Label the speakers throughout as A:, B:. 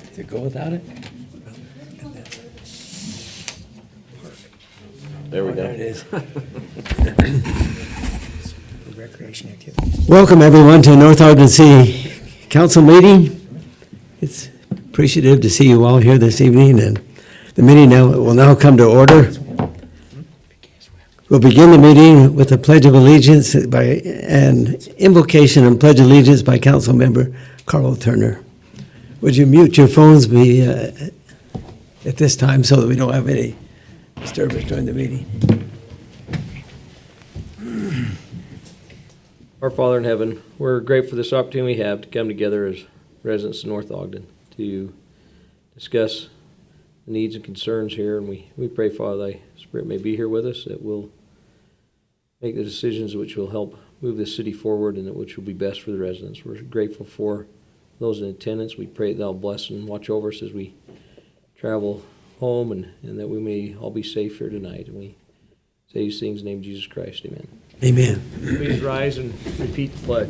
A: Does it go without it?
B: There we
A: There it
B: go.
A: is.
C: Recreation activity.
A: Welcome, everyone, to North Ogden City Council meeting. It's appreciative to see you all here this evening, and the meeting will now come to order. We'll begin the meeting with a pledge of allegiance and invocation and pledge of allegiance by Council Member Carl Turner. Would you mute your phones at this time so that we don't have any disturbance during the meeting?
B: Our Father in heaven, we're grateful for this opportunity we have to come together as residents of North Ogden to discuss the needs and concerns here. And we pray, Father, thy Spirit may be here with us, that we'll make the decisions which will help move this city forward and that which will be best for the residents. We're grateful for those in attendance. We pray that thou bless and watch over us as we travel home and that we may all be safe here tonight. And we say these things in the name of Jesus Christ. Amen.
A: Amen.
B: Please rise and repeat the pledge.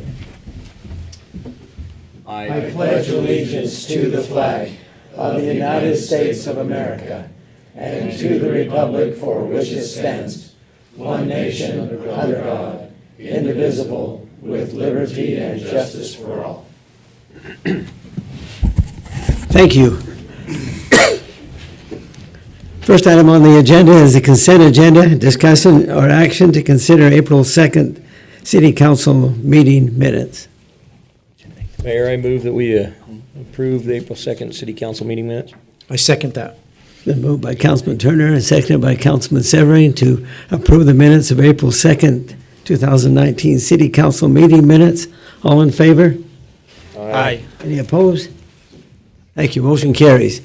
D: I pledge allegiance to the flag of the United States of America and to the republic for which it stands, one nation under God, indivisible, with liberty and justice for all.
A: Thank you. First item on the agenda is the consent agenda, discussion or action to consider April 2nd City Council meeting minutes.
B: Mayor, I move that we approve the April 2nd City Council meeting minutes.
C: I second that.
A: Been moved by Councilman Turner and seconded by Councilman Severine to approve the minutes of April 2nd, 2019 City Council meeting minutes. All in favor?
C: Aye.
A: Any opposed? Thank you. Motion carries.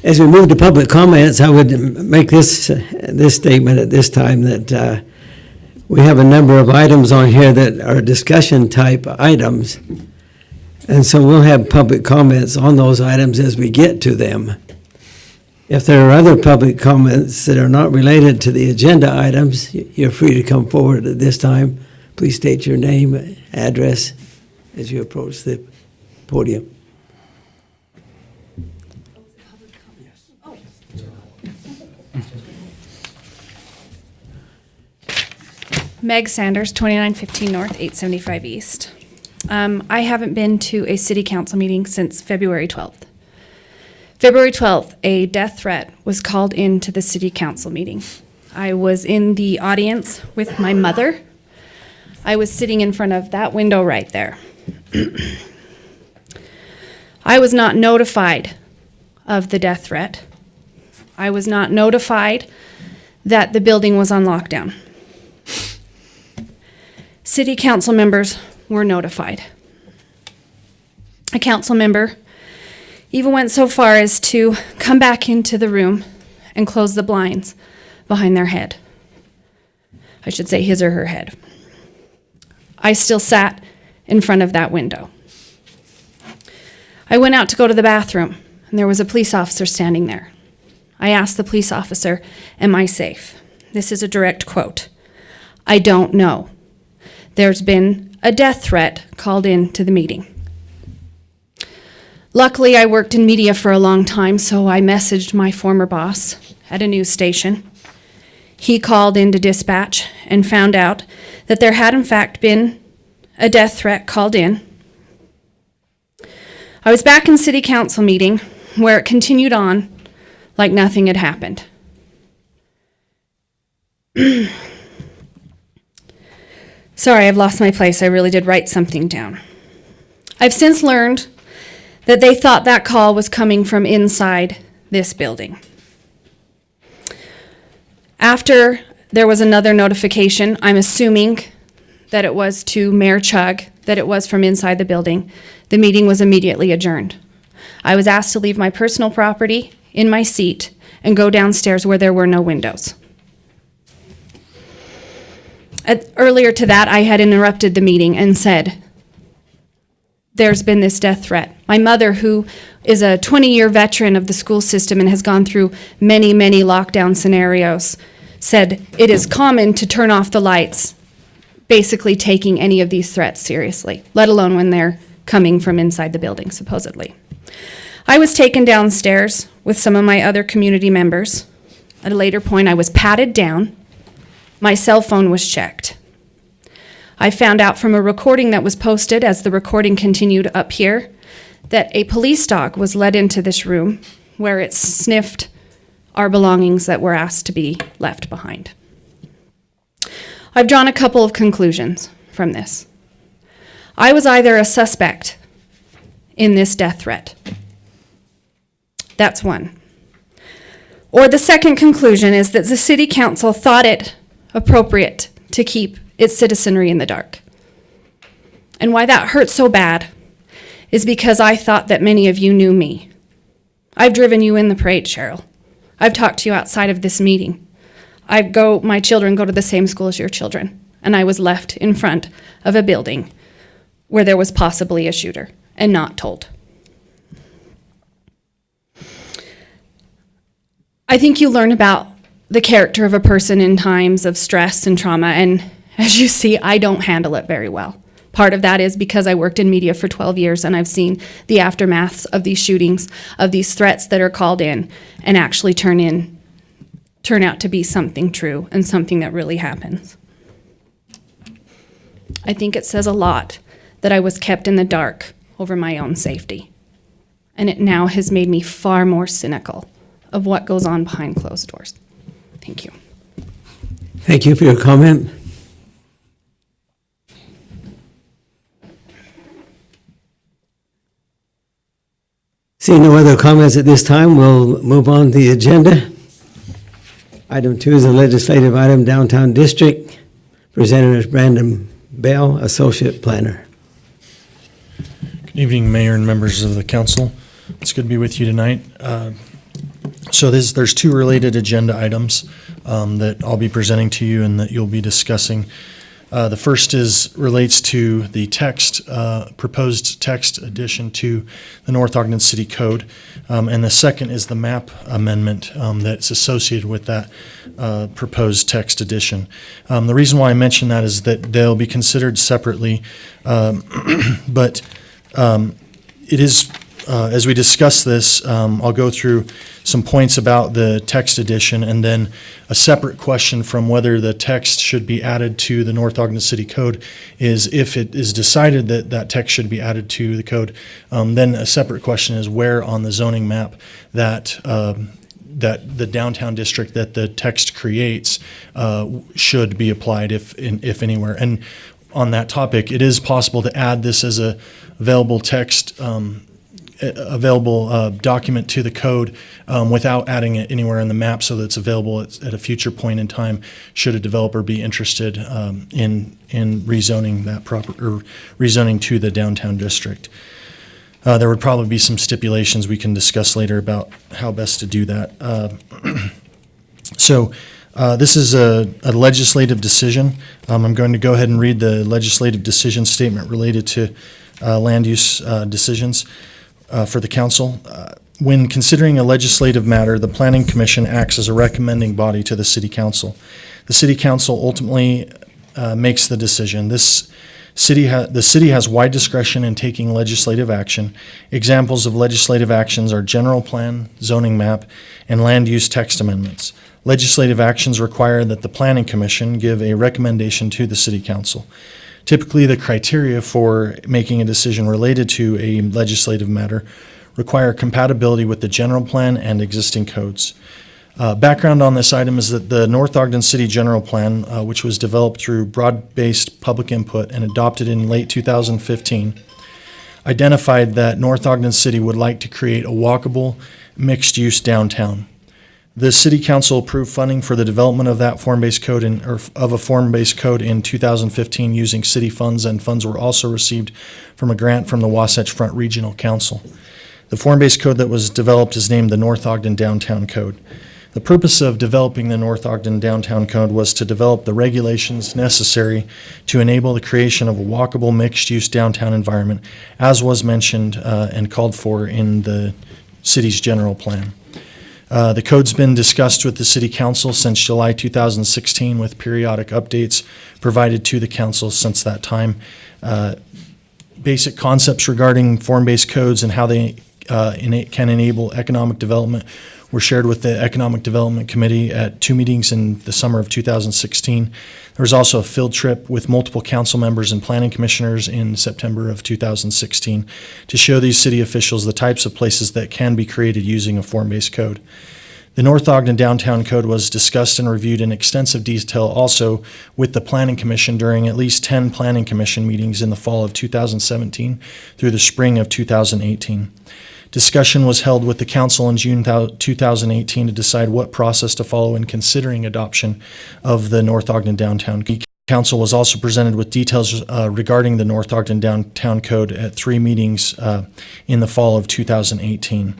A: As we move to public comments, I would make this statement at this time that we have a number of items on here that are discussion type items. And so we'll have public comments on those items as we get to them. If there are other public comments that are not related to the agenda items, you're free to come forward at this time. Please state your name, address as you approach the podium.
E: Meg Sanders, 2915 North, 875 East. I haven't been to a city council meeting since February 12th. February 12th, a death threat was called into the city council meeting. I was in the audience with my mother. I was sitting in front of that window right there. I was not notified of the death threat. I was not notified that the building was on lockdown. City council members were notified. A council member even went so far as to come back into the room and close the blinds behind their head. I should say his or her head. I still sat in front of that window. I went out to go to the bathroom, and there was a police officer standing there. I asked the police officer, "Am I safe?" This is a direct quote. "I don't know. There's been a death threat called into the meeting." Luckily, I worked in media for a long time, so I messaged my former boss at a news station. He called into dispatch and found out that there had in fact been a death threat called in. I was back in city council meeting where it continued on like nothing had happened. Sorry, I've lost my place. I really did write something down. I've since learned that they thought that call was coming from inside this building. After there was another notification, I'm assuming that it was to Mayor Chugg, that it was from inside the building. The meeting was immediately adjourned. I was asked to leave my personal property in my seat and go downstairs where there were no windows. Earlier to that, I had interrupted the meeting and said, there's been this death threat. My mother, who is a 20-year veteran of the school system and has gone through many, many lockdown scenarios, said it is common to turn off the lights, basically taking any of these threats seriously, let alone when they're coming from inside the building, supposedly. I was taken downstairs with some of my other community members. At a later point, I was patted down. My cell phone was checked. I found out from a recording that was posted as the recording continued up here that a police dog was led into this room where it sniffed our belongings that were asked to be left behind. I've drawn a couple of conclusions from this. I was either a suspect in this death threat. That's one. Or the second conclusion is that the city council thought it appropriate to keep its citizenry in the dark. And why that hurts so bad is because I thought that many of you knew me. I've driven you in the parade, Cheryl. I've talked to you outside of this meeting. My children go to the same school as your children, and I was left in front of a building where there was possibly a shooter and not told. I think you learn about the character of a person in times of stress and trauma, and as you see, I don't handle it very well. Part of that is because I worked in media for 12 years and I've seen the aftermaths of these shootings, of these threats that are called in and actually turn out to be something true and something that really happens. I think it says a lot that I was kept in the dark over my own safety. And it now has made me far more cynical of what goes on behind closed doors. Thank you.
A: Thank you for your comment. Seeing no other comments at this time, we'll move on to the agenda. Item 2 is a legislative item, Downtown District. Presenter is Brandon Bell, Associate Planner.
F: Good evening, Mayor and members of the council. It's good to be with you tonight. So there's two related agenda items that I'll be presenting to you and that you'll be discussing. The first relates to the proposed text addition to the North Ogden City Code, and the second is the map amendment that's associated with that proposed text addition. The reason why I mention that is that they'll be considered separately, but it is, as we discuss this, I'll go through some points about the text addition and then a separate question from whether the text should be added to the North Ogden City Code is if it is decided that that text should be added to the code, then a separate question is where on the zoning map that the downtown district that the text creates should be applied, if anywhere. And on that topic, it is possible to add this as a available text document to the code without adding it anywhere in the map, so that it's available at a future point in time should a developer be interested in rezoning that rezoning to the downtown district. There would probably be some stipulations we can discuss later about how best to do that. So this is a legislative decision. I'm going to go ahead and read the legislative decision statement related to land use decisions for the council. When considering a legislative matter, the Planning Commission acts as a recommending body to the City Council. The City Council ultimately makes the decision. The city has wide discretion in taking legislative action. Examples of legislative actions are general plan, zoning map, and land use text amendments. Legislative actions require that the Planning Commission give a recommendation to the City Council. Typically, the criteria for making a decision related to a legislative matter require compatibility with the general plan and existing codes. Background on this item is that the North Ogden City General Plan, which was developed through broad-based public input and adopted in late 2015, identified that North Ogden City would like to create a walkable, mixed-use downtown. The City Council approved funding for the development of that form-based code of a form-based code in 2015 using city funds, and funds were also received from a grant from the Wasatch Front Regional Council. The form-based code that was developed is named the North Ogden Downtown Code. The purpose of developing the North Ogden Downtown Code was to develop the regulations necessary to enable the creation of a walkable, mixed-use downtown environment, as was mentioned and called for in the city's general plan. The code's been discussed with the City Council since July 2016 with periodic updates provided to the council since that time. Basic concepts regarding form-based codes and how they can enable economic development were shared with the Economic Development Committee at 2 meetings in the summer of 2016. There was also a field trip with multiple council members and planning commissioners in September of 2016 to show these city officials the types of places that can be created using a form-based code. The North Ogden Downtown Code was discussed and reviewed in extensive detail also with the Planning Commission during at least 10 Planning Commission meetings in the fall of 2017 through the spring of 2018. Discussion was held with the council in June 2018 to decide what process to follow in considering adoption of the North Ogden Downtown Code. Council was also presented with details regarding the North Ogden Downtown Code at 3 meetings in the fall of 2018.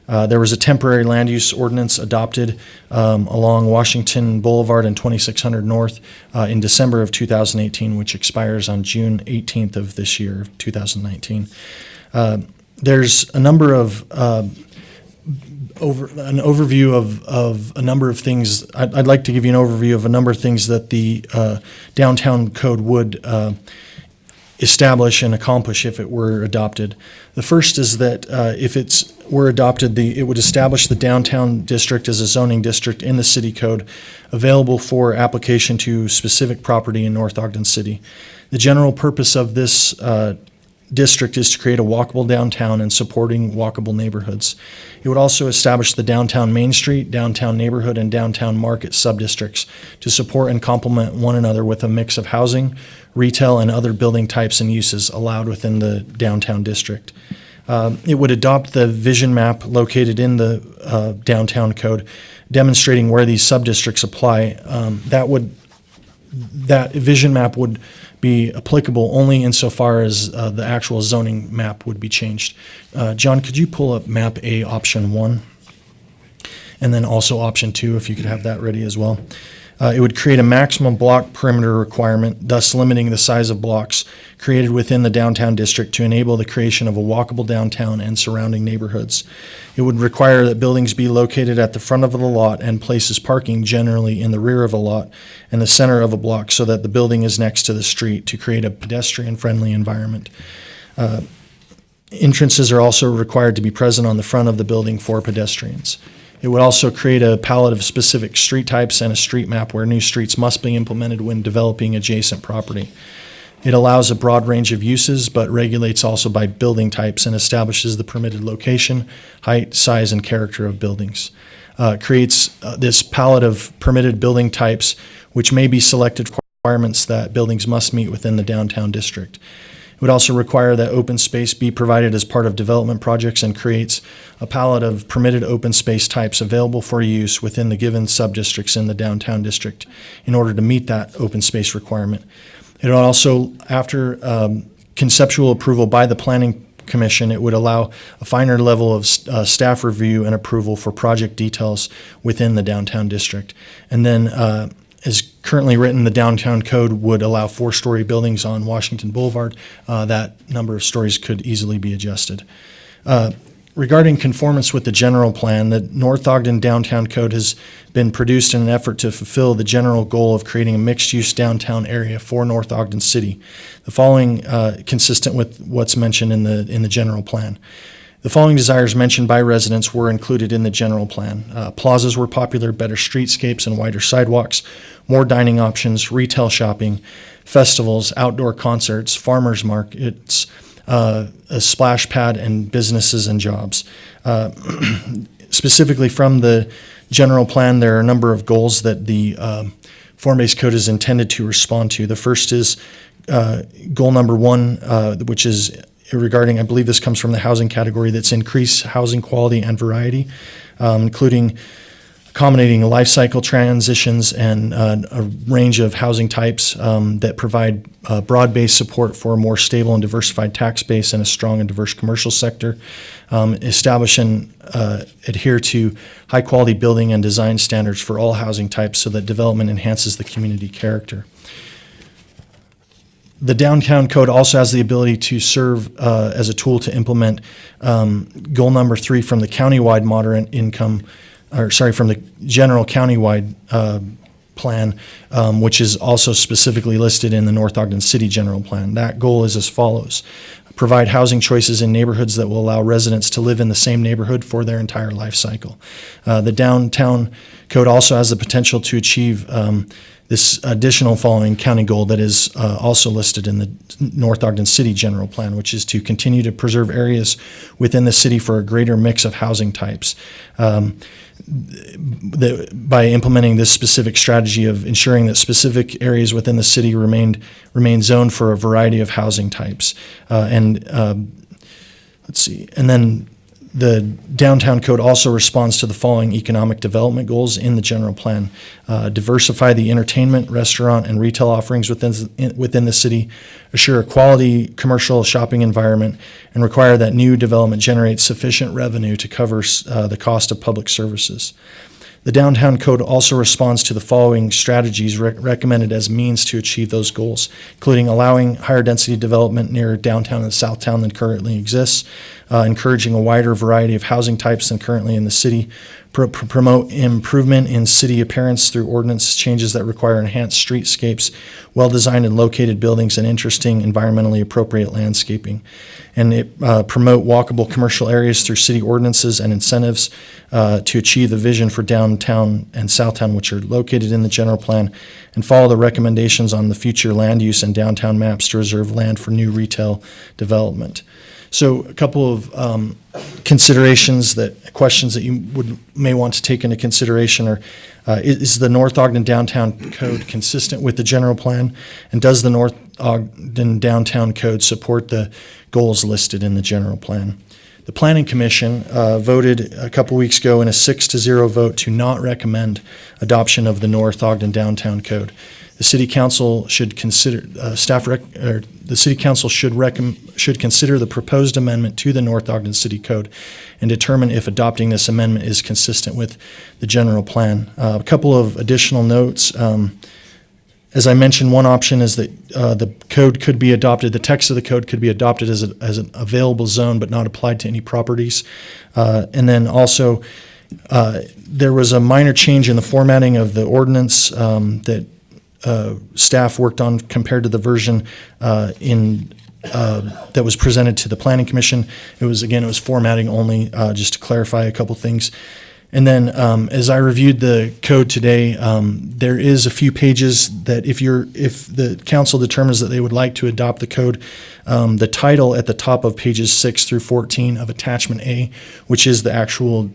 F: There was a temporary land use ordinance adopted along Washington Boulevard and 2600 North in December of 2018, which expires on June 18th of this year, 2019. There's a number of overview of a number of things. I'd like to give you an overview of a number of things that the downtown code would establish and accomplish if it were adopted. The first is that if it were adopted, it would establish the downtown district as a zoning district in the city code, available for application to specific property in North Ogden City. The general purpose of this district is to create a walkable downtown and supporting walkable neighborhoods. It would also establish the downtown Main Street, downtown neighborhood, and downtown market subdistricts to support and complement one another with a mix of housing, retail, and other building types and uses allowed within the downtown district. It would adopt the vision map located in the downtown code, demonstrating where these subdistricts apply. That vision map would be applicable only insofar as the actual zoning map would be changed. John, could you pull up map A option 1? And then also option 2, if you could have that ready as well. It would create a maximum block perimeter requirement, thus limiting the size of blocks created within the downtown district to enable the creation of a walkable downtown and surrounding neighborhoods. It would require that buildings be located at the front of the lot and places parking generally in the rear of a lot and the center of a block so that the building is next to the street to create a pedestrian-friendly environment. Entrances are also required to be present on the front of the building for pedestrians. It would also create a palette of specific street types and a street map where new streets must be implemented when developing adjacent property. It allows a broad range of uses, but regulates also by building types and establishes the permitted location, height, size, and character of buildings. Creates this palette of permitted building types, which may be selected requirements that buildings must meet within the downtown district. It would also require that open space be provided as part of development projects and creates a palette of permitted open space types available for use within the given subdistricts in the downtown district in order to meet that open space requirement. It would also, after conceptual approval by the Planning Commission, it would allow a finer level of staff review and approval for project details within the downtown district. And then as currently written, the downtown code would allow 4-story buildings on Washington Boulevard. That number of stories could easily be adjusted. Regarding conformance with the general plan, the North Ogden Downtown Code has been produced in an effort to fulfill the general goal of creating a mixed-use downtown area for North Ogden City. The following, consistent with what's mentioned in the general plan. The following desires mentioned by residents were included in the general plan. Plazas were popular, better streetscapes and wider sidewalks, more dining options, retail shopping, festivals, outdoor concerts, farmers markets, a splash pad, and businesses and jobs. Specifically from the general plan, there are a number of goals that the form-based code is intended to respond to. The first is goal number 1, which is regarding, I believe this comes from the housing category, that's increase housing quality and variety, including accommodating life cycle transitions and a range of housing types that provide broad-based support for a more stable and diversified tax base and a strong and diverse commercial sector, establish and adhere to high-quality building and design standards for all housing types so that development enhances the community character. The Downtown Code also has the ability to serve as a tool to implement goal number 3 from the countywide moderate income from the general countywide plan, which is also specifically listed in the North Ogden City General Plan. That goal is as follows: provide housing choices in neighborhoods that will allow residents to live in the same neighborhood for their entire life cycle. The downtown code also has the potential to achieve this additional following county goal that is also listed in the North Ogden City General Plan, which is to continue to preserve areas within the city for a greater mix of housing types. By implementing this specific strategy of ensuring that specific areas within the city remain zoned for a variety of housing types. And then the downtown code also responds to the following economic development goals in the general plan: diversify the entertainment, restaurant, and retail offerings within the city, assure a quality commercial shopping environment, and require that new development generates sufficient revenue to cover the cost of public services. The downtown code also responds to the following strategies recommended as means to achieve those goals, including allowing higher density development near downtown and Southtown than currently exists, encouraging a wider variety of housing types than currently in the city, promote improvement in city appearance through ordinance changes that require enhanced streetscapes, well-designed and located buildings, and interesting, environmentally appropriate landscaping. And promote walkable commercial areas through city ordinances and incentives to achieve the vision for downtown and Southtown, which are located in the general plan, and follow the recommendations on the future land use and downtown maps to reserve land for new retail development. So a couple of questions that you may want to take into consideration are, is the North Ogden Downtown Code consistent with the general plan? And does the North Ogden Downtown Code support the goals listed in the general plan? The Planning Commission voted a couple weeks ago in a 6-0 vote to not recommend adoption of the North Ogden Downtown Code. The City Council should consider the City Council should consider the proposed amendment to the North Ogden City Code and determine if adopting this amendment is consistent with the general plan. A couple of additional notes. As I mentioned, one option is that the code could be adopted. The text of the code could be adopted as an available zone, but not applied to any properties. And then also, there was a minor change in the formatting of the ordinance that staff worked on compared to the version that was presented to the Planning Commission. It was formatting only, just to clarify a couple things. And then as I reviewed the code today, there is a few pages that if the council determines that they would like to adopt the code, the title at the top of pages 6 through 14 of Attachment A, which is the actual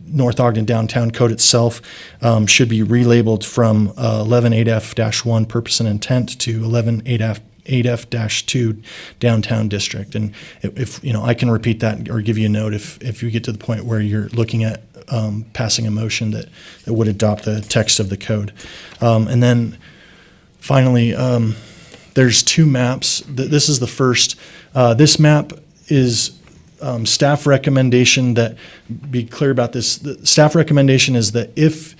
F: North Ogden Downtown Code itself, should be relabeled from 11-8F-1 Purpose and Intent to 11-8F-2 Downtown District. And if I can repeat that or give you a note if you get to the point where you're looking at passing a motion that would adopt the text of the code. And then finally, there's two maps. This is the first. This map is staff recommendation. That, be clear about this, the staff recommendation is that if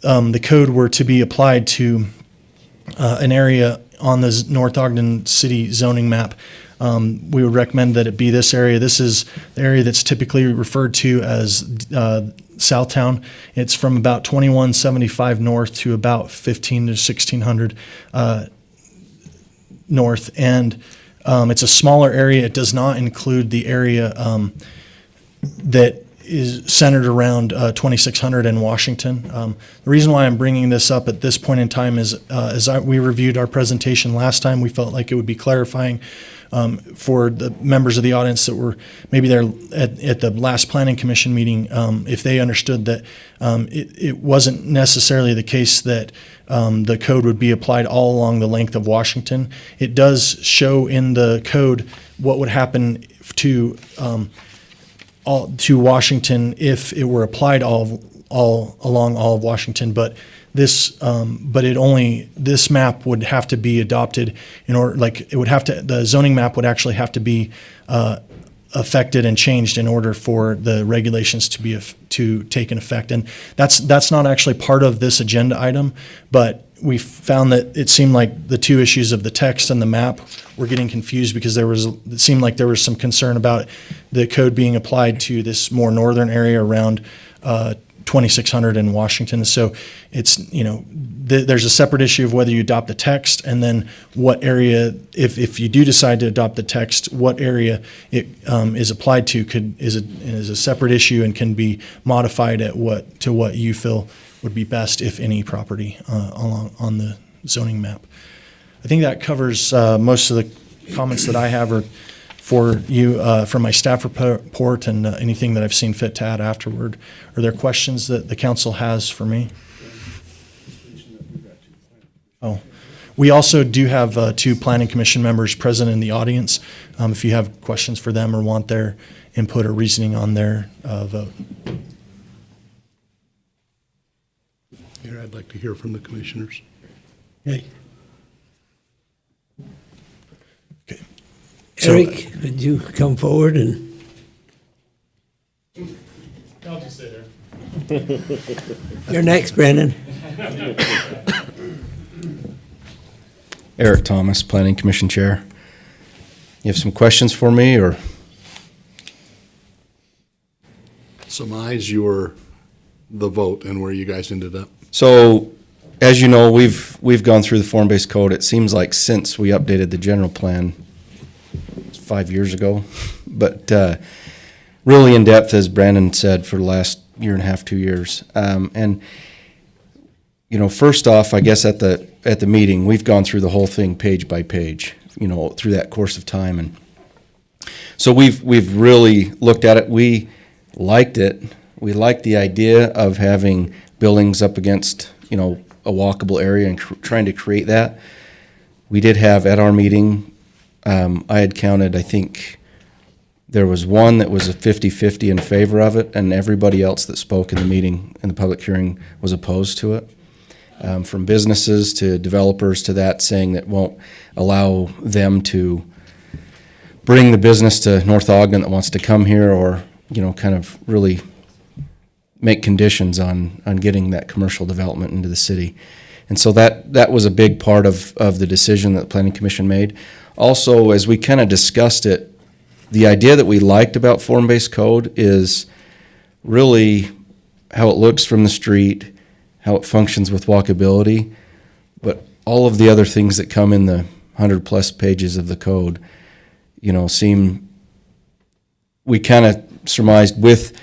F: the code were to be applied to an area on the North Ogden City zoning map, we would recommend that it be this area. This is the area that's typically referred to as Southtown. It's from about 2175 north to about 15 to 1600 north, and it's a smaller area. It does not include the area that is centered around 2600 and Washington. The reason why I'm bringing this up at this point in time is we reviewed our presentation last time, we felt like it would be clarifying for the members of the audience that were maybe there at the last Planning Commission meeting, if they understood that it wasn't necessarily the case that the code would be applied all along the length of Washington. It does show in the code what would happen to Washington if it were applied all along all of Washington, but this map would have to be adopted in order, the zoning map would actually have to be affected and changed in order for the regulations to take an effect. And that's not actually part of this agenda item, but we found that it seemed like the two issues of the text and the map were getting confused because it seemed like there was some concern about the code being applied to this more northern area around 2600 in Washington. So it's, there's a separate issue of whether you adopt the text, and then what area, if you do decide to adopt the text, what area it is applied to is a separate issue and can be modified to what you feel would be best, if any property on the zoning map. I think that covers most of the comments that I have are for you from my staff report, and anything that I've seen fit to add afterward. Are there questions that the council has for me? Oh, we also do have 2 planning commission members present in the audience. If you have questions for them or want their input or reasoning on their vote.
G: Here, I'd like to hear from the commissioners.
A: Okay.
F: Okay. So-
A: Eric, would you come forward and?
H: I'll just sit here.
A: You're next, Brandon.
I: Eric Thomas, Planning Commission Chair. You have some questions for me, or?
G: Surmise the vote and where you guys ended up.
I: So, as you know, we've gone through the form-based code. It seems like since we updated the general plan 5 years ago, but really in depth, as Brandon said, for the last year and a half, 2 years. And first off, I guess at the meeting, we've gone through the whole thing page by page, through that course of time, and so we've really looked at it. We liked it. We liked the idea of having buildings up against, a walkable area and trying to create that. We did have at our meeting, I had counted, I think there was one that was a 50-50 in favor of it, and everybody else that spoke in the meeting, in the public hearing, was opposed to it. From businesses to developers to that, saying that won't allow them to bring the business to North Ogden that wants to come here, or, kind of really make conditions on getting that commercial development into the city. And so that was a big part of the decision that the Planning Commission made. Also, as we kind of discussed it, the idea that we liked about form-based code is really how it looks from the street, how it functions with walkability, but all of the other things that come in the 100+ pages of the code, we kind of surmised with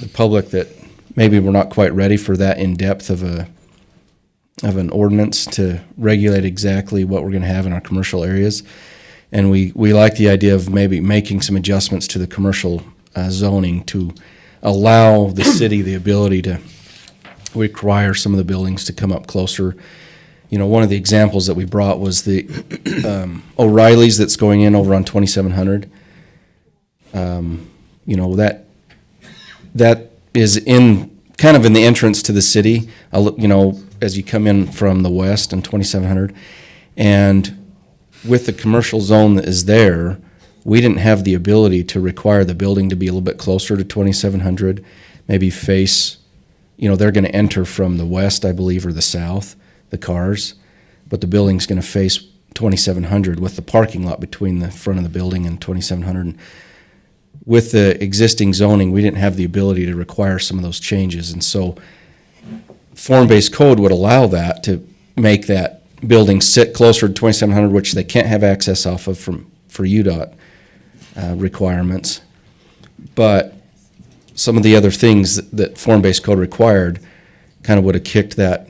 I: the public that maybe we're not quite ready for that in-depth of an ordinance to regulate exactly what we're going to have in our commercial areas. And we like the idea of maybe making some adjustments to the commercial zoning to allow the city the ability to require some of the buildings to come up closer. One of the examples that we brought was the O'Reilly's that's going in over on 2700. That is kind of in the entrance to the city, as you come in from the west on 2700. And with the commercial zone that is there, we didn't have the ability to require the building to be a little bit closer to 2700, maybe face, they're going to enter from the west, I believe, or the south, the cars, but the building's going to face 2700 with the parking lot between the front of the building and 2700. And with the existing zoning, we didn't have the ability to require some of those changes. And so form-based code would allow that, to make that building sit closer to 2700, which they can't have access off of for UDOT requirements. But some of the other things that form-based code required kind of would have kicked that,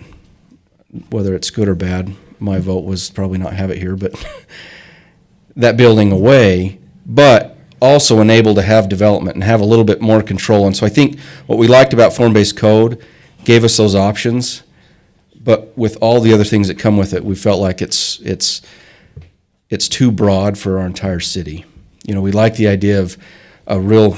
I: whether it's good or bad. My vote was probably not have it here, but that building away, but also enable to have development and have a little bit more control. And so I think what we liked about form-based code gave us those options, but with all the other things that come with it, we felt like it's too broad for our entire city. We like the idea of a real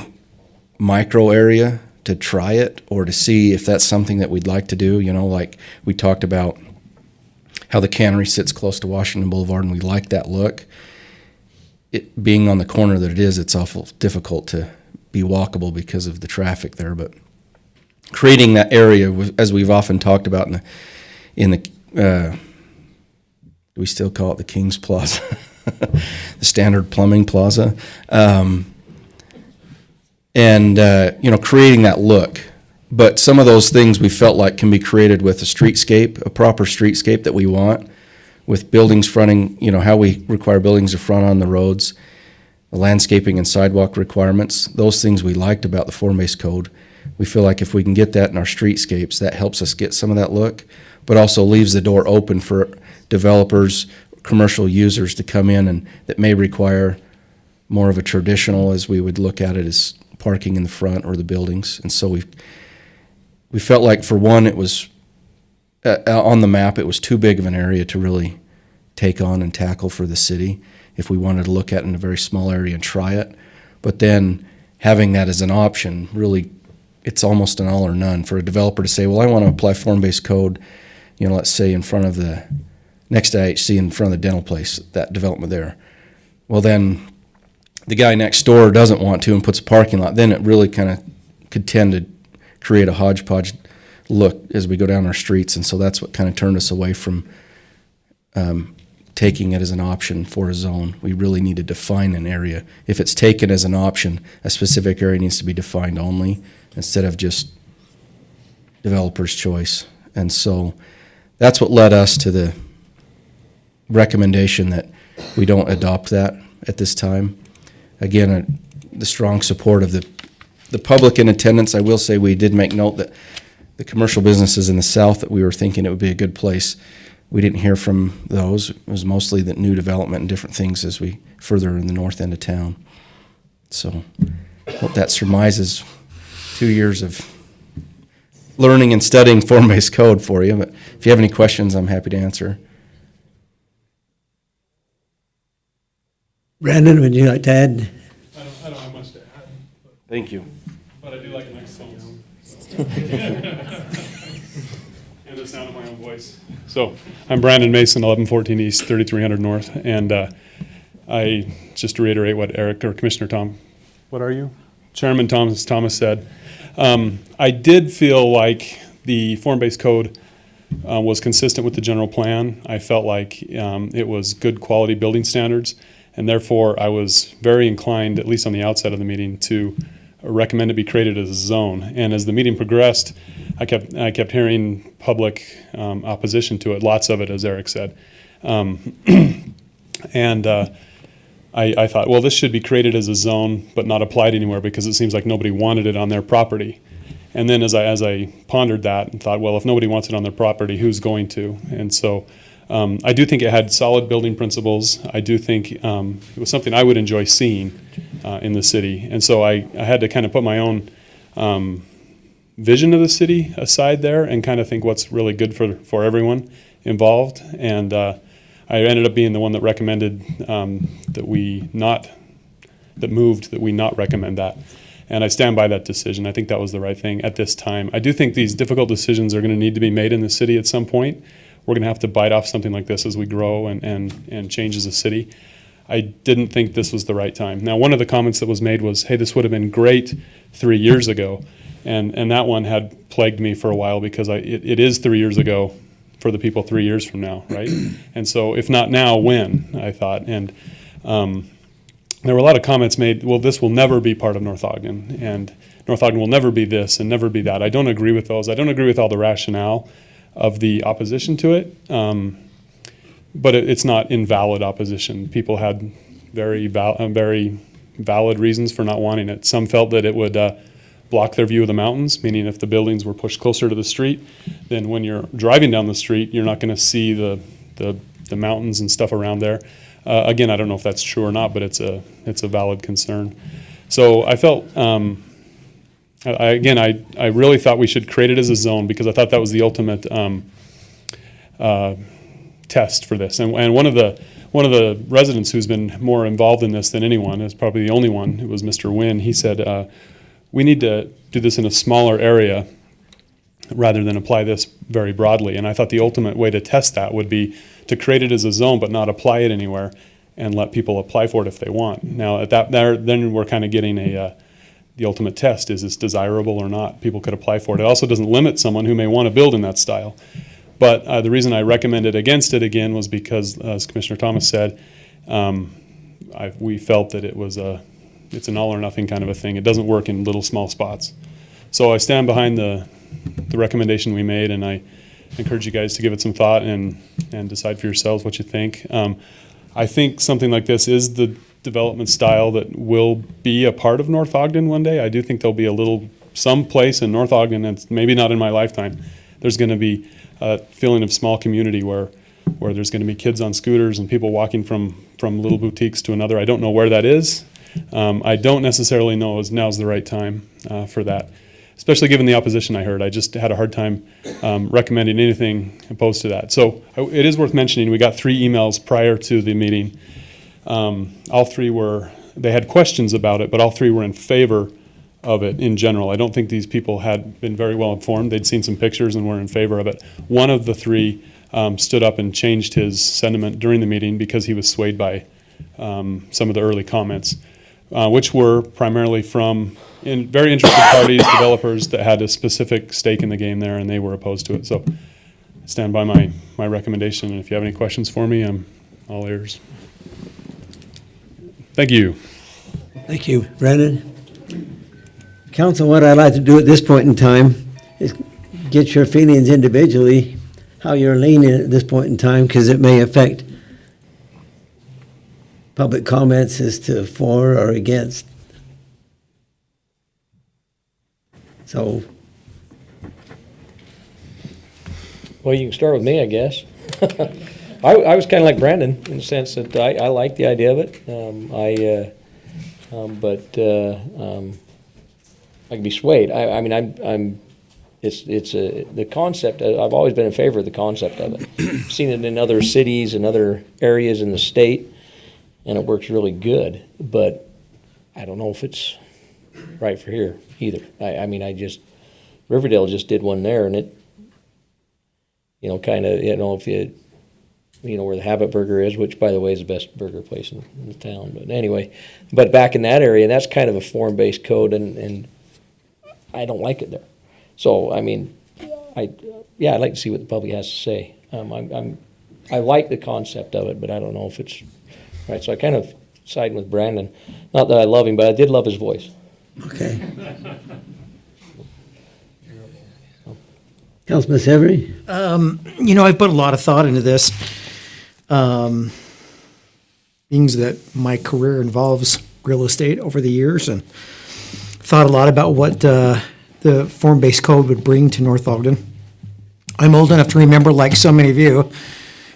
I: micro area to try it, or to see if that's something that we'd like to do. Like we talked about how the cannery sits close to Washington Boulevard, and we like that look. It being on the corner that it is, it's awful difficult to be walkable because of the traffic there. But creating that area, as we've often talked about in the we still call it the King's Plaza, the Standard Plumbing Plaza, and creating that look but some of those things we felt like can be created with a streetscape, a proper streetscape that we want, with buildings fronting, how we require buildings to front on the roads, the landscaping and sidewalk requirements, those things we liked about the form-based code. We feel like if we can get that in our streetscapes, that helps us get some of that look, but also leaves the door open for developers, commercial users to come in and that may require more of a traditional, as we would look at it, as parking in the front or the buildings. And so we felt like, for one, it was on the map, it was too big of an area to really take on and tackle for the city if we wanted to look at it in a very small area and try it. But then having that as an option, really, it's almost an all or none for a developer to say, well, I want to apply form-based code, let's say in front of the next to IHC, in front of the dental place, that development there. Well, then the guy next door doesn't want to and puts a parking lot. Then it really kind of could tend to create a hodgepodge look as we go down our streets. And so that's what kind of turned us away from taking it as an option for a zone. We really need to define an area. If it's taken as an option, a specific area needs to be defined only instead of just developer's choice. And so that's what led us to the recommendation that we don't adopt that at this time. Again, the strong support of the public in attendance. I will say we did make note that the commercial businesses in the south that we were thinking it would be a good place, we didn't hear from those. It was mostly the new development and different things as we further in the north end of town. So hope that surmises 2 years of learning and studying form-based code for you. But if you have any questions, I'm happy to answer.
A: Brandon, would you like to add?
H: I don't have much to add,
I: Thank you.
H: but I do like a nice song. And the sound of my own voice. So, I'm Brandon Mason, 1114 East, 3300 North, and I, just to reiterate what Eric, or Commissioner Tom, what are you? Chairman Thomas said, I did feel like the form-based code was consistent with the general plan. I felt like it was good quality building standards, and therefore I was very inclined, at least on the outset of the meeting, to recommend it be created as a zone. And as the meeting progressed, I kept hearing public opposition to it, lots of it, as Eric said. And I thought, well, this should be created as a zone, but not applied anywhere, because it seems like nobody wanted it on their property. And then as I pondered that and thought, well, if nobody wants it on their property, who's going to? And so I do think it had solid building principles. I do think it was something I would enjoy seeing in the city. And so I had to kind of put my own vision of the city aside there and kind of think what's really good for everyone involved. And I ended up being the one that recommended that we not recommend that. And I stand by that decision. I think that was the right thing at this time. I do think these difficult decisions are going to need to be made in the city at some point. We're going to have to bite off something like this as we grow and change as a city. I didn't think this was the right time. Now, one of the comments that was made was, hey, this would have been great 3 years ago. And that one had plagued me for a while, because it is 3 years ago for the people 3 years from now, right? And so if not now, when, I thought. And there were a lot of comments made, well, this will never be part of North Ogden, and North Ogden will never be this and never be that. I don't agree with those. I don't agree with all the rationale of the opposition to it, but it's not invalid opposition. People had very valid reasons for not wanting it. Some felt that it would block their view of the mountains, meaning if the buildings were pushed closer to the street, then when you're driving down the street, you're not going to see the mountains and stuff around there. Again, I don't know if that's true or not, but it's a valid concern. So I felt, I really thought we should create it as a zone, because I thought that was the ultimate test for this. And one of the residents who's been more involved in this than anyone, is probably the only one, it was Mr. Wynn. He said, we need to do this in a smaller area rather than apply this very broadly. And I thought the ultimate way to test that would be to create it as a zone but not apply it anywhere, and let people apply for it if they want. Now, at that then we're kind of getting the ultimate test: is this desirable or not? People could apply for it. It also doesn't limit someone who may want to build in that style. But the reason I recommended against it again was because, as Commissioner Thomas said, we felt that it's an all or nothing kind of a thing. It doesn't work in little small spots. So I stand behind the recommendation we made, and I encourage you guys to give it some thought and decide for yourselves what you think. I think something like this is the development style that will be a part of North Ogden one day. I do think there'll be some place in North Ogden that's maybe not in my lifetime. There's going to be a feeling of small community where there's going to be kids on scooters and people walking from little boutiques to another. I don't know where that is. I don't necessarily know now's the right time for that, especially given the opposition I heard. I just had a hard time recommending anything opposed to that. So it is worth mentioning, we got 3 emails prior to the meeting. All 3 they had questions about it, but all 3 were in favor of it in general. I don't think these people had been very well informed. They'd seen some pictures and were in favor of it. One of the 3 stood up and changed his sentiment during the meeting because he was swayed by some of the early comments, which were primarily from very interested parties, developers that had a specific stake in the game there, and they were opposed to it. So I stand by my recommendation, and if you have any questions for me, I'm all ears. Thank you.
A: Thank you, Brendan. Council, what I'd like to do at this point in time is get your feelings individually, how you're leaning at this point in time, because it may affect public comments as to for or against. So,
B: Well, you can start with me, I guess. I was kind of like Brandon in the sense that I like the idea of it. I can be swayed. I mean, the concept. I've always been in favor of the concept of it. Seen it in other cities and other areas in the state, and it works really good. But I don't know if it's right for here either. Riverdale just did one there, and it, kind of, if you, where the Habit Burger is, which, by the way, is the best burger place in the town. But anyway, back in that area, that's kind of a form-based code, and I don't like it there. So, I mean, I'd like to see what the public has to say. I like the concept of it, but I don't know if it's right. So I kind of siding with Brandon. Not that I love him, but I did love his voice.
A: okay. Councilman Severy?
C: I've put a lot of thought into this. Things that my career involves real estate over the years, and thought a lot about what the form-based code would bring to North Ogden. I'm old enough to remember, like so many of you,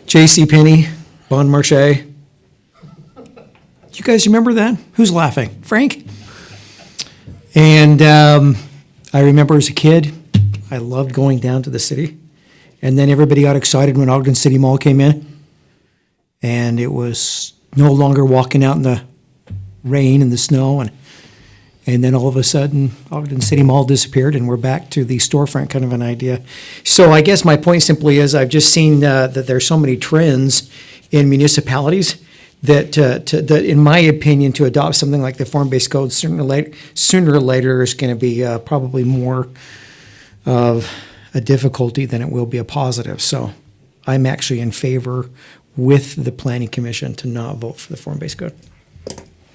C: J.C. Penney, Bon Marché. You guys remember that? Who's laughing? Frank? And I remember as a kid, I loved going down to the city. And then everybody got excited when Ogden City Mall came in. And it was no longer walking out in the rain and the snow. And then all of a sudden, Ogden City Mall disappeared, and we're back to the storefront kind of an idea. So I guess my point simply is I've just seen that there's so many trends in municipalities that, in my opinion, to adopt something like the form-based code sooner or later is going to be probably more of a difficulty than it will be a positive. So I'm actually in favor with the Planning Commission to not vote for the form-based code.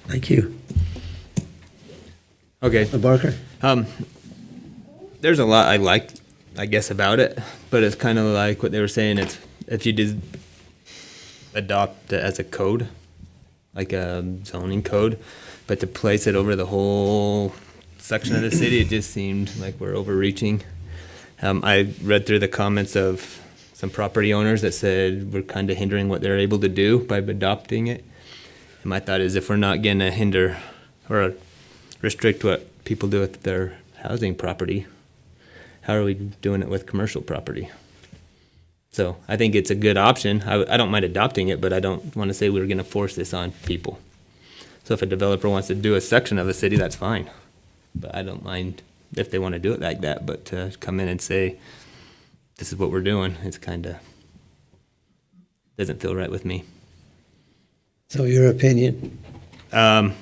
A: Thank you.
J: Okay.
A: Barker?
J: There's a lot I like, I guess, about it, but it's kind of like what they were saying. It's if you did adopt it as a code, like a zoning code, but to place it over the whole section of the city, it just seemed like we're overreaching. I read through the comments of some property owners that said we're kind of hindering what they're able to do by adopting it. And my thought is if we're not going to hinder or restrict what people do with their housing property, how are we doing it with commercial property? So I think it's a good option. I don't mind adopting it, but I don't want to say we're going to force this on people. So if a developer wants to do a section of a city, that's fine. But I don't mind if they want to do it like that. But to come in and say, this is what we're doing, it's kind of, doesn't feel right with me.
A: So your opinion?
J: I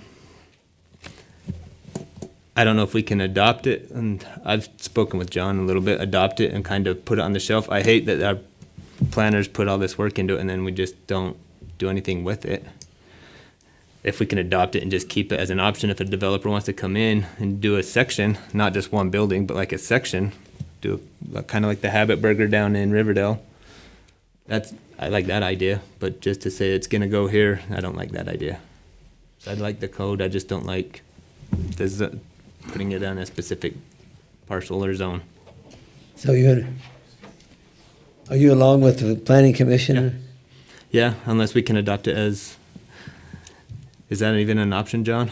J: don't know if we can adopt it, and I've spoken with John a little bit, adopt it and kind of put it on the shelf. I hate that our planners put all this work into it and then we just don't do anything with it. if we can adopt it and just keep it as an option if a developer wants to come in and do a section, not just one building, but like a section, do kind of like the Habit Burger down in Riverdale. I like that idea, but just to say it's gonna go here, I don't like that idea. I like the code, I just don't like putting it on a specific parcel or zone.
A: So are you along with the planning commission?
J: Yeah, unless we can adopt it as, is that even an option, John?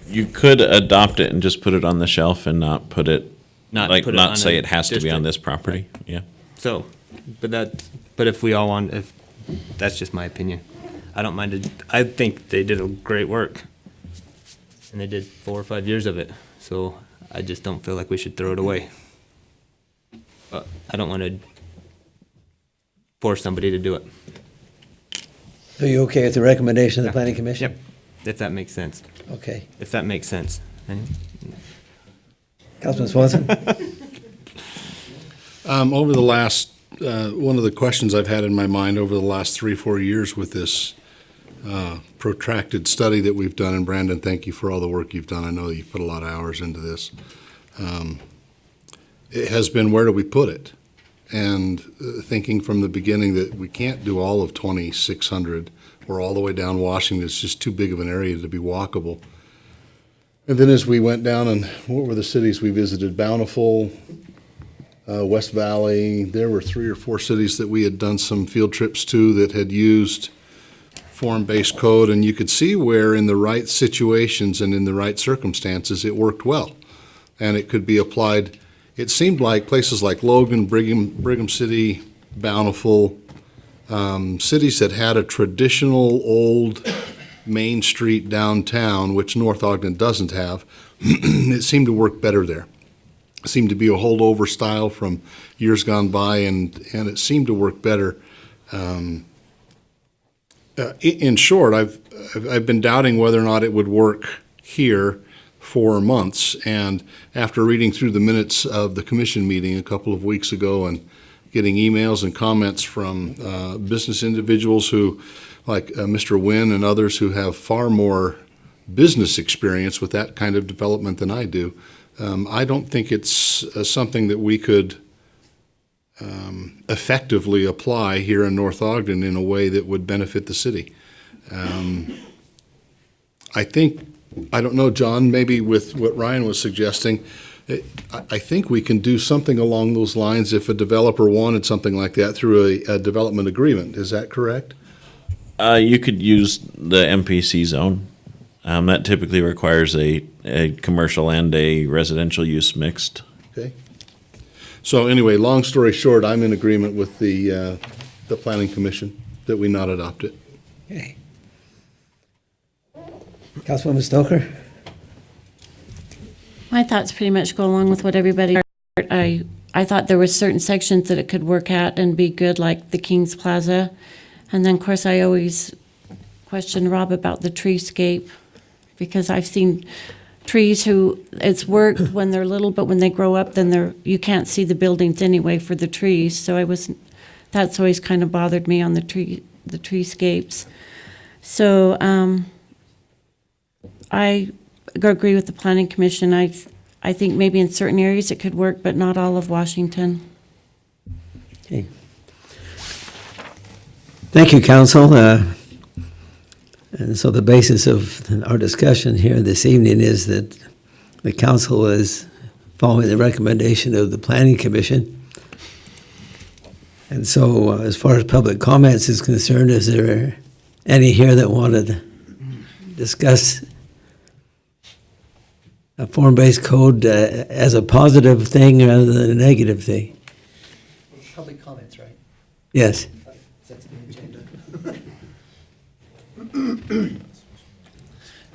K: You could adopt it and just put it on the shelf and not put it,
J: Not
K: like,
J: put it
K: not
J: on
K: say
J: a
K: it has to be on
J: district.
K: this property, yeah.
J: So, but if we all want, if, that's just my opinion. I don't mind it, I think they did a great work. And they did 4 or 5 years of it, so I just don't feel like we should throw it away. But I don't want to force somebody to do it.
A: Are you okay with the recommendation of the planning commission?
J: Yep, if that makes sense.
A: Okay.
J: If that makes sense.
A: Councilman Swanson?
G: Over the last, one of the questions I've had in my mind over the last 3 or 4 years with this protracted study that we've done, and Brandon, thank you for all the work you've done. I know you put a lot of hours into this. It has been, where do we put it? And thinking from the beginning that we can't do all of 2,600 or all the way down Washington. It's just too big of an area to be walkable. And then as we went down, and what were the cities we visited? Bountiful, West Valley. There were 3 or 4 cities that we had done some field trips to that had used form-based code, and you could see where in the right situations and in the right circumstances it worked well, and it could be applied. It seemed like places like Logan, Brigham City, Bountiful, cities that had a traditional old Main Street downtown, which North Ogden doesn't have, it seemed to work better there. It seemed to be a holdover style from years gone by, and it seemed to work better. In short, I've been doubting whether or not it would work here for months, and after reading through the minutes of the commission meeting a couple of weeks ago and getting emails and comments from business individuals who, like Mr. Wynn and others who have far more business experience with that kind of development than I do, I don't think it's something that we could effectively apply here in North Ogden in a way that would benefit the city. I don't know, John, maybe with what Ryan was suggesting, I think we can do something along those lines if a developer wanted something like that through a development agreement. Is that correct?
K: You could use the MPC zone. That typically requires a commercial and a residential use mixed.
G: Okay. So anyway, long story short, I'm in agreement with the Planning Commission that we not adopt it.
A: Okay. Councilwoman Stoker?
L: My thoughts pretty much go along with what everybody. I thought there were certain sections that it could work at and be good, like the Kings Plaza. And then, of course, I always question Rob about the treescape, because I've seen trees who, it's worked when they're little, but when they grow up, then you can't see the buildings anyway for the trees. So that's always kind of bothered me on the treescapes. So I agree with the Planning Commission. I think maybe in certain areas it could work, but not all of Washington.
A: Okay. Thank you, Council. And so the basis of our discussion here this evening is that the Council is following the recommendation of the Planning Commission. And so as far as public comments is concerned, is there any here that want to discuss a form-based code as a positive thing rather than a negative thing?
C: Public comments, right?
A: Yes.
C: That's the agenda.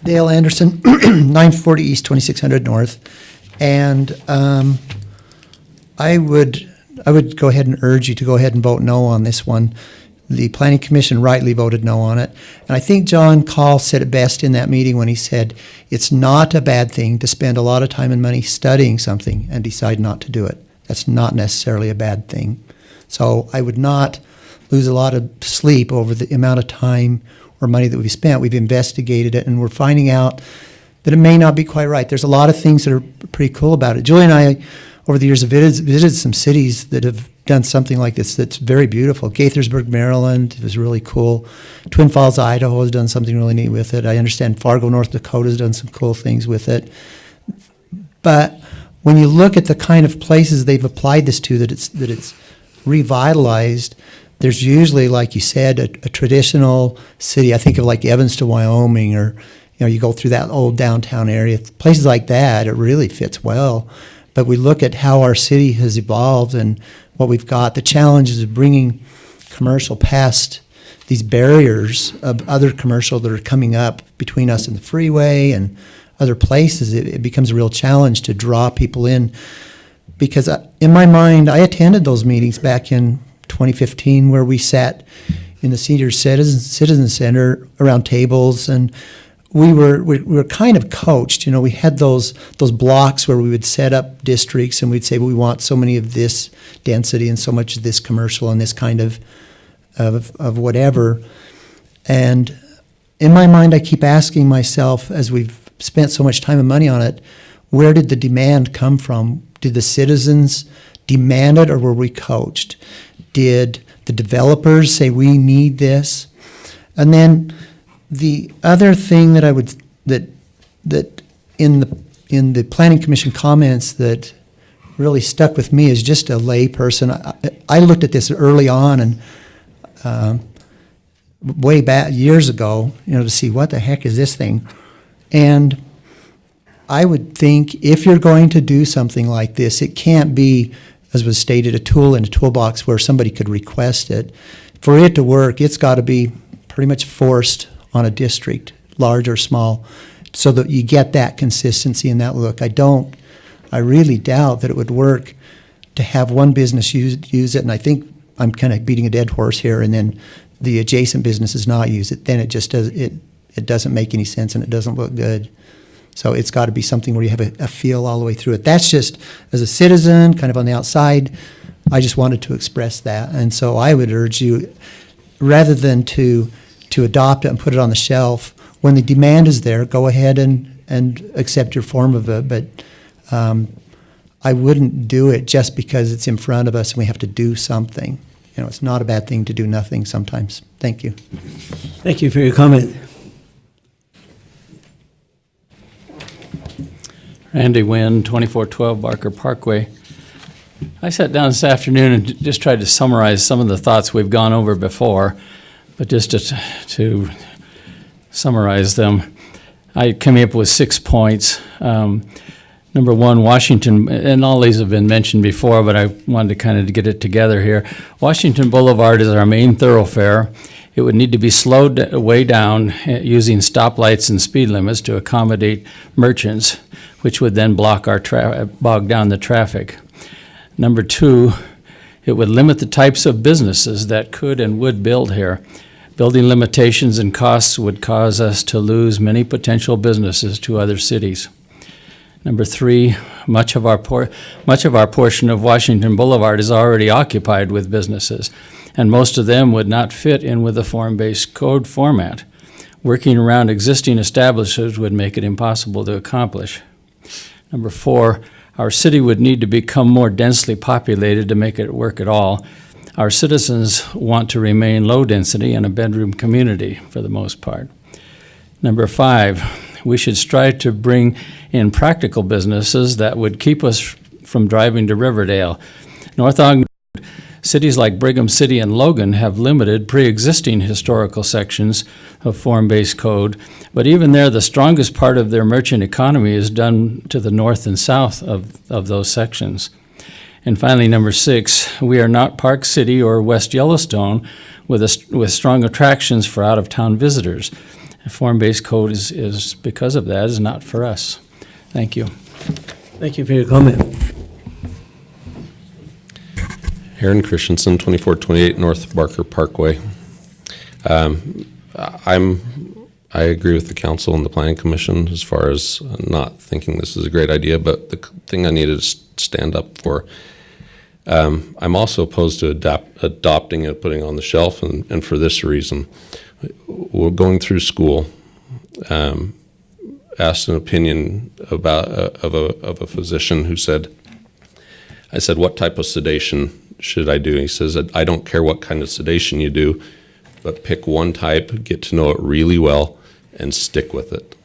C: Dale Anderson, 940 East, 2600 North. And I would go ahead and urge you to go ahead and vote no on this one. The Planning Commission rightly voted no on it. And I think John Call said it best in that meeting when he said, it's not a bad thing to spend a lot of time and money studying something and decide not to do it. That's not necessarily a bad thing. So I would not lose a lot of sleep over the amount of time or money that we've spent. We've investigated it, and we're finding out that it may not be quite right. There's a lot of things that are pretty cool about it. Julie and I, over the years, have visited some cities that have done something like this that's very beautiful. Gaithersburg, Maryland is really cool. Twin Falls, Idaho has done something really neat with it. I understand Fargo, North Dakota has done some cool things with it. But when you look at the kind of places they've applied this to, that it's revitalized, there's usually, like you said, a traditional city. I think of like Evanston, Wyoming, or you go through that old downtown area. Places like that, it really fits well. But we look at how our city has evolved and what we've got, the challenges of bringing commercial past these barriers of other commercial that are coming up between us and the freeway and other places. It becomes a real challenge to draw people in. Because in my mind, I attended those meetings back in 2015 where we sat in the Senior Citizen Center around tables, and we were kind of coached. We had those blocks where we would set up districts, and we'd say, well, we want so many of this density and so much of this commercial and this kind of whatever. And in my mind, I keep asking myself, as we've spent so much time and money on it, where did the demand come from? Did the citizens demand it, or were we coached? Did the developers say we need this? And then the other thing that I would that in the Planning Commission comments that really stuck with me as just a lay person, I looked at this early on and way back years ago, to see what the heck is this thing. And I would think if you're going to do something like this, it can't be, as was stated, a tool in a toolbox where somebody could request it. For it to work, it's got to be pretty much forced on a district, large or small, so that you get that consistency and that look. I really doubt that it would work to have one business use it, and I think I'm kind of beating a dead horse here, and then the adjacent businesses not use it. Then it just doesn't make any sense and it doesn't look good. So it's got to be something where you have a feel all the way through it. That's just, as a citizen, kind of on the outside, I just wanted to express that. And so I would urge you, rather than to adopt it and put it on the shelf, when the demand is there, go ahead and accept your form of it. But I wouldn't do it just because it's in front of us and we have to do something. It's not a bad thing to do nothing sometimes. Thank you.
A: Thank you for your comment.
M: Randy Wynn, 2412 Barker Parkway. I sat down this afternoon and just tried to summarize some of the thoughts we've gone over before, but just to summarize them, I came up with 6 points. Number one, Washington, and all these have been mentioned before, but I wanted to kind of get it together here. Washington Boulevard is our main thoroughfare. It would need to be slowed way down using stoplights and speed limits to accommodate merchants, which would then bog down the traffic. Number two, it would limit the types of businesses that could and would build here. Building limitations and costs would cause us to lose many potential businesses to other cities. Number three, much of our portion of Washington Boulevard is already occupied with businesses, and most of them would not fit in with the form-based code format. Working around existing establishments would make it impossible to accomplish. Number four, our city would need to become more densely populated to make it work at all. Our citizens want to remain low density and a bedroom community for the most part. Number five, we should strive to bring in practical businesses that would keep us from driving to Riverdale. North Ogden, cities like Brigham City and Logan have limited pre-existing historical sections of form-based code, but even there, the strongest part of their merchant economy is done to the north and south of those sections. And finally, number six, we are not Park City or West Yellowstone with strong attractions for out-of-town visitors. A form-based code is because of that, is not for us. Thank you.
A: Thank you for your comment.
N: Aaron Christensen, 2428 North Barker Parkway. I agree with the council and the planning commission as far as not thinking this is a great idea, but the thing I needed to stand up for, I'm also opposed to adopting it, putting it on the shelf, and for this reason. we're going through school, asked an opinion about of a physician who said, I said, what type of sedation should I do? He says, I don't care what kind of sedation you do, but pick one type, get to know it really well, and stick with it.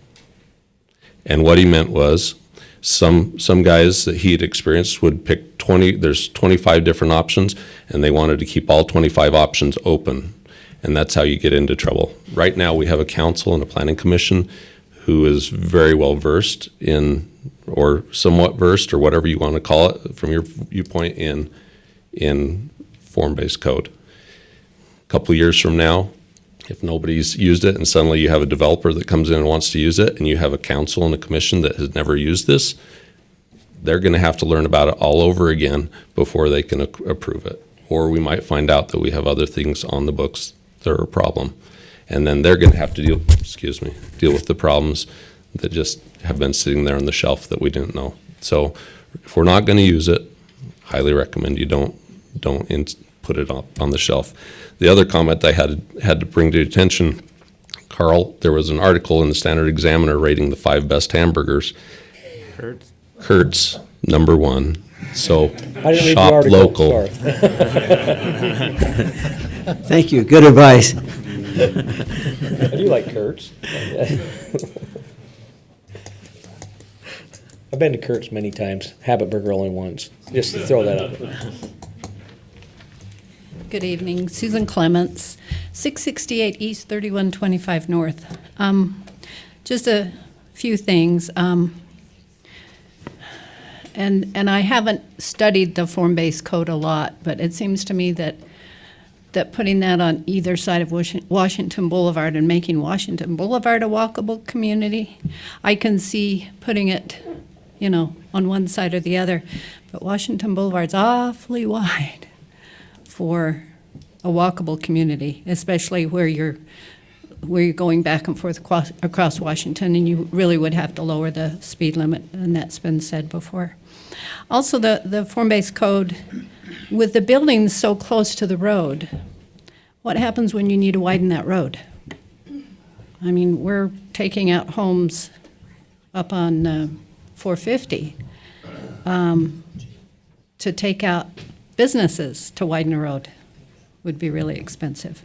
N: And what he meant was, some guys that he had experienced would pick 20, there's 25 different options, and they wanted to keep all 25 options open. And that's how you get into trouble. Right now, we have a council and a planning commission who is very well versed in, or somewhat versed, or whatever you want to call it from your viewpoint, in form-based code. A couple of years from now, if nobody's used it and suddenly you have a developer that comes in and wants to use it, and you have a council and a commission that has never used this, they're going to have to learn about it all over again before they can approve it. Or we might find out that we have other things on the books that are a problem. And then they're going to have to deal with the problems that just have been sitting there on the shelf that we didn't know. So if we're not going to use it, highly recommend you don't put it on the shelf. The other comment I had to bring to attention, Carl, there was an article in the Standard Examiner rating the 5 best hamburgers. Kurt's number 1. So shop local.
A: Thank you, good advice.
B: I do like Kurt's. I've been to Kurt's many times. Habit Burger only once. Just to throw that out there.
O: Good evening, Susan Clements, 668 East, 3125 North. Just a few things. And I haven't studied the form-based code a lot, but it seems to me that putting that on either side of Washington Boulevard and making Washington Boulevard a walkable community, I can see putting it, on one side or the other. But Washington Boulevard's awfully wide for a walkable community, especially where you're going back and forth across Washington, and you really would have to lower the speed limit, and that's been said before. Also, the form-based code, with the buildings so close to the road, what happens when you need to widen that road? I mean, we're taking out homes up on 450 to take out businesses to widen a road would be really expensive.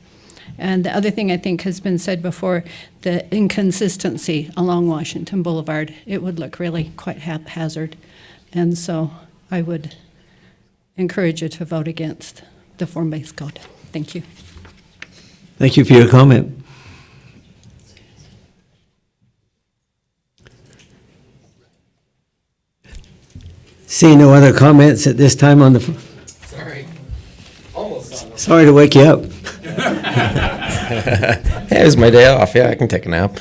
O: And the other thing I think has been said before, the inconsistency along Washington Boulevard, it would look really quite haphazard. And so I would encourage you to vote against the form-based code. Thank you.
A: Thank you for your comment. See no other comments at this time on the.
I: Sorry.
A: Sorry to wake you up.
I: Hey, it was my day off. Yeah, I can take a nap.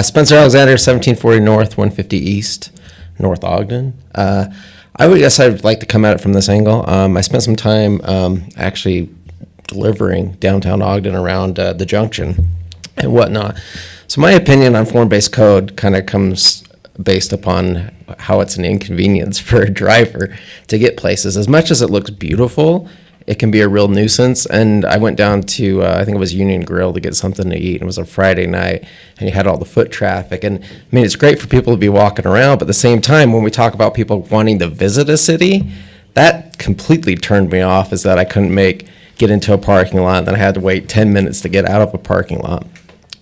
I: Spencer Alexander, 1740 North, 150 East, North Ogden. I guess I'd like to come at it from this angle. I spent some time actually delivering downtown Ogden around the junction and whatnot. So my opinion on form-based code kind of comes based upon how it's an inconvenience for a driver to get places. As much as it looks beautiful, it can be a real nuisance. And I went down to, I think it was Union Grill to get something to eat. It was a Friday night, and you had all the foot traffic. And I mean, it's great for people to be walking around, but at the same time, when we talk about people wanting to visit a city, that completely turned me off, is that I couldn't get into a parking lot, then I had to wait 10 minutes to get out of a parking lot.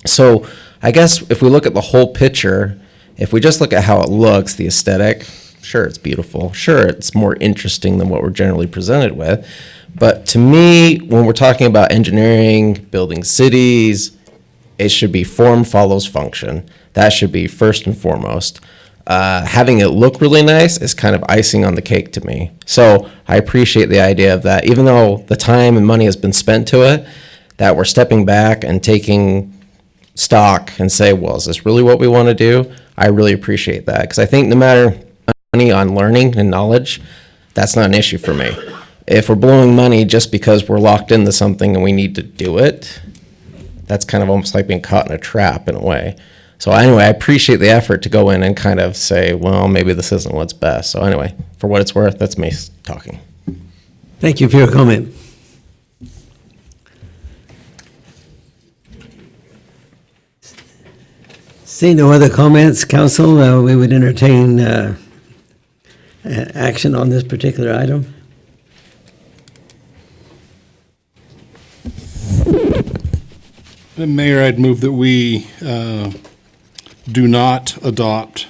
I: So I guess if we look at the whole picture, if we just look at how it looks, the aesthetic, sure, it's beautiful. Sure, it's more interesting than what we're generally presented with. But to me, when we're talking about engineering, building cities, it should be form follows function. That should be first and foremost. Having it look really nice is kind of icing on the cake to me. So I appreciate the idea of that, even though the time and money has been spent to it, that we're stepping back and taking stock and say, well, is this really what we want to do? I really appreciate that, because I think no matter money on learning and knowledge, that's not an issue for me. If we're blowing money just because we're locked into something and we need to do it, that's kind of almost like being caught in a trap in a way. So anyway, I appreciate the effort to go in and kind of say, well, maybe this isn't what's best. So anyway, for what it's worth, that's me talking.
A: Thank you for your comment. Seeing no other comments, council, we would entertain action on this particular item.
G: Mayor, I'd move that we do not adopt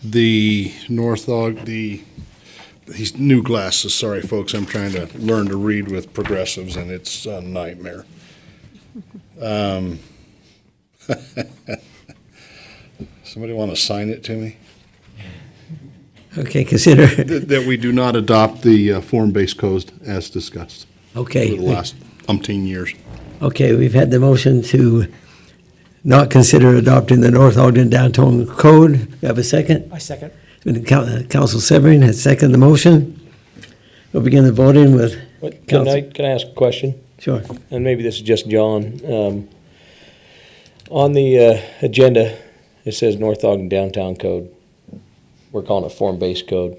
G: the these new glasses. Sorry, folks, I'm trying to learn to read with progressives, and it's a nightmare. Somebody want to sign it to me?
A: Okay, consider,
G: That we do not adopt the form-based code as discussed
A: okay.
G: for the last umpteen years.
A: Okay, we've had the motion to not consider adopting the North Ogden Downtown Code. We have a second?
C: I second.
A: Council Severing has seconded the motion. We'll begin the voting with
B: Can
A: Council.
B: can I ask a question?
A: Sure.
B: And maybe this is just John. On the agenda, it says North Ogden Downtown Code. We're calling it form-based code.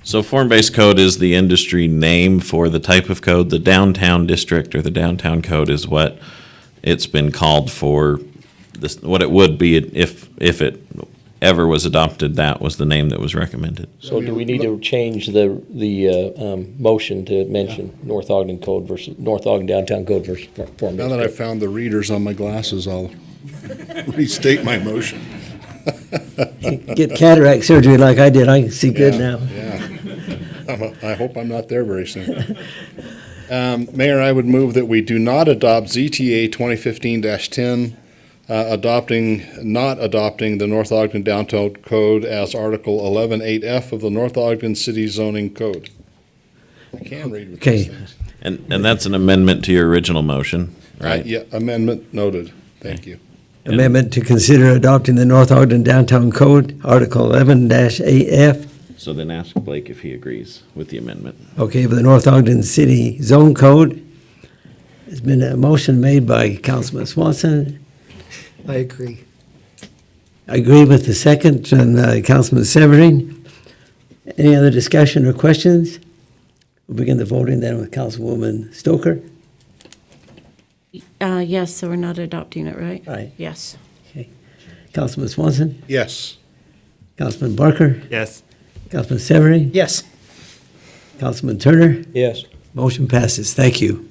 K: So form-based code is the industry name for the type of code. The downtown district or the downtown code is what it's been called for, this, what it would be if it ever was adopted, that was the name that was recommended.
B: So do we need to change the motion to mention North Ogden Code versus, North Ogden Downtown Code versus form-based
G: Now that I've
B: code?
G: found the readers on my glasses, I'll restate my motion.
A: Get cataract surgery like I did. I can see good now.
G: Yeah. I hope I'm not there very soon. Mayor, I would move that we do not adopt ZTA 2015-10, not adopting the North Ogden Downtown Code as Article 11.8F of the North Ogden City Zoning Code. I can read with these
A: Okay.
G: things.
K: And that's an amendment to your original motion, right?
G: Yeah, amendment noted. Thank you.
A: Amendment to consider adopting the North Ogden Downtown Code, Article 11-8F.
K: So then ask Blake if he agrees with the amendment.
A: Okay, for the North Ogden City Zone Code. There's been a motion made by Councilman Swanson.
C: I agree.
A: I agree with the second, and Councilman Severing. Any other discussion or questions? We'll begin the voting then with Councilwoman Stoker.
L: Yes, so we're not adopting it, right?
A: Right.
L: Yes.
A: Councilman Swanson,
G: Yes.
A: Councilman Barker,
J: Yes.
A: Councilman Severing,
C: Yes.
A: Councilman Turner.
B: Yes.
A: Motion passes. Thank you.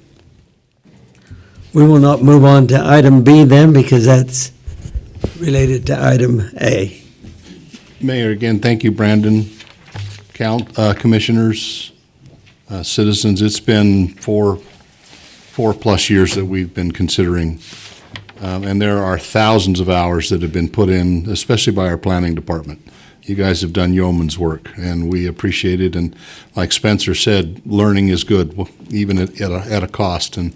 A: We will not move on to item B then because that's related to item A.
G: Mayor, again, thank you, Brandon, commissioners, citizens. It's been four-plus years that we've been considering, and there are thousands of hours that have been put in, especially by our planning department. You guys have done yeoman's work, and we appreciate it. And like Spencer said, learning is good, even at a cost. And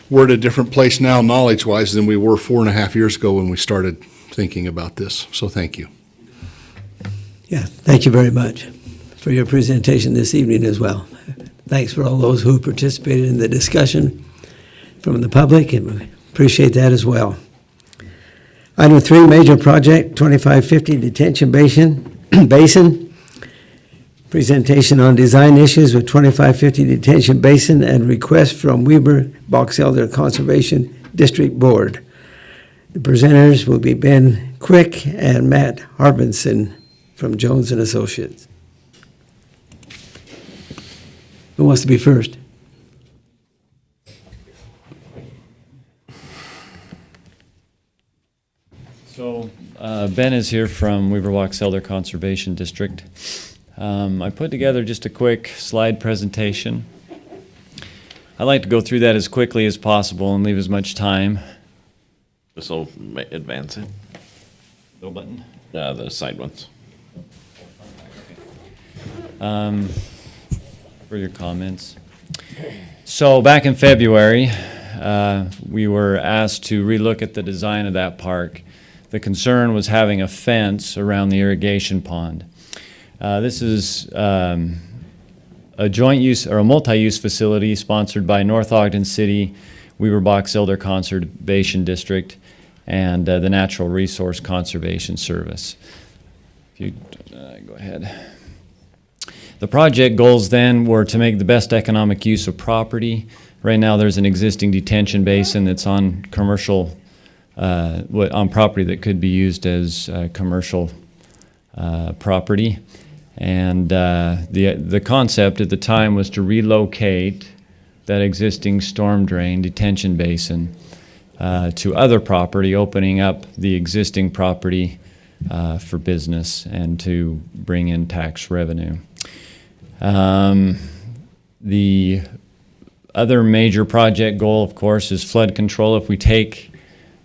G: we're at a different place now, knowledge-wise, than we were 4.5 years ago when we started thinking about this. So thank you.
A: Yeah, thank you very much for your presentation this evening as well. Thanks for all those who participated in the discussion from the public, and we appreciate that as well. Item 3, major project, 2550 detention basin. Presentation on design issues with 2550 detention basin and request from Weber Box Elder Conservation District Board. The presenters will be Ben Quick and Matt Harbinson from Jones and Associates. Who wants to be first?
P: So Ben is here from Weaver Box Elder Conservation District. I put together just a quick slide presentation. I like to go through that as quickly as possible and leave as much time.
K: This will advance it.
P: Little button.
K: The side ones.
P: For your comments. So back in February, we were asked to relook at the design of that park. The concern was having a fence around the irrigation pond. This is a joint use or a multi-use facility sponsored by North Ogden City, Weaver Box Elder Conservation District, and the Natural Resource Conservation Service. If you go ahead. The project goals then were to make the best economic use of property. Right now there's an existing detention basin that's on commercial on property that could be used as commercial property. And the concept at the time was to relocate that existing storm drain detention basin to other property, opening up the existing property for business and to bring in tax revenue. The other major project goal, of course, is flood control. If we take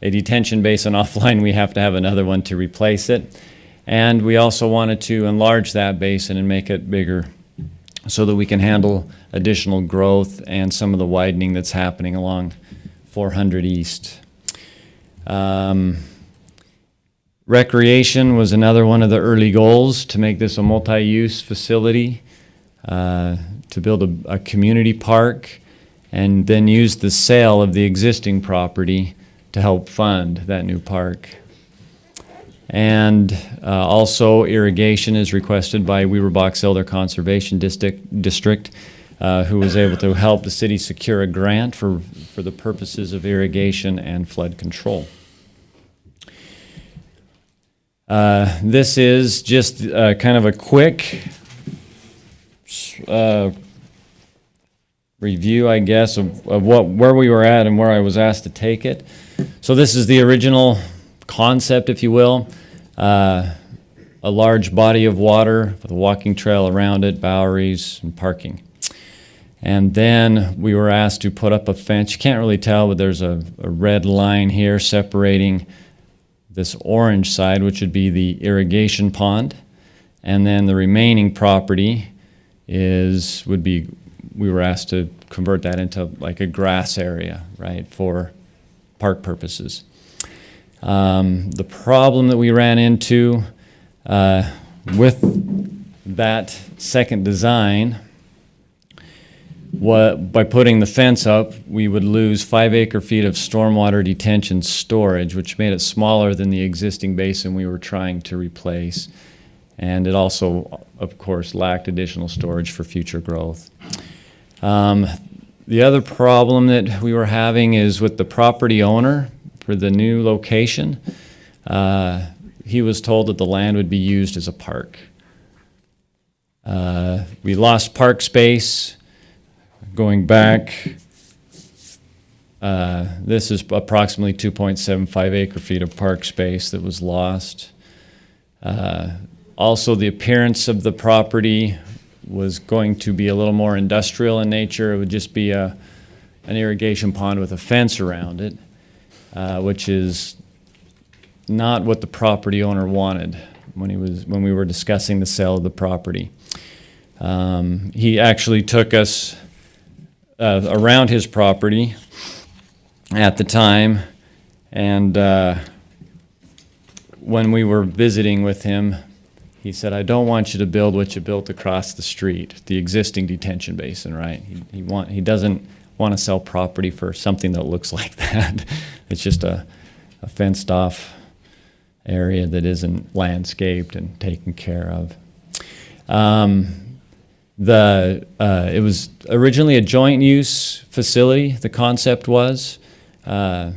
P: a detention basin offline, we have to have another one to replace it. And we also wanted to enlarge that basin and make it bigger so that we can handle additional growth and some of the widening that's happening along 400 East. Recreation was another one of the early goals, to make this a multi-use facility, to build a community park, and then use the sale of the existing property to help fund that new park. And also irrigation is requested by Weaver Box Elder Conservation District, who was able to help the city secure a grant for the purposes of irrigation and flood control. This is just kind of a quick review, I guess, of where we were at and where I was asked to take it. So this is the original concept, if you will. A large body of water with a walking trail around it, Boweries, and parking. And then we were asked to put up a fence. You can't really tell, but there's a red line here separating this orange side, which would be the irrigation pond. And then the remaining property we were asked to convert that into like a grass area, right, for park purposes. The problem that we ran into with that second design, by putting the fence up, we would lose 5 acre-feet of stormwater detention storage, which made it smaller than the existing basin we were trying to replace. And it also, of course, lacked additional storage for future growth. The other problem that we were having is with the property owner for the new location. He was told that the land would be used as a park. We lost park space. Going back, this is approximately 2.75 acre-feet of park space that was lost. Also, the appearance of the property was going to be a little more industrial in nature. It would just be an irrigation pond with a fence around it, which is not what the property owner wanted when we were discussing the sale of the property. He actually took us around his property at the time, and when we were visiting with him, he said, "I don't want you to build what you built across the street, the existing detention basin, right? He doesn't want to sell property for something that looks like that. It's just a fenced off area that isn't landscaped and taken care of." It was originally a joint use facility, the concept was, and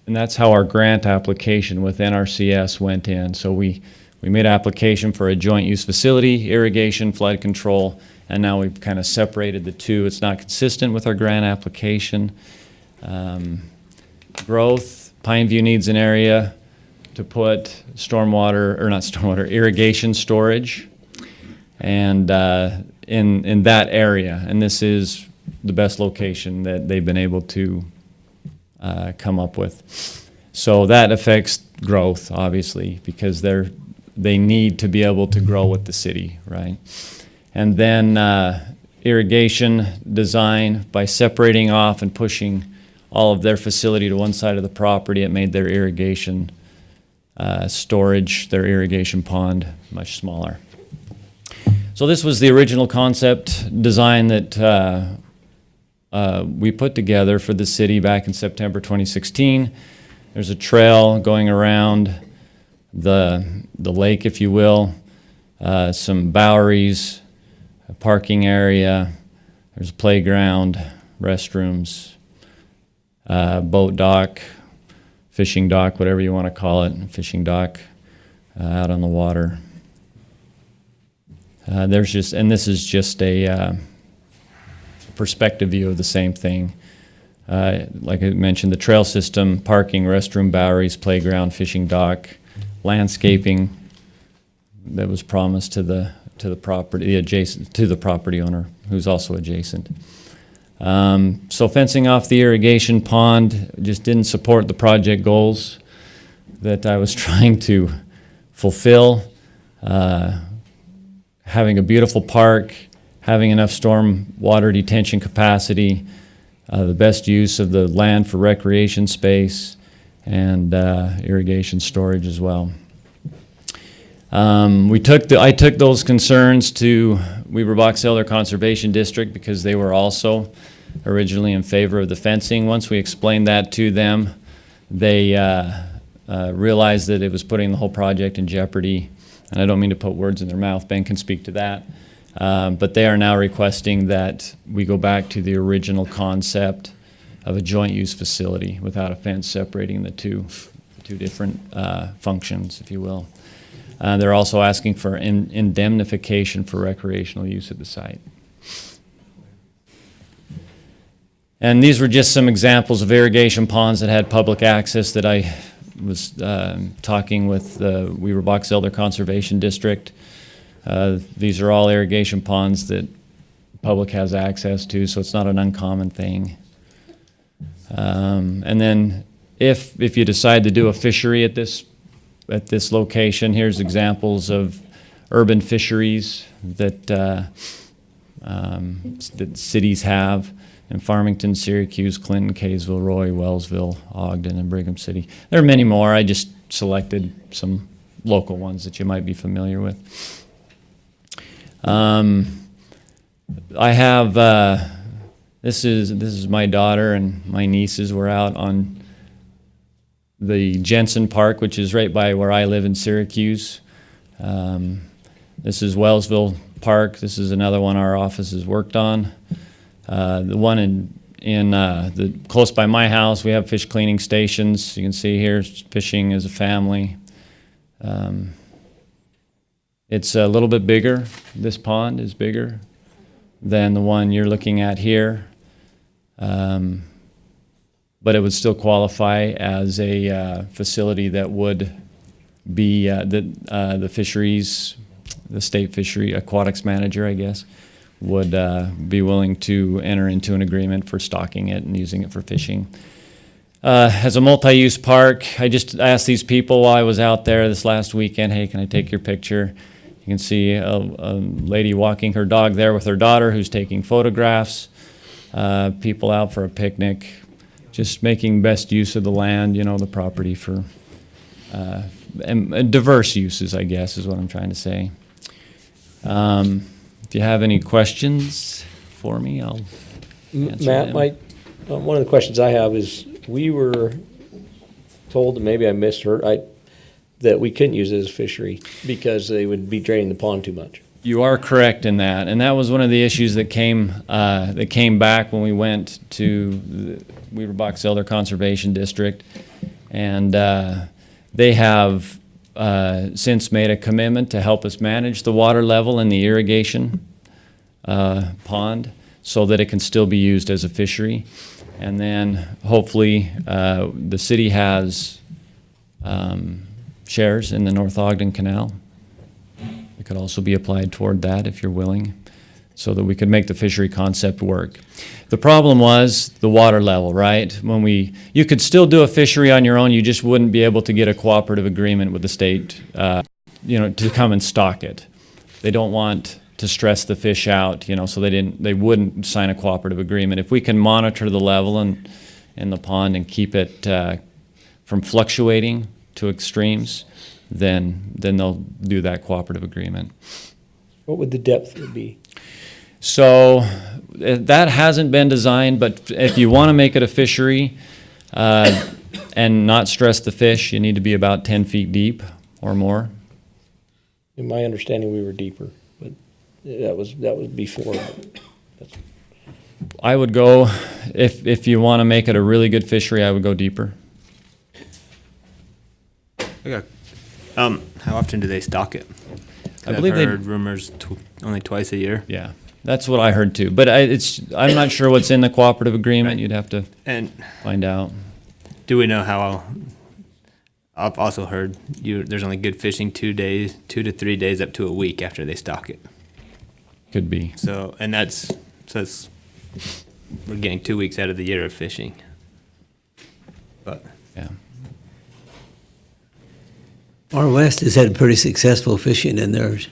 P: that's how our grant application with NRCS went in. So we made application for a joint use facility, irrigation, flood control, and now we've kind of separated the two. It's not consistent with our grant application. Growth, Pineview needs an area to put irrigation storage, and in that area, and this is the best location that they've been able to come up with. So that affects growth, obviously, because they need to be able to grow with the city, right? And then irrigation design, by separating off and pushing all of their facility to one side of the property, it made their irrigation storage, their irrigation pond, much smaller. So this was the original concept design that we put together for the city back in September 2016. There's a trail going around the lake, if you will, some Boweries, a parking area, there's a playground, restrooms, boat dock, fishing dock, whatever you want to call it, fishing dock out on the water. This is just a perspective view of the same thing. Like I mentioned, the trail system, parking, restroom, Boweries, playground, fishing dock, landscaping that was promised to the property adjacent to the property owner, who's also adjacent. So fencing off the irrigation pond just didn't support the project goals that I was trying to fulfill. Having a beautiful park, having enough storm water detention capacity, the best use of the land for recreation space, and irrigation storage as well. I took those concerns to Weber Box Elder Conservation District because they were also originally in favor of the fencing. Once we explained that to them, they realized that it was putting the whole project in jeopardy. And I don't mean to put words in their mouth. Ben can speak to that. But they are now requesting that we go back to the original concept of a joint use facility without a fence separating the two different functions, if you will. They're also asking for indemnification for recreational use at the site. And these were just some examples of irrigation ponds that had public access that I was talking with the Weber Box Elder Conservation District. These are all irrigation ponds that the public has access to, so it's not an uncommon thing. And then if you decide to do a fishery at this location, here's examples of urban fisheries that cities have in Farmington, Syracuse, Clinton, Kaysville, Roy, Wellsville, Ogden, and Brigham City. There are many more. I just selected some local ones that you might be familiar with. I have this is my daughter and my nieces. We're out on the Jensen Park, which is right by where I live in Syracuse. This is Wellsville Park. This is another one our office has worked on. The one in close by my house, we have fish cleaning stations. You can see here, fishing as a family. It's a little bit bigger. This pond is bigger than the one you're looking at here. But it would still qualify as a facility that would be the fisheries, the state fishery aquatics manager, I guess, would be willing to enter into an agreement for stocking it and using it for fishing. As a multi-use park, I just asked these people while I was out there this last weekend, hey, can I take your picture? You can see a lady walking her dog there with her daughter who's taking photographs, people out for a picnic, just making best use of the land, the property for and diverse uses, I guess, is what I'm trying to say. If you have any questions for me, I'll answer
B: Matt,
P: them.
B: one of the questions I have is, we were told, and maybe I misheard, that we couldn't use it as a fishery because they would be draining the pond too much.
P: You are correct in that, and that was one of the issues that came back when we went to the Weber Box Elder Conservation District, and they have since made a commitment to help us manage the water level in the irrigation pond so that it can still be used as a fishery. And then hopefully the city has shares in the North Ogden Canal. It could also be applied toward that if you're willing, so that we could make the fishery concept work. The problem was the water level, right? You could still do a fishery on your own, you just wouldn't be able to get a cooperative agreement with the state, to come and stock it. They don't want to stress the fish out, so they wouldn't sign a cooperative agreement. If we can monitor the level in the pond and keep it from fluctuating to extremes, then they'll do that cooperative agreement.
B: What would the depth be?
P: So that hasn't been designed, but if you want to make it a fishery and not stress the fish, you need to be about 10 feet deep or more.
B: In my understanding, we were deeper, but that was before.
P: I would go, if you want to make it a really good fishery, I would go deeper.
J: How often do they stock it?
P: I believe they
J: heard rumors only twice a year.
P: Yeah, that's what I heard too. But I'm not sure what's in the cooperative agreement. You'd have to find out.
J: Do we know how? I've also heard there's only good fishing 2 to 3 days, up to a week after they stock it.
P: Could be.
J: So we're getting 2 weeks out of the year of fishing. But
P: yeah.
A: Our West has had pretty successful fishing in theirs.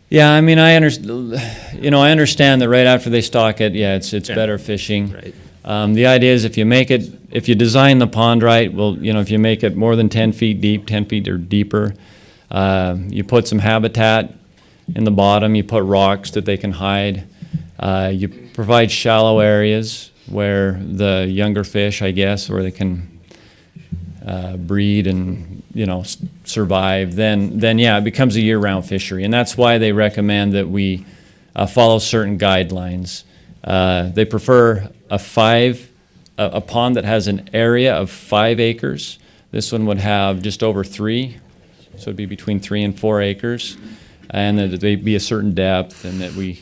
P: Yeah, I mean, I understand that right after they stock it, yeah, it's better fishing.
J: Right.
P: The idea is if you design the pond right, well, if you make it more than 10 feet deep, 10 feet or deeper, you put some habitat in the bottom, you put rocks that they can hide, you provide shallow areas where the younger fish, I guess, where they can breed and survive, then yeah, it becomes a year-round fishery, and that's why they recommend that we follow certain guidelines. They prefer a pond that has an area of 5 acres. This one would have just over 3, so it'd be between 3 and 4 acres, and that they'd be a certain depth, and that we,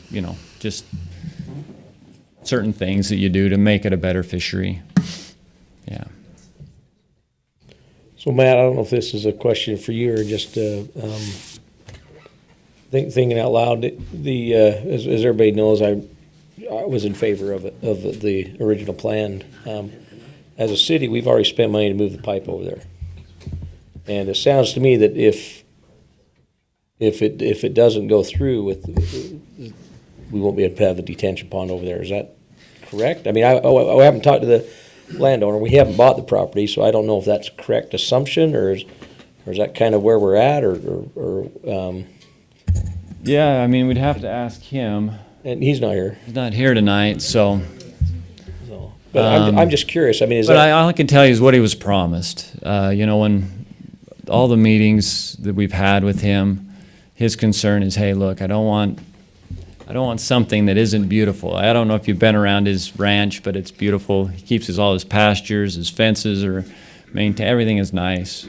P: just certain things that you do to make it a better fishery. Yeah.
B: So Matt, I don't know if this is a question for you or just thinking out loud. As everybody knows, I was in favor of the original plan. As a city, we've already spent money to move the pipe over there, and it sounds to me that if it doesn't go through we won't be able to have a detention pond over there. Is that correct? I mean, I haven't talked to the landowner. We haven't bought the property, so I don't know if that's a correct assumption, or is that kind of where we're at,
P: Yeah, I mean, we'd have to ask him.
B: And he's not here.
P: He's not here tonight, so.
B: But I'm just curious. I mean,
P: all I can tell you is what he was promised. When all the meetings that we've had with him, his concern is, hey, look, I don't want something that isn't beautiful. I don't know if you've been around his ranch, but it's beautiful. He keeps all his pastures, his fences are maintained. Everything is nice.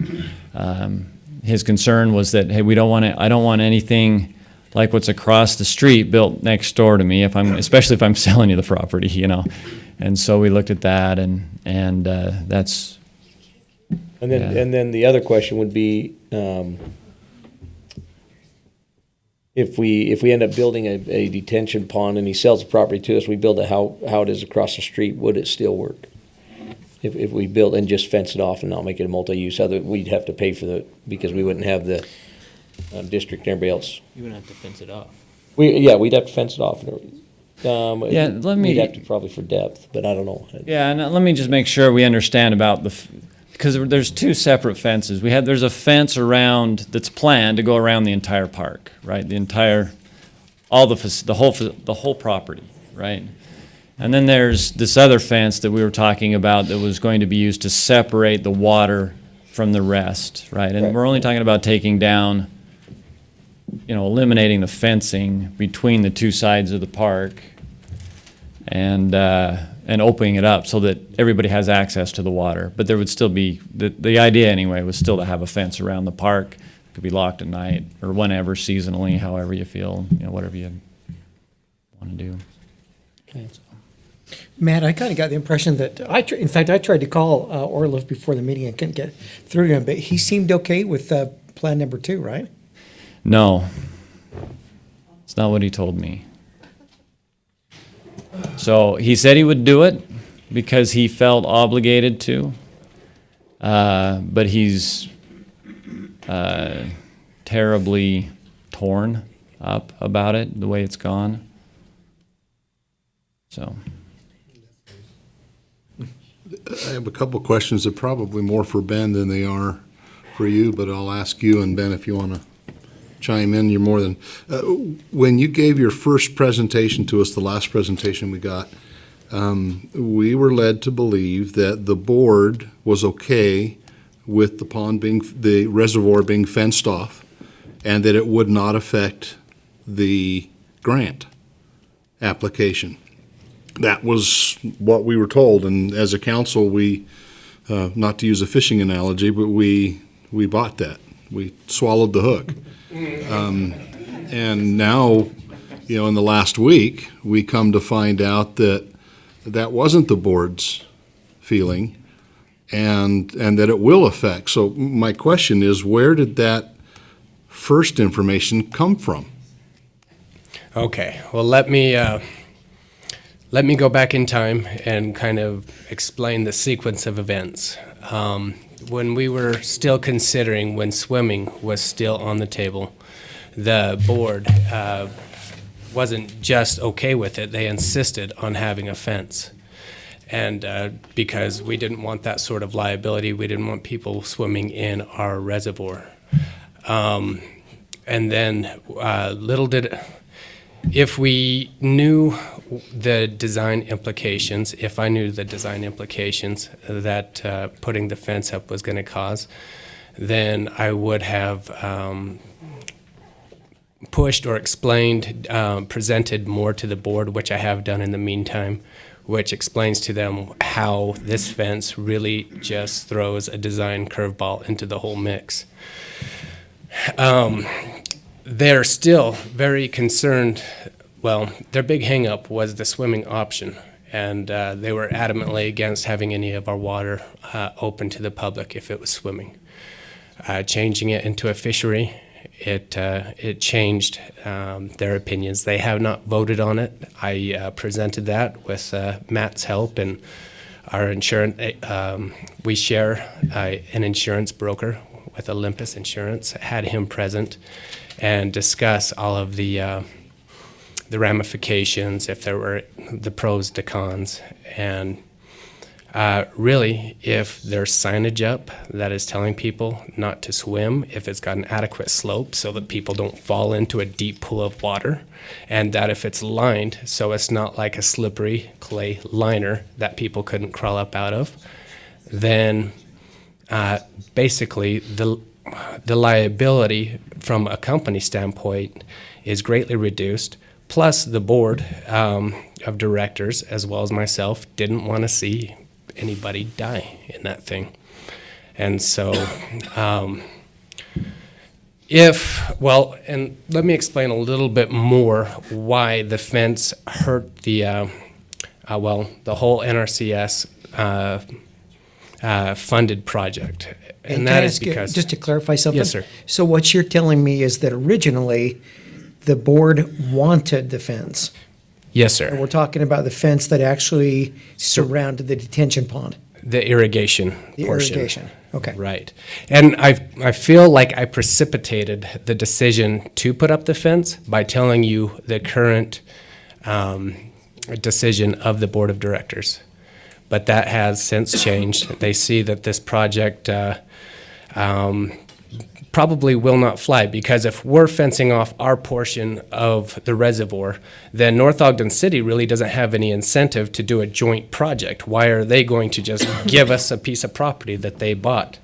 P: His concern was that, hey, I don't want anything like what's across the street built next door to me, especially if I'm selling you the property, And so we looked at that, and that's.
B: And then the other question would be, if we end up building a detention pond and he sells the property to us, we build it how it is across the street, would it still work? If we build and just fence it off and not make it a multi-use, we'd have to pay for because we wouldn't have the district and everybody else.
J: You wouldn't have to fence it off.
B: We'd have to fence it off. We'd have to probably for depth, but I don't know.
P: Yeah, and let me just make sure we understand about because there's 2 separate fences. There's a fence around that's planned to go around the entire park, right? The whole property, right? And then there's this other fence that we were talking about that was going to be used to separate the water from the rest, right? And we're only talking about taking down, eliminating the fencing between the 2 sides of the park and opening it up so that everybody has access to the water. But there would still be, the idea anyway was still to have a fence around the park. It could be locked at night or whenever, seasonally, however you feel, whatever you want to do.
B: Okay.
C: Matt, I kind of got the impression that, in fact, I tried to call Orloff before the meeting and couldn't get through to him, but he seemed okay with plan number 2, right?
P: No, it's not what he told me. So he said he would do it because he felt obligated to, but he's terribly torn up about it, the way it's gone. So.
G: I have a couple of questions that are probably more for Ben than they are for you, but I'll ask you, and Ben, if you want to chime in, you're more than. When you gave your first presentation to us, the last presentation we got, we were led to believe that the board was okay with the reservoir being fenced off, and that it would not affect the grant application. That was what we were told, and as a council, we, not to use a fishing analogy, but we we bought that. We swallowed the hook. And now, in the last week, we come to find out that that wasn't the board's feeling, and that it will affect. So my question is, where did that first information come from?
Q: Okay, well, let me go back in time and kind of explain the sequence of events. When we were still considering, when swimming was still on the table, the board wasn't just okay with it, they insisted on having a fence. And because we didn't want that sort of liability, we didn't want people swimming in our reservoir. And then if we knew the design implications, if I knew the design implications that putting the fence up was going to cause, then I would have pushed or explained, presented more to the board, which I have done in the meantime, which explains to them how this fence really just throws a design curveball into the whole mix. They're still very concerned. Well, their big hang-up was the swimming option, and they were adamantly against having any of our water open to the public if it was swimming. Changing it into a fishery, it changed their opinions. They have not voted on it. I presented that with Matt's help and our insurance. We share an insurance broker with Olympus Insurance, had him present and discuss all of the ramifications, if there were the pros to cons. And really, if there's signage up that is telling people not to swim, if it's got an adequate slope so that people don't fall into a deep pool of water, and that if it's lined so it's not like a slippery clay liner that people couldn't crawl up out of, then basically the liability from a company standpoint is greatly reduced. Plus, the board of directors, as well as myself, didn't want to see anybody die in that thing. And so, and let me explain a little bit more why the fence hurt the whole NRCS funded project. And that is because,
C: just to clarify something.
Q: Yes, sir.
C: So what you're telling me is that originally the board wanted the fence.
Q: Yes, sir.
C: And we're talking about the fence that actually surrounded the detention pond.
Q: The irrigation
C: The
Q: portion.
C: irrigation. Okay.
Q: Right. And I feel like I precipitated the decision to put up the fence by telling you the current decision of the board of directors. But that has since changed. They see that this project probably will not fly, because if we're fencing off our portion of the reservoir, then North Ogden City really doesn't have any incentive to do a joint project. Why are they going to just give us a piece of property that they bought?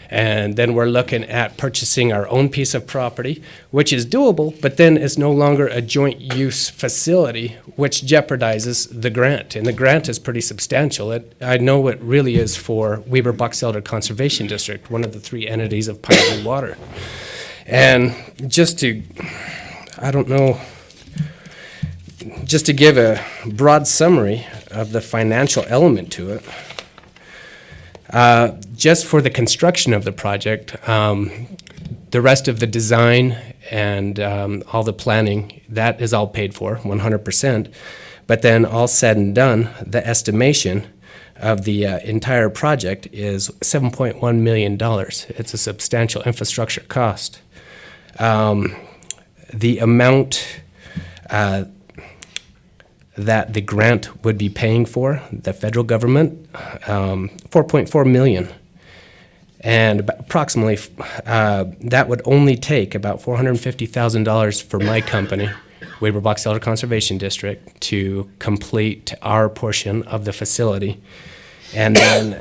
Q: And then we're looking at purchasing our own piece of property, which is doable, but then it's no longer a joint use facility, which jeopardizes the grant. And the grant is pretty substantial. I know it really is for Weber Box Elder Conservation District, one of the three entities of Pineview Water. And just to give a broad summary of the financial element to it, just for the construction of the project, the rest of the design and all the planning, that is all paid for, 100%. But then all said and done, the estimation of the entire project is $7.1 million. It's a substantial infrastructure cost. The amount that the grant would be paying for, the federal government, $4.4 million. And approximately, that would only take about $450,000 for my company, Weber Box Elder Conservation District, to complete our portion of the facility. And then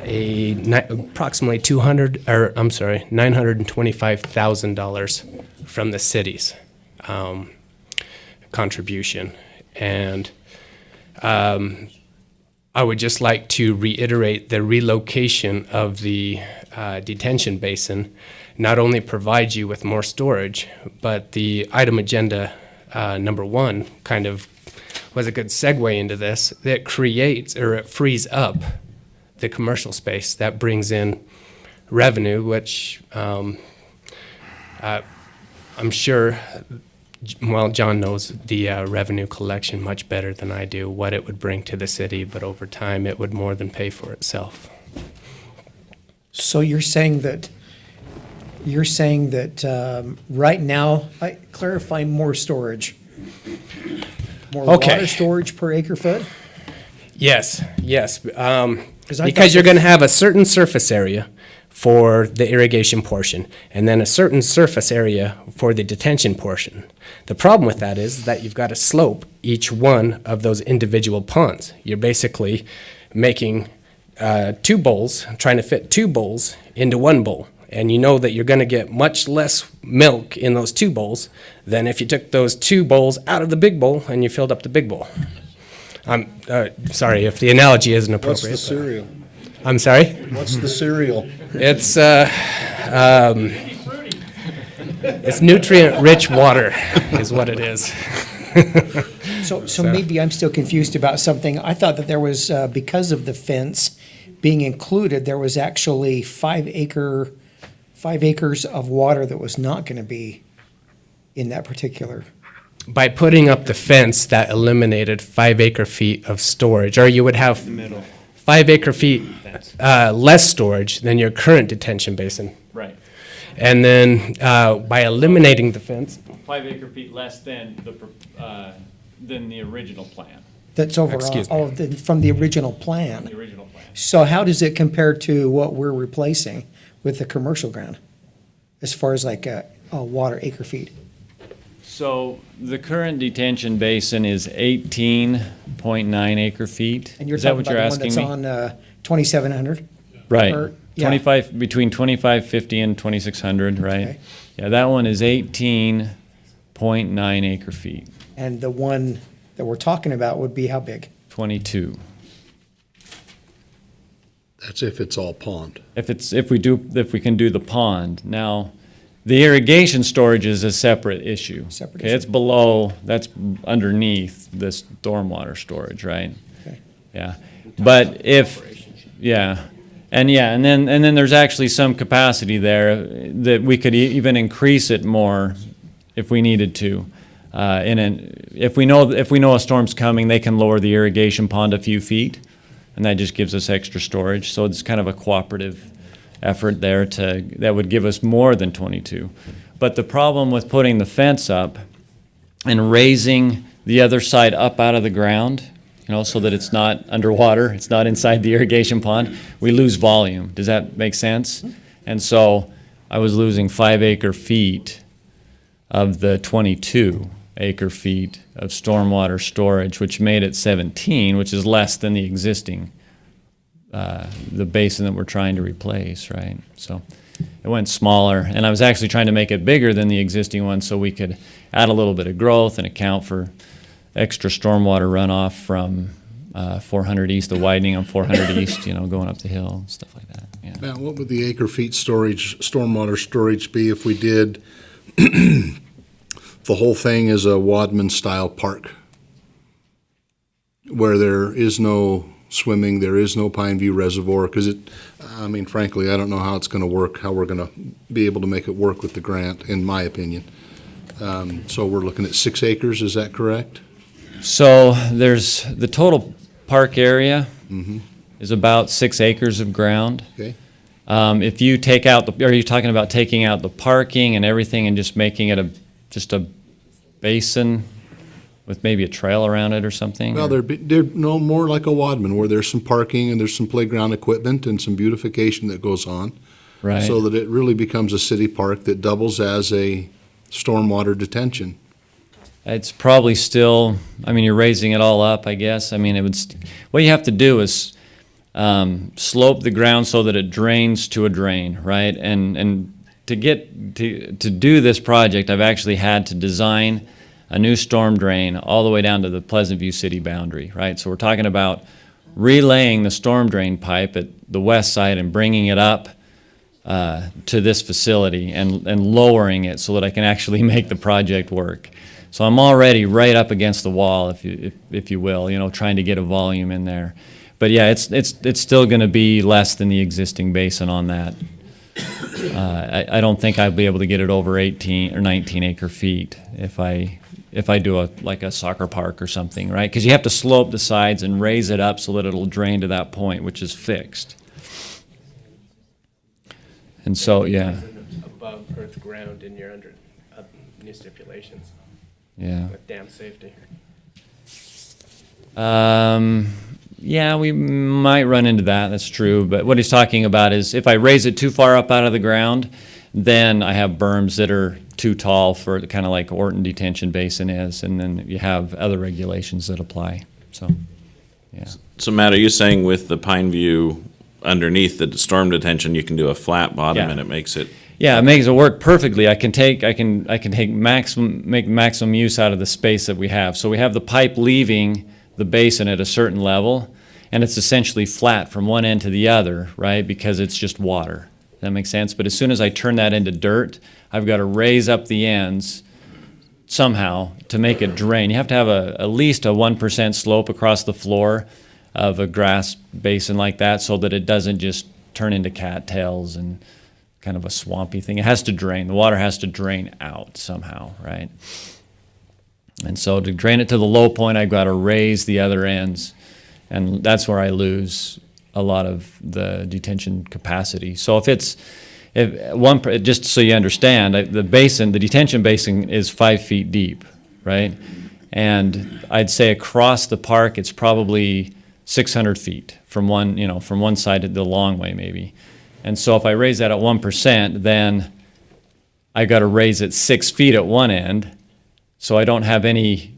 Q: approximately $925,000 from the city's contribution. And I would just like to reiterate the relocation of the detention basin not only provides you with more storage, but the item agenda number 1 kind of was a good segue into this. It creates, or it frees up the commercial space that brings in revenue, which I'm sure, well, John knows the revenue collection much better than I do, what it would bring to the city, but over time it would more than pay for itself.
C: So you're saying that right now, clarify more storage. More
Q: Okay.
C: water storage per acre foot?
Q: Yes, yes.
C: I
Q: Because
C: thought
Q: you're
C: that-
Q: going to have a certain surface area for the irrigation portion, and then a certain surface area for the detention portion. The problem with that is that you've got to slope each one of those individual ponds. You're basically making 2 bowls, trying to fit 2 bowls into 1 bowl. And you know that you're going to get much less milk in those 2 bowls than if you took those 2 bowls out of the big bowl and you filled up the big bowl. I'm sorry if the analogy isn't appropriate.
G: What's the cereal?
Q: I'm sorry?
G: What's the cereal?
Q: It's nutrient-rich water is what it is.
C: So maybe I'm still confused about something. I thought that there was, because of the fence being included, there was actually 5 acres of water that was not going to be in that particular.
Q: By putting up the fence, that eliminated 5 acre-feet of storage, or you would have 5 acre-feet less storage than your current detention basin.
P: Right.
Q: And then by eliminating the fence,
P: 5 acre-feet less than the original plan.
C: That's overall,
Q: Excuse me.
C: from the original plan.
P: The original plan.
C: So how does it compare to what we're replacing with the commercial ground? As far as like a water acre feet?
P: So the current detention basin is 18.9 acre feet.
C: And you're
P: Is that
C: talking
P: what you're
C: about the
P: asking
C: one
P: me?
C: that's on 2,700?
P: Right.
C: Or- yeah.
P: 25, between 2550 and 2600, right?
C: Okay.
P: Yeah, that one is 18.9 acre feet,
C: And the one that we're talking about would be how big?
P: 22.
G: That's if it's all pond.
P: If we can do the pond. Now, the irrigation storage is a separate issue.
C: Separate
P: Okay,
C: issue.
P: it's below, that's underneath the stormwater storage, right?
C: Okay.
P: Yeah, but and then there's actually some capacity there that we could even increase it more if we needed to. If we know a storm's coming, they can lower the irrigation pond a few feet, and that just gives us extra storage. So it's kind of a cooperative effort there that would give us more than 22. But the problem with putting the fence up and raising the other side up out of the ground, so that it's not underwater, it's not inside the irrigation pond, we lose volume. Does that make sense? And so I was losing 5 acre feet of the 22 acre feet of stormwater storage, which made it 17, which is less than the existing, the basin that we're trying to replace, right? So it went smaller, and I was actually trying to make it bigger than the existing one so we could add a little bit of growth and account for extra stormwater runoff from 400 East, the widening on 400 East, going up the hill, stuff like that. Yeah.
G: Now, what would the acre feet stormwater storage be if we did the whole thing as a Wadman-style park? Where there is no swimming, there is no Pine View Reservoir, because frankly, I don't know how it's going to work, how we're going to be able to make it work with the grant, in my opinion. So we're looking at 6 acres, is that correct?
P: So there's the total park area is about 6 acres of ground.
G: Okay.
P: If you take out are you talking about taking out the parking and everything and just making it just a basin with maybe a trail around it or something?
G: Well, they're no more like a Wadman, where there's some parking and there's some playground equipment and some beautification that goes on.
P: Right.
G: So that it really becomes a city park that doubles as a stormwater detention.
P: It's probably still, you're raising it all up, I guess. What you have to do is slope the ground so that it drains to a drain, right? And to do this project, I've actually had to design a new storm drain all the way down to the Pleasant View city boundary, right? So we're talking about relaying the storm drain pipe at the west side and bringing it up to this facility and lowering it so that I can actually make the project work. So I'm already right up against the wall, if you will, you know, trying to get a volume in there. But yeah, it's still going to be less than the existing basin on that. I don't think I'd be able to get it over 18 or 19 acre feet if I do like a soccer park or something, right? Because you have to slope the sides and raise it up so that it'll drain to that point, which is fixed. And so, yeah.
Q: Above earth ground in your new stipulations.
P: Yeah.
Q: With dam safety.
P: Yeah, we might run into that, that's true. But what he's talking about is if I raise it too far up out of the ground, then I have berms that are too tall for kind of like Orton Detention Basin is, and then you have other regulations that apply. So, yeah.
K: So Matt, are you saying with the Pine View underneath the storm detention, you can do a flat bottom
P: Yeah.
K: and it makes it?
P: Yeah, it makes it work perfectly. I can make maximum use out of the space that we have. So we have the pipe leaving the basin at a certain level, and it's essentially flat from one end to the other, right? Because it's just water. Does that make sense? But as soon as I turn that into dirt, I've got to raise up the ends somehow to make it drain. You have to have at least a 1% slope across the floor of a grass basin like that so that it doesn't just turn into cattails and kind of a swampy thing. It has to drain. The water has to drain out somehow, right? And so to drain it to the low point, I've got to raise the other ends, and that's where I lose a lot of the detention capacity. So just so you understand, the detention basin is 5 feet deep, right? And I'd say across the park, it's probably 600 feet from one side to the long way maybe. And so if I raise that at 1%, then I got to raise it 6 feet at one end. So I don't have any,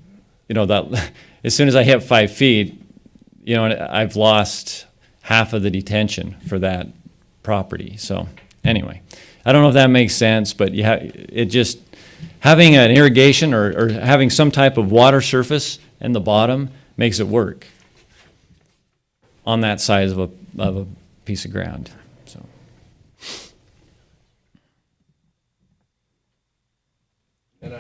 P: that as soon as I hit 5 feet, I've lost half of the detention for that property. So anyway, I don't know if that makes sense, but having an irrigation or having some type of water surface in the bottom makes it work on that size of a piece of ground. So.
Q: And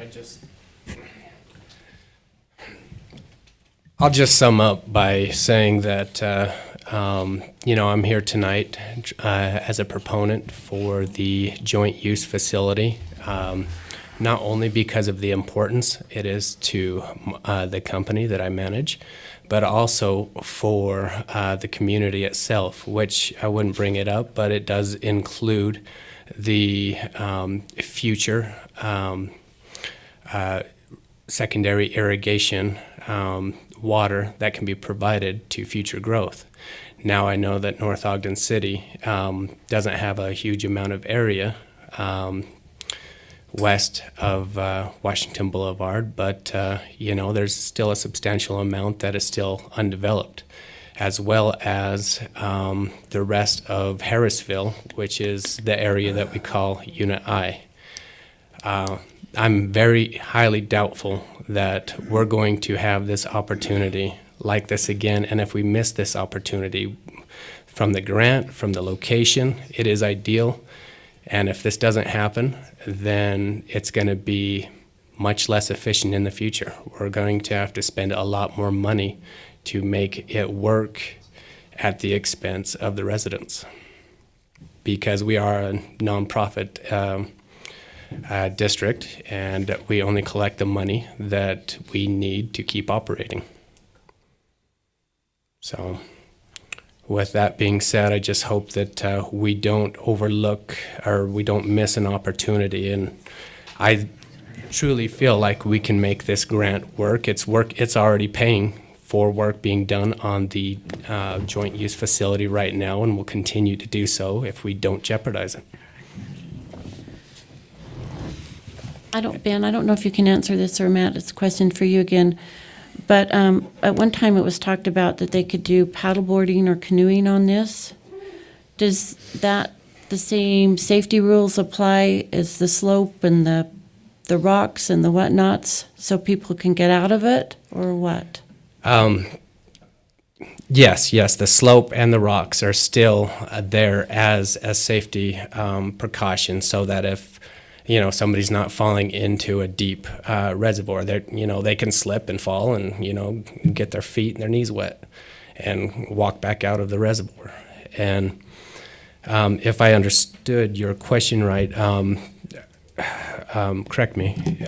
Q: I'll just sum up by saying that, I'm here tonight as a proponent for the joint use facility, not only because of the importance it is to the company that I manage, but also for the community itself, which I wouldn't bring it up, but it does include the future secondary irrigation water that can be provided to future growth. Now I know that North Ogden City doesn't have a huge amount of area west of Washington Boulevard, but there's still a substantial amount that is still undeveloped, as well as the rest of Harrisville, which is the area that we call Unit I. I'm very highly doubtful that we're going to have this opportunity like this again, and if we miss this opportunity from the grant, from the location, it is ideal, and if this doesn't happen, then it's going to be much less efficient in the future. We're going to have to spend a lot more money to make it work at the expense of the residents, because we are a nonprofit district, and we only collect the money that we need to keep operating. So with that being said, I just hope that we don't overlook or we don't miss an opportunity, and I truly feel like we can make this grant work. It's already paying for work being done on the joint use facility right now, and will continue to do so if we don't jeopardize it.
L: Ben, I don't know if you can answer this, or Matt, it's a question for you again. But at one time it was talked about that they could do paddleboarding or canoeing on this. Does the same safety rules apply as the slope and the rocks and the whatnots, so people can get out of it, or what?
Q: Yes, the slope and the rocks are still there as a safety precaution, so that if somebody's not falling into a deep reservoir, they can slip and fall and get their feet and their knees wet and walk back out of the reservoir. And if I understood your question right, correct me.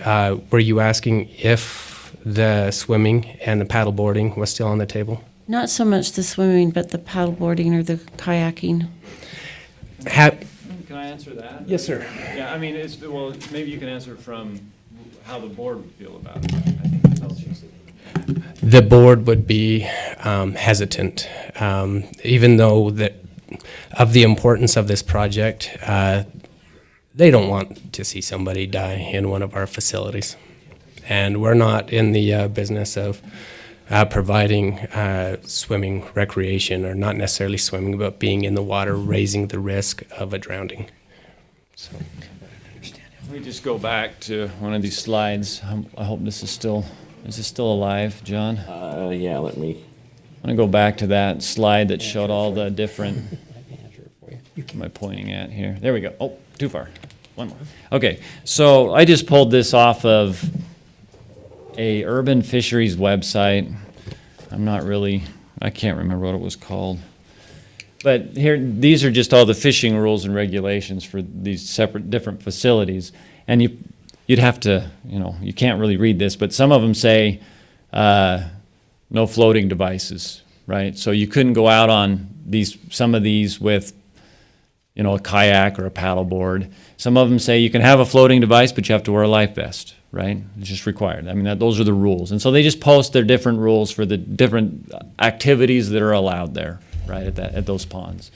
Q: Were you asking if the swimming and the paddle boarding was still on the table?
L: Not so much the swimming, but the paddleboarding or the kayaking.
H: Can I answer that?
Q: Yes, sir.
H: Yeah, I mean, maybe you can answer from how the board would feel about it. I think that tells you.
Q: The board would be hesitant, even though that of the importance of this project, they don't want to see somebody die in one of our facilities. And we're not in the business of providing swimming recreation, or not necessarily swimming, but being in the water, raising the risk of a drowning. So.
P: Let me just go back to one of these slides. I hope this is still alive, John?
K: Yeah, let me.
P: I'm going to go back to that slide that showed all the different. What am I pointing at here? There we go. Oh, too far. One more. Okay, so I just pulled this off of a urban fisheries website. I can't remember what it was called. But here, these are just all the fishing rules and regulations for these separate, different facilities. And you'd have to, you can't really read this, but some of them say no floating devices, right? So you couldn't go out on some of these with, a kayak or a paddleboard. Some of them say you can have a floating device, but you have to wear a life vest, right? It's just required. I mean, those are the rules. And so they just post their different rules for the different activities that are allowed there, right, at those ponds.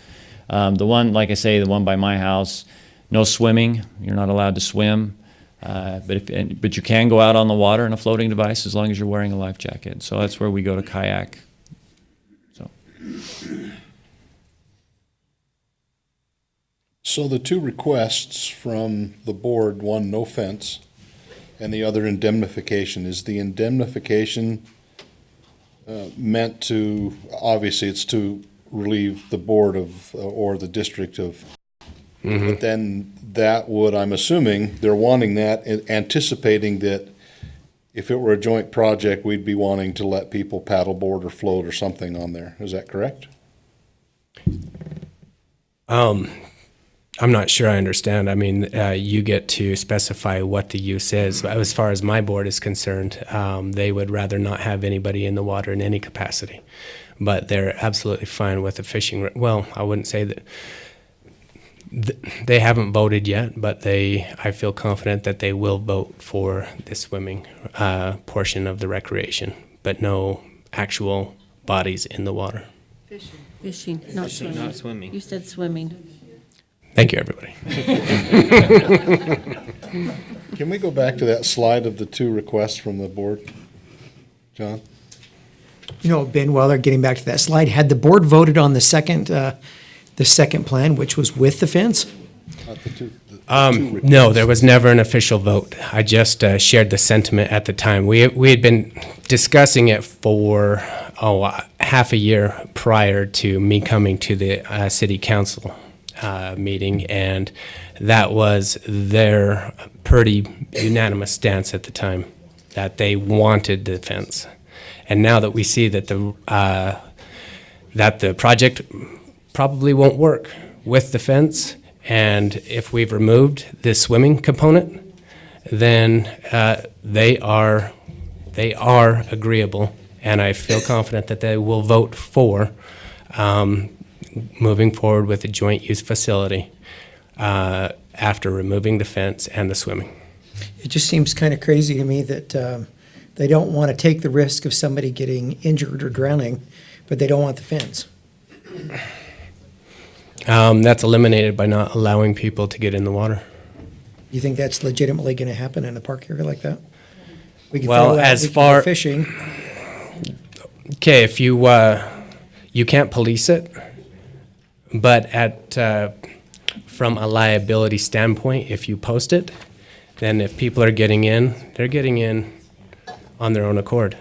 P: The one, like I say, the one by my house, no swimming. You're not allowed to swim. But you can go out on the water in a floating device as long as you're wearing a life jacket. So that's where we go to kayak.
G: So the two requests from the board, one no fence and the other indemnification, is the indemnification meant to, obviously it's to relieve the board of, or the district of, but then that would, I'm assuming, they're wanting that, anticipating that if it were a joint project, we'd be wanting to let people paddleboard or float or something on there. Is that correct?
Q: I'm not sure I understand. I mean, you get to specify what the use is. As far as my board is concerned, they would rather not have anybody in the water in any capacity. But they're absolutely fine with the fishing. Well, I wouldn't say that. They haven't voted yet, but I feel confident that they will vote for the swimming portion of the recreation, but no actual bodies in the water.
L: Fishing, not swimming.
J: Not swimming.
L: You said swimming.
Q: Thank you, everybody.
G: Can we go back to that slide of the two requests from the board, John?
C: Ben, while they're getting back to that slide, had the board voted on the second plan, which was with the fence?
Q: No, there was never an official vote. I just shared the sentiment at the time. We had been discussing it for half a year prior to me coming to the city council meeting, and that was their pretty unanimous stance at the time, that they wanted the fence. And now that we see that the project probably won't work with the fence, and if we've removed this swimming component, then they are agreeable, and I feel confident that they will vote for moving forward with a joint use facility after removing the fence and the swimming.
C: It just seems kind of crazy to me that they don't want to take the risk of somebody getting injured or drowning, but they don't want the fence.
Q: That's eliminated by not allowing people to get in the water.
C: You think that's legitimately going to happen in a park area like that? We can
Q: Well,
C: throw out-
Q: as
C: we can
Q: far-
C: go fishing.
Q: Okay, if you can't police it, but from a liability standpoint, if you post it, then if people are getting in, they're getting in on their own accord.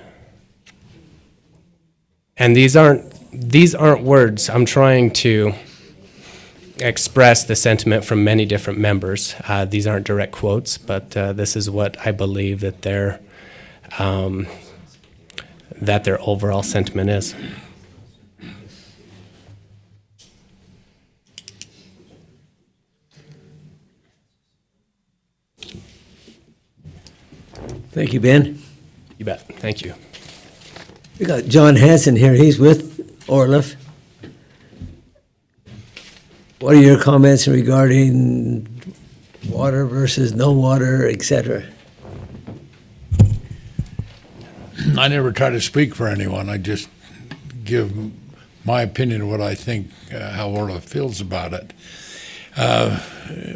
Q: And these aren't these aren't words. I'm trying to express the sentiment from many different members. These aren't direct quotes, but this is what I believe that their overall sentiment is.
A: Thank you, Ben.
Q: You bet. Thank you.
A: We got John Hanson here. He's with Orlif. What are your comments regarding water versus no water, et cetera?
R: I never try to speak for anyone. I just give my opinion of what I think, how Orlif feels about it.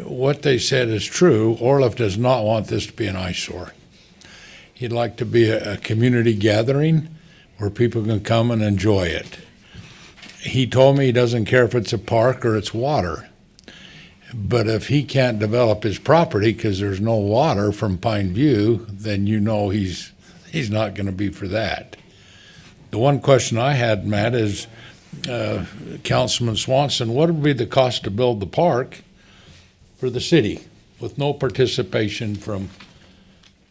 R: What they said is true. Orlif does not want this to be an eyesore. He'd like to be a community gathering where people can come and enjoy it. He told me he doesn't care if it's a park or it's water. But if he can't develop his property because there's no water from Pine View, then you know he's not going to be for that. The one question I had, Matt, is Councilman Swanson, what would be the cost to build the park for the city with no participation from,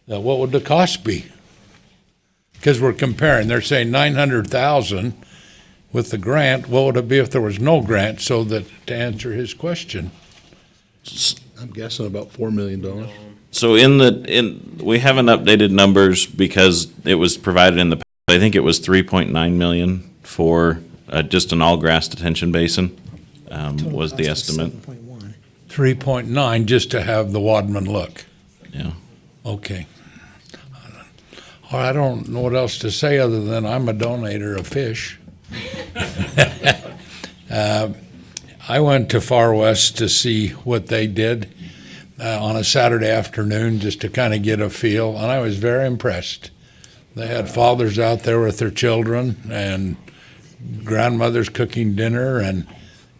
R: what would the cost be? Because we're comparing, they're saying 900,000 with the grant. What would it be if there was no grant? So that to answer his question,
G: I'm guessing about $4 million.
K: So we haven't updated numbers because it was provided in the, I think it was 3.9 million for just an all grass detention basin, was the estimate.
R: 3.9 just to have the Wadman look.
K: Yeah.
R: Okay. I don't know what else to say other than I'm a donator of fish. I went to Far West to see what they did on a Saturday afternoon just to kind of get a feel, and I was very impressed. They had fathers out there with their children and grandmothers cooking dinner, and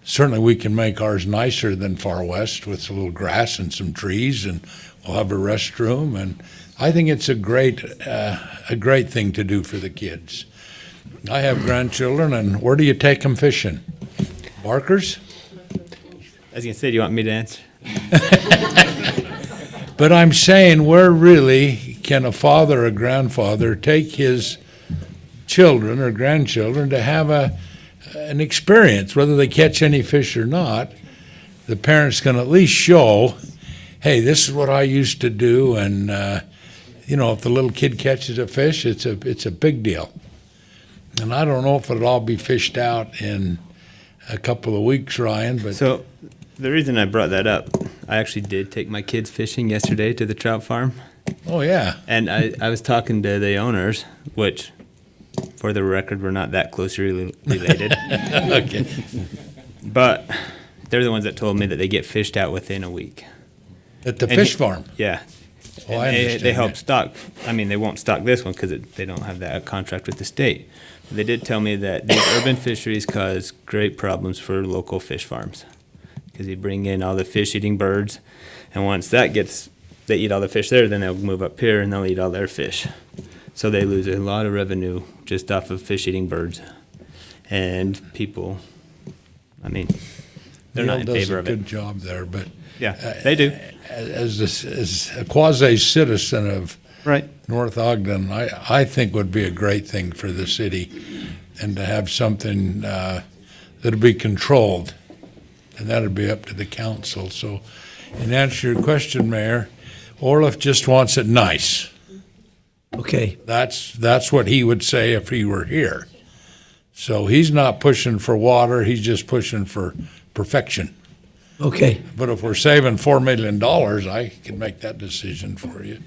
R: certainly we can make ours nicer than Far West with a little grass and some trees, and we'll have a restroom, and I think it's a great thing to do for the kids. I have grandchildren, and where do you take them fishing? Barkers?
J: I was going to say, do you want me to answer?
R: But I'm saying, where really can a father or grandfather take his children or grandchildren to have an experience, whether they catch any fish or not? The parents can at least show, hey, this is what I used to do, and if the little kid catches a fish, it's a big deal. And I don't know if it'll all be fished out in a couple of weeks, Ryan, but
J: so the reason I brought that up, I actually did take my kids fishing yesterday to the trout farm.
R: Oh, yeah.
J: And I was talking to the owners, which, for the record, we're not that closely related.
R: Okay.
J: But they're the ones that told me that they get fished out within a week.
R: At the fish farm?
J: Yeah.
R: Oh, I understand.
J: They help stock. I mean, they won't stock this one because they don't have that contract with the state. But they did tell me that these urban fisheries cause great problems for local fish farms because they bring in all the fish-eating birds, and once they eat all the fish there, then they'll move up here and they'll eat all their fish. So they lose a lot of revenue just off of fish-eating birds. And people, I mean, they're not in favor of it.
R: Neil does a good job there, but
J: yeah, they do.
R: As a quasi-citizen of North Ogden, I think would be a great thing for the city, and to have something that'll be controlled, and that'll be up to the council. So, in answer to your question, Mayor, Orlif just wants it nice.
A: Okay.
R: That's what he would say if he were here. So he's not pushing for water, he's just pushing for perfection.
A: Okay.
R: But if we're saving $4 million, I can make that decision for you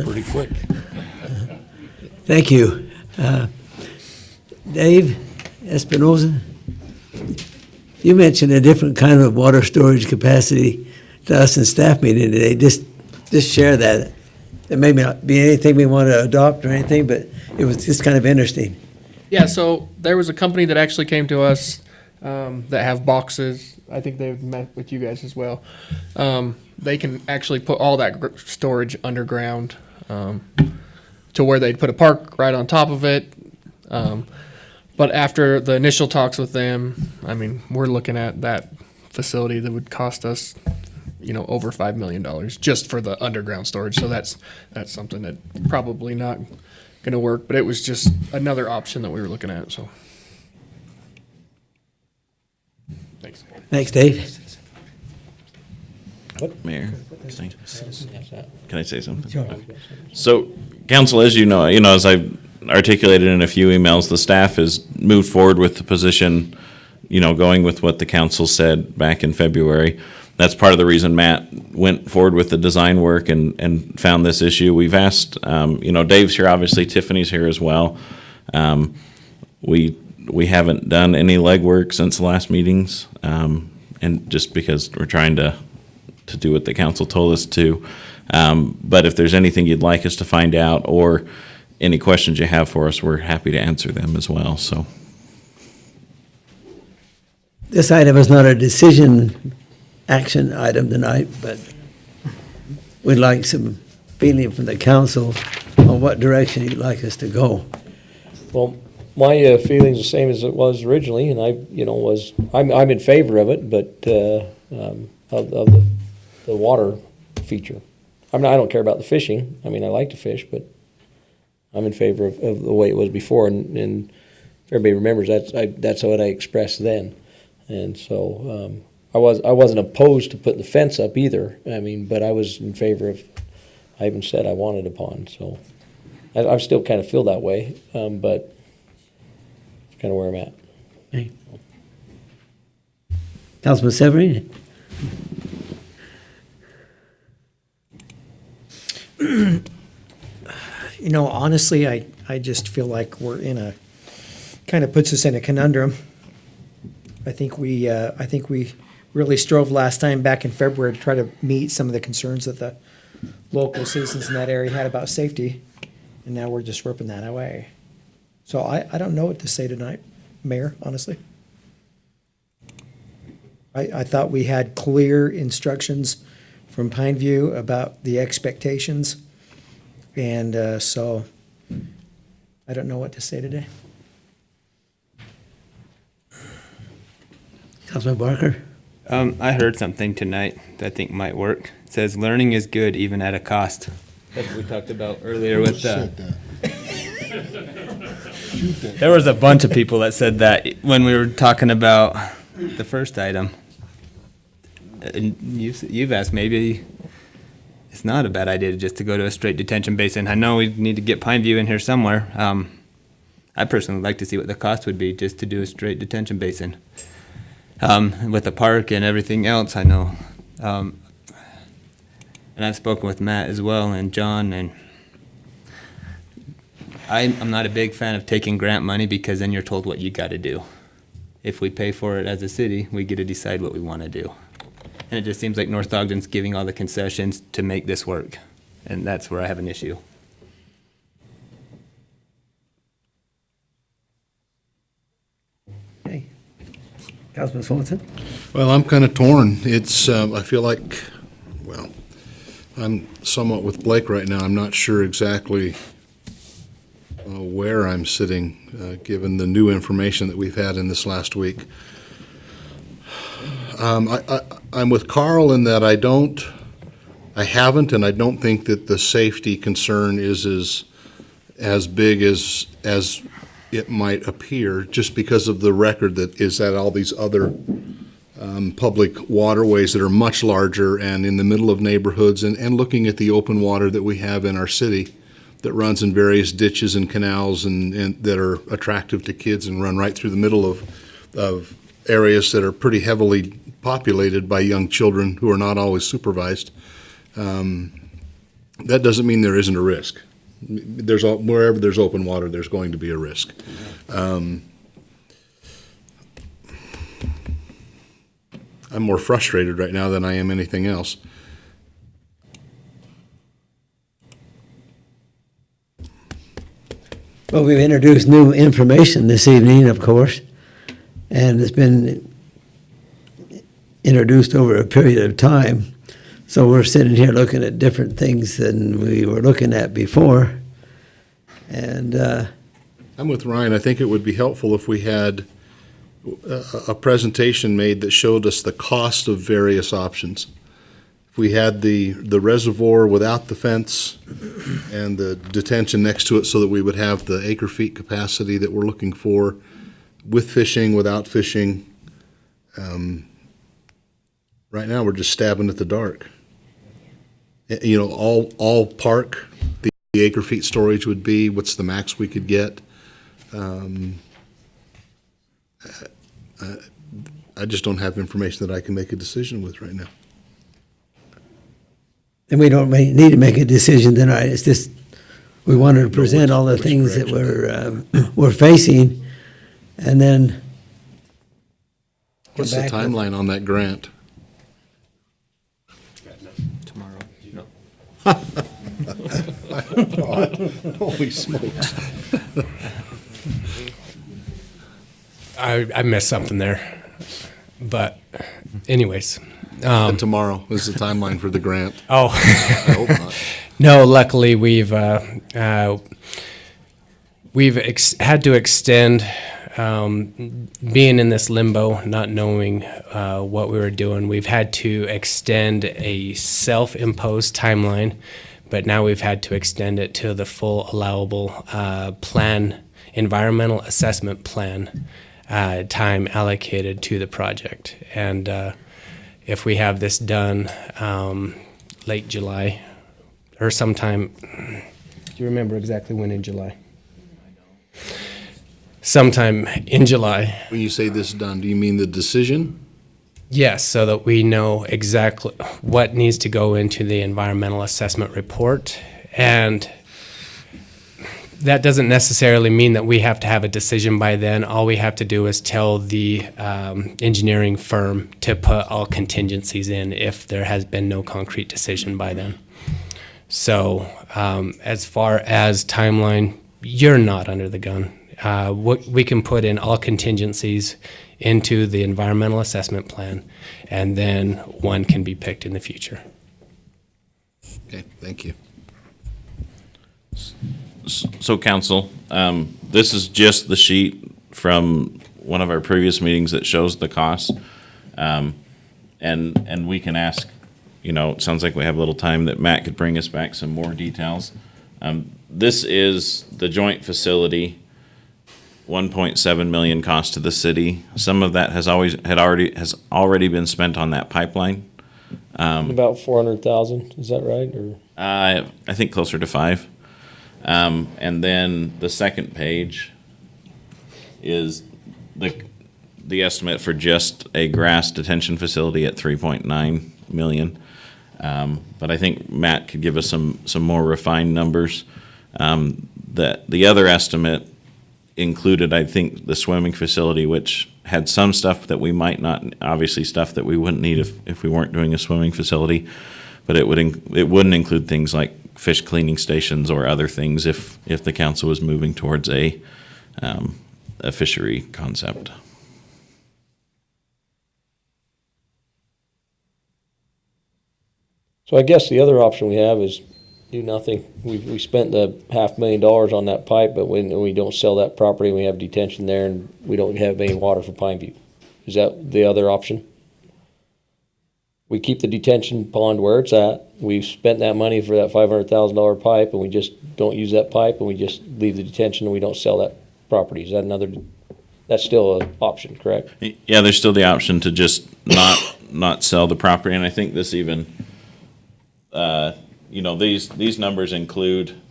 R: pretty quick.
A: Thank you. Dave Espinoza, you mentioned a different kind of water storage capacity to us in staff meeting today. Just share that. It may not be anything we want to adopt or anything, but it was just kind of interesting.
S: Yeah, so there was a company that actually came to us that have boxes. I think they've met with you guys as well. They can actually put all that storage underground to where they'd put a park right on top of it. But after the initial talks with them, I mean, we're looking at that facility that would cost us, over $5 million just for the underground storage. So that's something that probably not going to work. But it was just another option that we were looking at. So, thanks.
A: Thanks, Dave.
K: Mayor, can I say something? Sure. So, council, as you know, as I've articulated in a few emails, the staff has moved forward with the position, going with what the council said back in February. That's part of the reason Matt went forward with the design work and found this issue. We've asked, Dave's here, obviously, Tiffany's here as well. We haven't done any legwork since the last meetings, and just because we're trying to do what the council told us to. But if there's anything you'd like us to find out or any questions you have for us, we're happy to answer them as well. So
A: This item is not a decision action item tonight, but we'd like some feeling from the council on what direction you'd like us to go.
B: Well, my feeling's the same as it was originally, and I'm in favor of it, but of the water feature. I don't care about the fishing. I like to fish, but I'm in favor of the way it was before, and if everybody remembers, that's what I expressed then. And so I wasn't opposed to putting the fence up either. But I was in favor of. I even said I wanted a pond. So I still kind of feel that way, but it's kind of where I'm at.
A: Okay. Councilman Severine?
C: Honestly, I just feel like we're kind of puts us in a conundrum. I think we really strove last time back in February to try to meet some of the concerns that the local citizens in that area had about safety, and now we're just ripping that away. So I don't know what to say tonight, Mayor, honestly. I thought we had clear instructions from Pineview about the expectations, and so I don't know what to say today.
A: Councilman Barker?
J: I heard something tonight that I think might work. It says learning is good even at a cost. That's what we talked about earlier with There was a bunch of people that said that when we were talking about the first item. And you've asked maybe it's not a bad idea just to go to a straight detention basin. I know we need to get Pineview in here somewhere. I personally would like to see what the cost would be just to do a straight detention basin. With the park and everything else, I know. And I've spoken with Matt as well and John, and I'm not a big fan of taking grant money because then you're told what you got to do. If we pay for it as a city, we get to decide what we want to do. And it just seems like North Ogden's giving all the concessions to make this work, and that's where I have an issue.
A: Okay. Councilman Swanson?
G: Well, I'm kind of torn. It's, I feel like, I'm somewhat with Blake right now. I'm not sure exactly where I'm sitting, given the new information that we've had in this last week. I'm with Carl in that I haven't, and I don't think that the safety concern is as big as it might appear, just because of the record that is at all these other public waterways that are much larger and in the middle of neighborhoods, and looking at the open water that we have in our city that runs in various ditches and canals and that are attractive to kids and run right through the middle of areas that are pretty heavily populated by young children who are not always supervised. That doesn't mean there isn't a risk. Wherever there's open water, there's going to be a risk. I'm more frustrated right now than I am anything else.
A: Well, we've introduced new information this evening, of course, and it's been introduced over a period of time. So we're sitting here looking at different things than we were looking at before. And
G: I'm with Ryan. I think it would be helpful if we had a presentation made that showed us the cost of various options. If we had the reservoir without the fence and the detention next to it so that we would have the acre feet capacity that we're looking for, with fishing, without fishing. Right now, we're just stabbing at the dark. You know, all park, the acre feet storage would be, what's the max we could get? I just don't have information that I can make a decision with right now.
A: And we don't need to make a decision tonight. It's just, we wanted to present all the things that we're facing, and then.
G: What's the timeline on that grant?
J: Tomorrow. No.
G: Holy smokes.
Q: I missed something there. But anyways.
G: And tomorrow is the timeline for the grant.
Q: Oh.
G: I hope not.
Q: No, luckily we've had to extend, being in this limbo, not knowing what we were doing. We've had to extend a self-imposed timeline, but now we've had to extend it to the full allowable plan, environmental assessment plan time allocated to the project. And if we have this done late July or sometime, do you remember exactly when in July? Sometime in July.
G: When you say this done, do you mean the decision?
Q: Yes, so that we know exactly what needs to go into the environmental assessment report. And that doesn't necessarily mean that we have to have a decision by then. All we have to do is tell the engineering firm to put all contingencies in if there has been no concrete decision by then. So as far as timeline, you're not under the gun. We can put in all contingencies into the environmental assessment plan, and then one can be picked in the future.
G: Okay, thank you.
K: So council, this is just the sheet from one of our previous meetings that shows the cost. And we can ask, you know, it sounds like we have a little time that Matt could bring us back some more details. This is the joint facility, 1.7 million cost to the city. Some of that has already been spent on that pipeline.
B: About 400,000, is that right? Or
K: I think closer to 5. And then the second page is the estimate for just a grass detention facility at 3.9 million. But I think Matt could give us some more refined numbers. The other estimate included, I think, the swimming facility, which had some stuff that we might not, obviously stuff that we wouldn't need if we weren't doing a swimming facility. But it wouldn't include things like fish cleaning stations or other things if the council was moving towards a fishery concept.
B: So I guess the other option we have is do nothing. We spent the $500,000 on that pipe, but when we don't sell that property, we have detention there, and we don't have any water for Pineview. Is that the other option? We keep the detention pond where it's at. We've spent that money for that $500,000 pipe, and we just don't use that pipe, and we just leave the detention, and we don't sell that property. Is that that's still an option, correct?
K: Yeah, there's still the option to just not sell the property, and I think this even, these numbers include,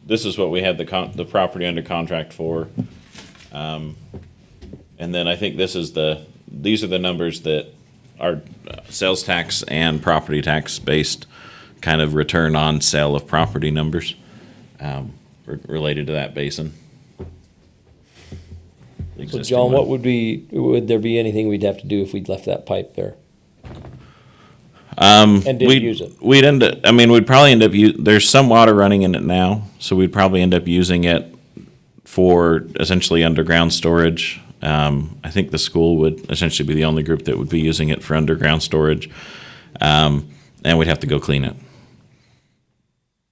K: this is what we had the property under contract for, and then I think these are the numbers that are sales tax and property tax based kind of return on sale of property numbers related to that basin.
B: So John, would there be anything we'd have to do if we'd left that pipe there? And didn't use it?
K: We'd probably end up, there's some water running in it now, so we'd probably end up using it for essentially underground storage. I think the school would essentially be the only group that would be using it for underground storage, and we'd have to go clean it.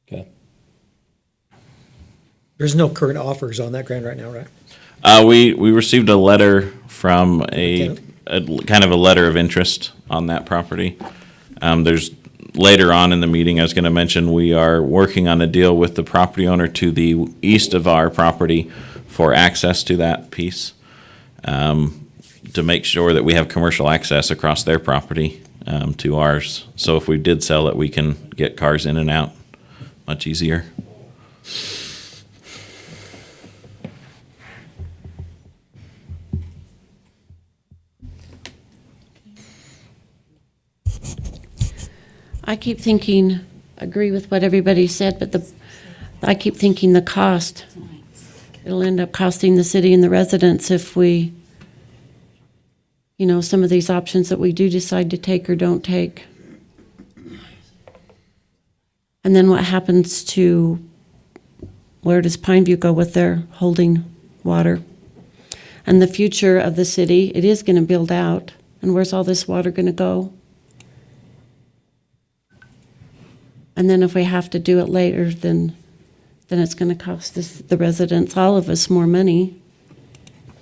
B: Okay.
C: There's no current offers on that grant right now, right?
K: We received a letter from a kind of a letter of interest on that property. There's later on in the meeting, I was going to mention we are working on a deal with the property owner to the east of our property for access to that piece, to make sure that we have commercial access across their property to ours. So if we did sell it, we can get cars in and out much easier.
L: I keep thinking, agree with what everybody said, but I keep thinking the cost. It'll end up costing the city and the residents if we, some of these options that we do decide to take or don't take. And then what happens to, where does Pineview go with their holding water? And the future of the city, it is going to build out. And where's all this water going to go? And then if we have to do it later, then it's going to cost the residents, all of us, more money.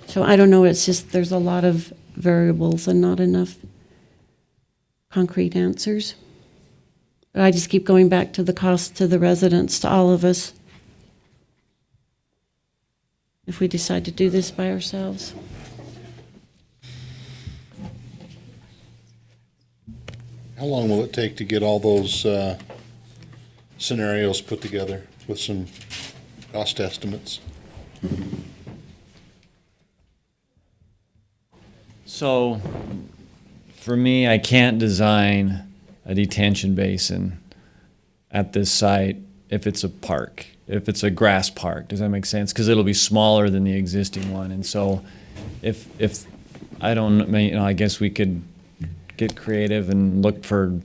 L: So I don't know, it's just there's a lot of variables and not enough concrete answers. But I just keep going back to the cost to the residents, to all of us, if we decide to do this by ourselves.
G: How long will it take to get all those scenarios put together with some cost estimates?
P: So, for me, I can't design a detention basin at this site if it's a park, if it's a grass park. Does that make sense? Because it'll be smaller than the existing one. And so, if I don't, I guess we could get creative and look for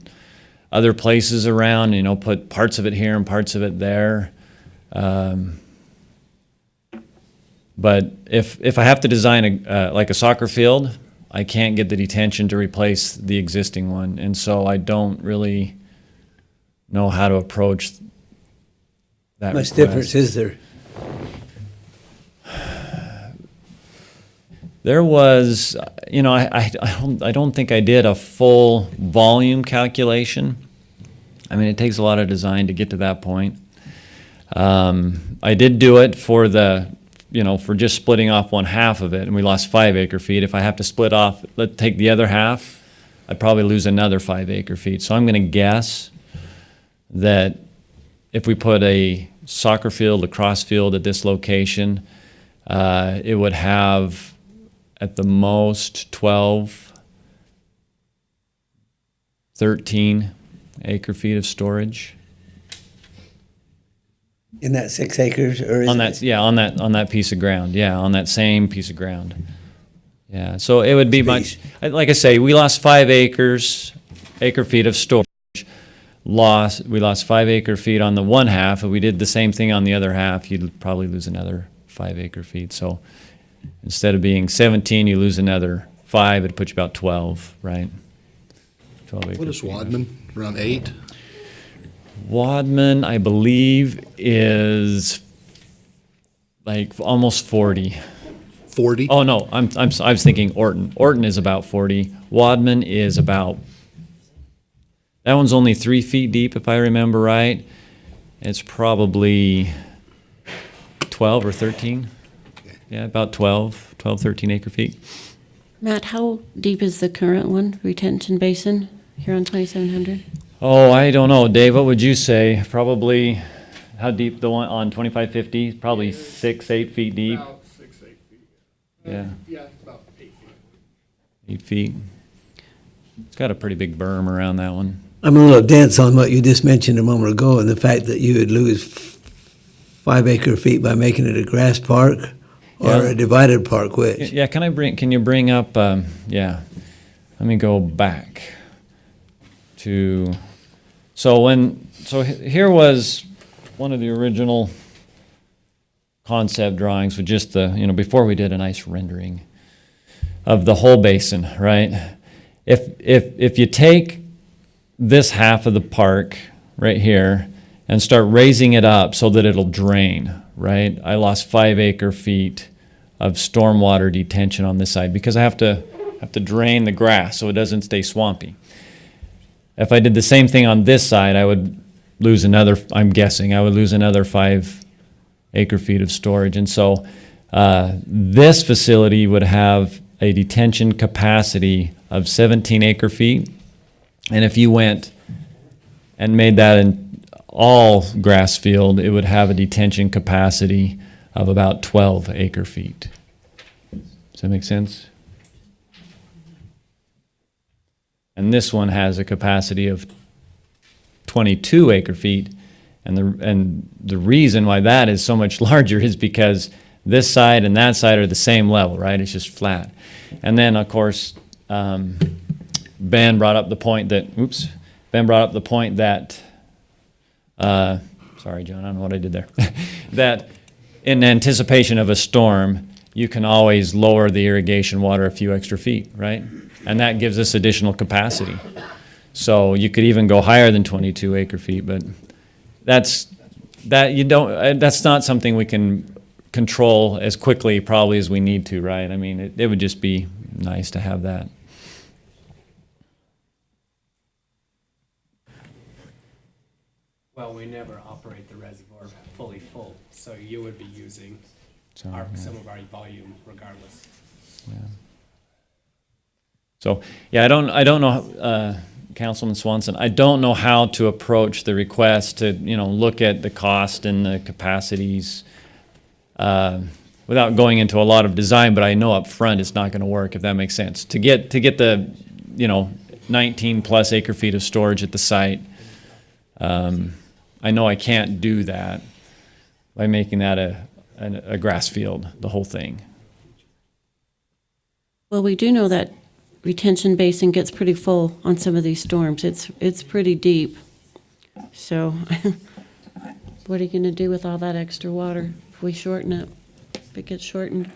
P: other places around, put parts of it here and parts of it there. But if I have to design like a soccer field, I can't get the detention to replace the existing one. And so I don't really know how to approach that
A: Much
P: request.
A: difference is there?
P: There was, I don't think I did a full volume calculation. I mean, it takes a lot of design to get to that point. I did do it for for just splitting off one half of it, and we lost 5 acre-feet. If I have to split off, take the other half, I'd probably lose another 5 acre-feet. So I'm going to guess that if we put a soccer field, lacrosse field at this location, it would have at the most 12, 13 acre-feet of storage.
A: In that 6 acres, or is
P: on that piece of ground, on that same piece of ground. Yeah, so it would be much, like I say, we lost 5 acre-feet of storage. We lost 5 acre-feet on the one half. If we did the same thing on the other half, you'd probably lose another 5 acre-feet. So instead of being 17, you lose another 5. It'd put you about 12, right? 12 acre-feet.
G: What is Wadman? Around 8?
P: Wadman, I believe, is like almost 40.
G: 40?
P: Oh no, I was thinking Orton. Orton is about 40. Wadman is about. That one's only 3 feet deep, if I remember right. It's probably 12 or 13. Yeah, about 12, 13 acre-feet.
L: Matt, how deep is the current one, retention basin, here on 2700?
P: Oh, I don't know. Dave, what would you say? Probably, how deep the one on 2550? Probably 6, 8 feet deep.
S: About 6, 8 feet.
P: Yeah.
S: Yeah, it's about 8 feet.
P: 8 feet. It's got a pretty big berm around that one.
A: I'm a little dense on what you just mentioned a moment ago, and the fact that you would lose 5 acre-feet by making it a grass park or a divided park, which?
P: Yeah, can you bring up, let me go back to, here was one of the original concept drawings with just before we did a nice rendering of the whole basin, right? If you take this half of the park right here and start raising it up so that it'll drain, right? I lost 5 acre-feet of stormwater detention on this side because I have to drain the grass so it doesn't stay swampy. If I did the same thing on this side, I would lose another, I'm guessing, I would lose another 5 acre-feet of storage. And so this facility would have a detention capacity of 17 acre-feet. And if you went and made that an all grass field, it would have a detention capacity of about 12 acre-feet. Does that make sense? And this one has a capacity of 22 acre-feet. And the reason why that is so much larger is because this side and that side are the same level, right? It's just flat. And then, of course, Ben brought up the point that, sorry, John, I don't know what I did there, that in anticipation of a storm, you can always lower the irrigation water a few extra feet, right? And that gives us additional capacity. So you could even go higher than 22 acre-feet, but that's not something we can control as quickly probably as we need to, right? I mean, it would just be nice to have that.
Q: Well, we never operate the reservoir fully full, so you would be using some of our volume regardless.
P: Yeah. So, yeah, I don't know, Councilman Swanson, I don't know how to approach the request to, look at the cost and the capacities without going into a lot of design, but I know up front it's not going to work, if that makes sense. To get the, 19 plus acre feet of storage at the site, I know I can't do that by making that a grass field, the whole thing.
L: Well, we do know that retention basin gets pretty full on some of these storms. It's pretty deep. So what are you going to do with all that extra water if we shorten it, if it gets shortened?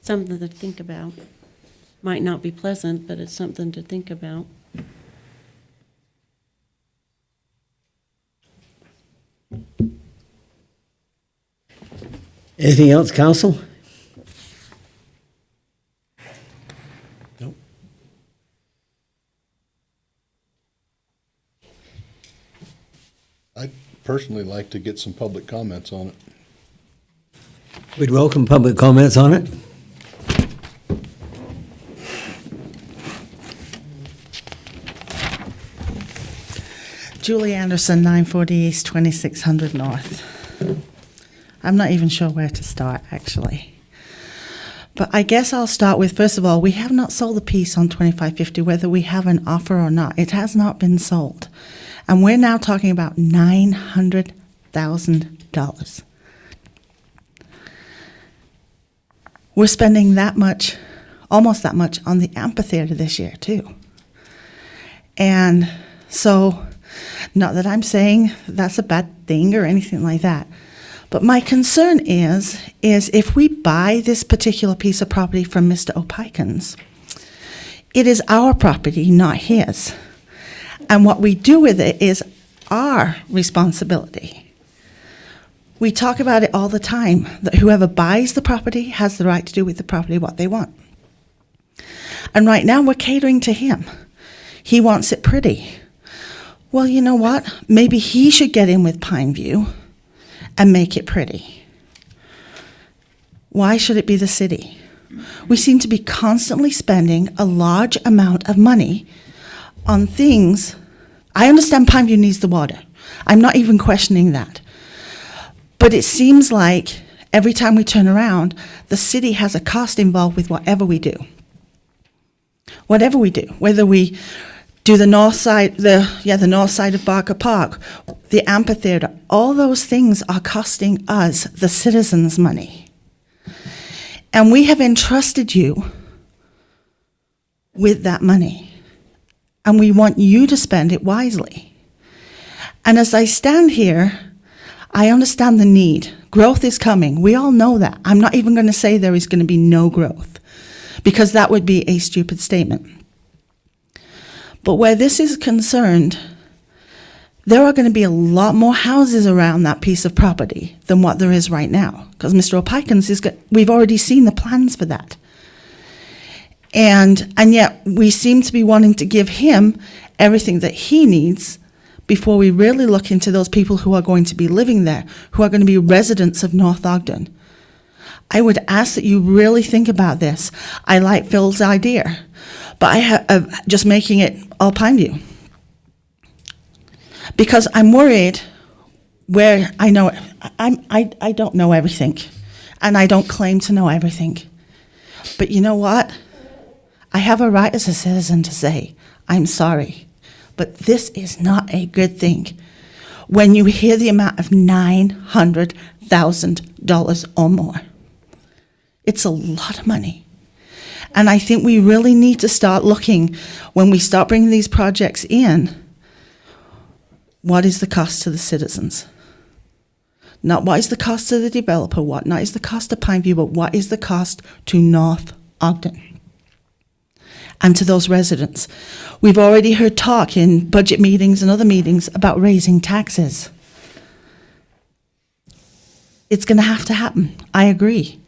L: Something to think about. Might not be pleasant, but it's something to think about.
A: Anything else, council? Nope.
G: I'd personally like to get some public comments on it.
A: We'd welcome public comments on it.
T: Julie Anderson, 940 East, 2600 North. I'm not even sure where to start, actually. But I guess I'll start with, first of all, we have not sold the piece on 2550, whether we have an offer or not. It has not been sold. And we're now talking about $900,000. We're spending that much, almost that much, on the amphitheater this year, too. And so, not that I'm saying that's a bad thing or anything like that, but my concern is if we buy this particular piece of property from Mr. O'Pikins, it is our property, not his. And what we do with it is our responsibility. We talk about it all the time, that whoever buys the property has the right to do with the property what they want. And right now we're catering to him. He wants it pretty. Well, you know what? Maybe he should get in with Pineview and make it pretty. Why should it be the city? We seem to be constantly spending a large amount of money on things. I understand Pineview needs the water. I'm not even questioning that. But it seems like every time we turn around, the city has a cost involved with whatever we do. Whatever we do, whether we do the north side, the north side of Barker Park, the amphitheater, all those things are costing us, the citizens, money. And we have entrusted you with that money. And we want you to spend it wisely. And as I stand here, I understand the need. Growth is coming. We all know that. I'm not even going to say there is going to be no growth, because that would be a stupid statement. But where this is concerned, there are going to be a lot more houses around that piece of property than what there is right now. Because Mr. O'Pikins we've already seen the plans for that. And yet we seem to be wanting to give him everything that he needs before we really look into those people who are going to be living there, who are going to be residents of North Ogden. I would ask that you really think about this. I like Phil's idea, but I have just making it all Pineview. Because I'm worried where I know I don't know everything, and I don't claim to know everything. But you know what? I have a right as a citizen to say, I'm sorry, but this is not a good thing. When you hear the amount of $900,000 or more, it's a lot of money. And I think we really need to start looking, when we start bringing these projects in, what is the cost to the citizens? Not what is the cost to the developer, not is the cost to Pineview, but what is the cost to North Ogden and to those residents. We've already heard talk in budget meetings and other meetings about raising taxes. It's going to have to happen, I agree.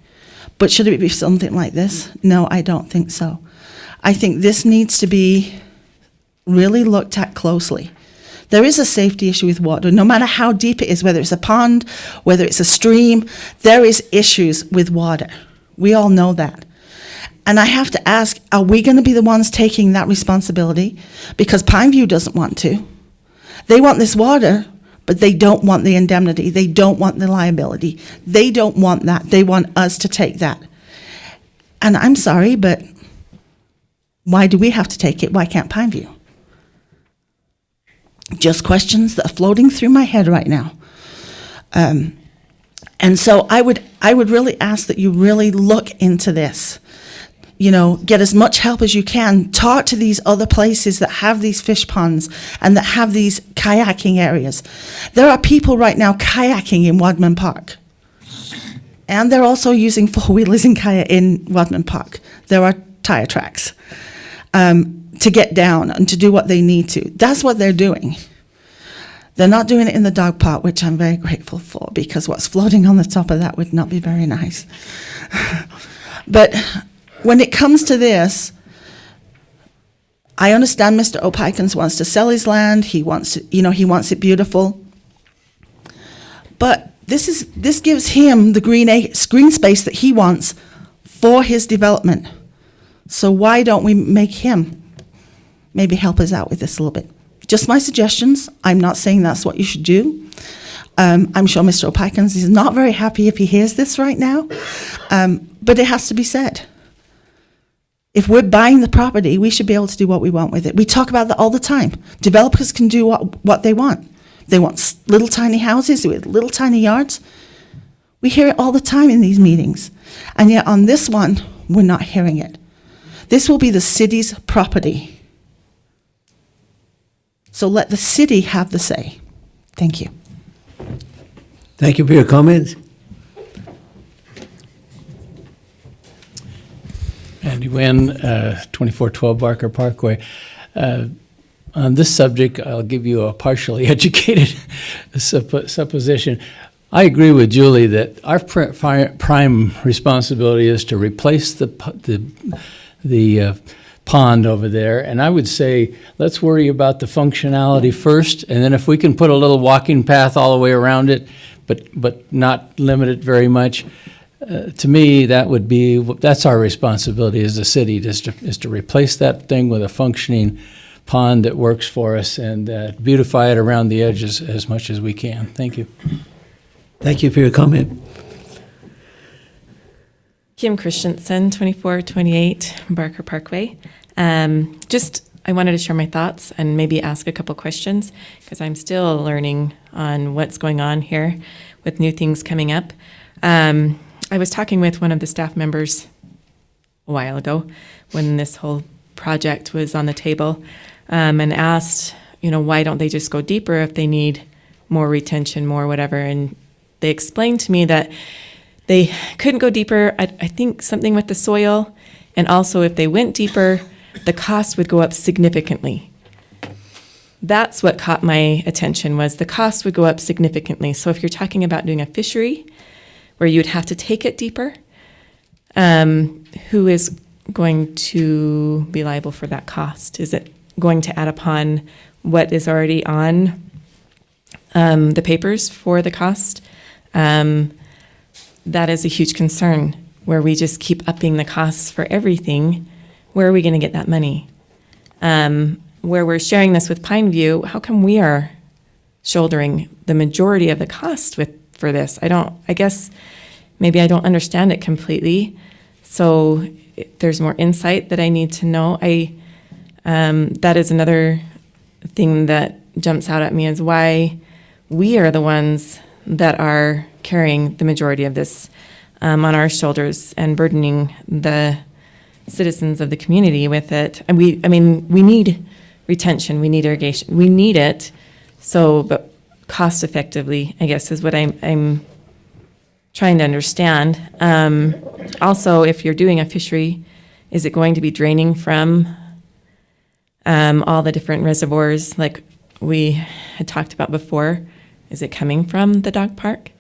T: But should it be something like this? No, I don't think so. I think this needs to be really looked at closely. There is a safety issue with water, no matter how deep it is, whether it's a pond, whether it's a stream, there is issues with water. We all know that. And I have to ask, are we going to be the ones taking that responsibility? Because Pineview doesn't want to. They want this water, but they don't want the indemnity. They don't want the liability. They don't want that. They want us to take that. And I'm sorry, but why do we have to take it? Why can't Pineview? Just questions that are floating through my head right now. And so I would really ask that you really look into this. You know, get as much help as you can. Talk to these other places that have these fish ponds and that have these kayaking areas. There are people right now kayaking in Wadman Park. And they're also using four-wheelers in Wadman Park. There are tire tracks to get down and to do what they need to. That's what they're doing. They're not doing it in the dog park, which I'm very grateful for, because what's floating on the top of that would not be very nice. But when it comes to this, I understand Mr. O'Pikins wants to sell his land. He wants to, he wants it beautiful. But this gives him the green space that he wants for his development. So why don't we make him maybe help us out with this a little bit? Just my suggestions. I'm not saying that's what you should do. I'm sure Mr. O'Pikins is not very happy if he hears this right now, but it has to be said. If we're buying the property, we should be able to do what we want with it. We talk about that all the time. Developers can do what they want. They want little tiny houses with little tiny yards. We hear it all the time in these meetings. And yet on this one, we're not hearing it. This will be the city's property. So let the city have the say. Thank you.
A: Thank you for your comments.
M: Andy Wynn, 2412 Barker Parkway. On this subject, I'll give you a partially educated supposition. I agree with Julie that our prime responsibility is to replace the pond over there, and I would say let's worry about the functionality first, and then if we can put a little walking path all the way around it, but not limit it very much. To me, that's our responsibility as a city, is to replace that thing with a functioning pond that works for us and beautify it around the edges as much as we can. Thank you.
A: Thank you for your comment.
U: Kim Christensen, 2428 Barker Parkway. I wanted to share my thoughts and maybe ask a couple questions because I'm still learning on what's going on here with new things coming up. I was talking with one of the staff members a while ago when this whole project was on the table and asked, why don't they just go deeper if they need more retention, more whatever. And they explained to me that they couldn't go deeper. I think something with the soil, and also if they went deeper, the cost would go up significantly. that's what caught my attention, was the cost would go up significantly. So if you're talking about doing a fishery where you would have to take it deeper, who is going to be liable for that cost? Is it going to add upon what is already on the papers for the cost? That is a huge concern, where we just keep upping the costs for everything. Where are we going to get that money? Where we're sharing this with Pineview, how come we are shouldering the majority of the cost for this? I guess maybe I don't understand it completely. So there's more insight that I need to know. That is another thing that jumps out at me, is why we are the ones that are carrying the majority of this on our shoulders and burdening the citizens of the community with it. And we need retention, we need irrigation, we need it. So, but cost effectively, I guess, is what I'm trying to understand. Also, if you're doing a fishery, is it going to be draining from all the different reservoirs like we had talked about before? Is it coming from the dog park?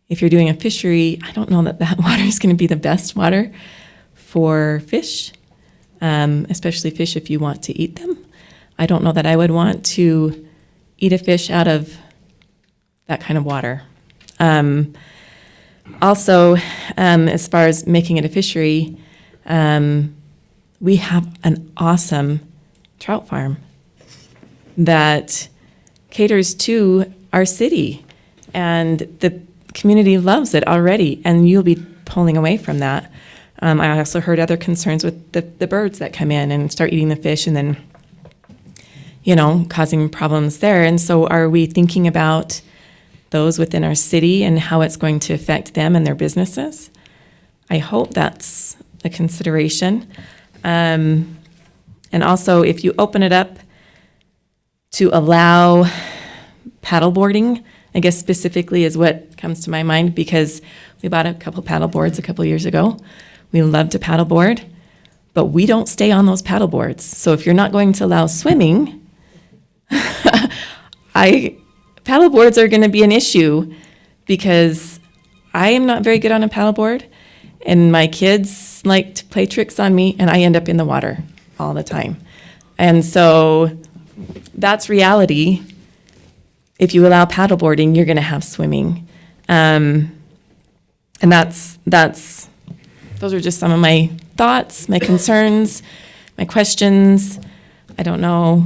U: If you're doing a fishery, I don't know that water is going to be the best water for fish, especially fish if you want to eat them. I don't know that I would want to eat a fish out of that kind of water. Also, as far as making it a fishery, we have an awesome trout farm that caters to our city, and the community loves it already, and you'll be pulling away from that. I also heard other concerns with the birds that come in and start eating the fish and then, causing problems there. And so are we thinking about those within our city and how it's going to affect them and their businesses? I hope that's a consideration. And also, if you open it up to allow paddleboarding, I guess specifically is what comes to my mind, because we bought a couple paddle boards a couple years ago. We love to paddleboard, but we don't stay on those paddle boards. So if you're not going to allow swimming, paddle boards are going to be an issue, because I am not very good on a paddleboard, and my kids like to play tricks on me, and I end up in the water all the time. And so that's reality. If you allow paddleboarding, you're going to have swimming. And those are just some of my thoughts, my concerns, my questions. I don't know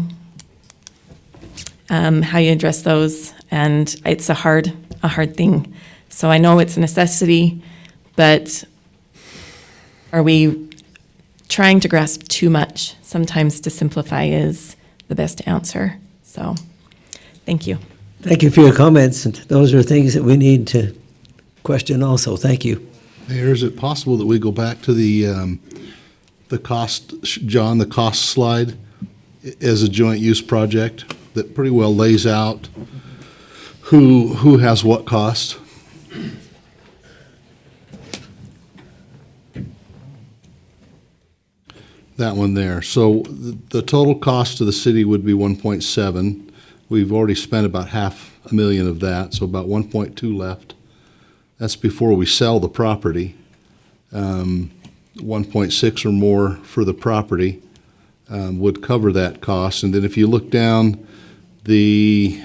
U: how you address those, and it's a hard thing. So I know it's a necessity, but are we trying to grasp too much? Sometimes to simplify is the best answer. So, thank you.
A: Thank you for your comments. And those are things that we need to question also. Thank you.
G: Mayor, is it possible that we go back to the cost, John, the cost slide as a joint use project that pretty well lays out who has what cost? That one there. So the total cost to the city would be 1.7. We've already spent about $500,000 of that, so about 1.2 left. That's before we sell the property. 1.6 or more for the property would cover that cost. And then if you look down, the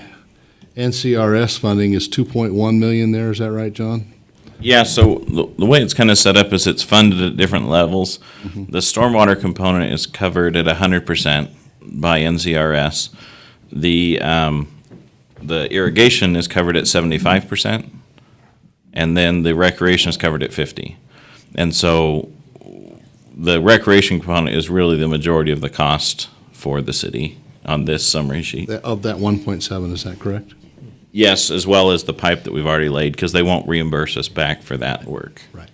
G: NCRS funding is 2.1 million there. Is that right, John?
K: Yeah, so the way it's kind of set up is it's funded at different levels.
G: Mm-hmm.
K: The stormwater component is covered at 100% by NCRS. The irrigation is covered at 75%, and then the recreation is covered at 50%. And so the recreation component is really the majority of the cost for the city on this summary sheet.
G: Of that 1.7, is that correct?
K: Yes, as well as the pipe that we've already laid, because they won't reimburse us back for that work.
G: Right.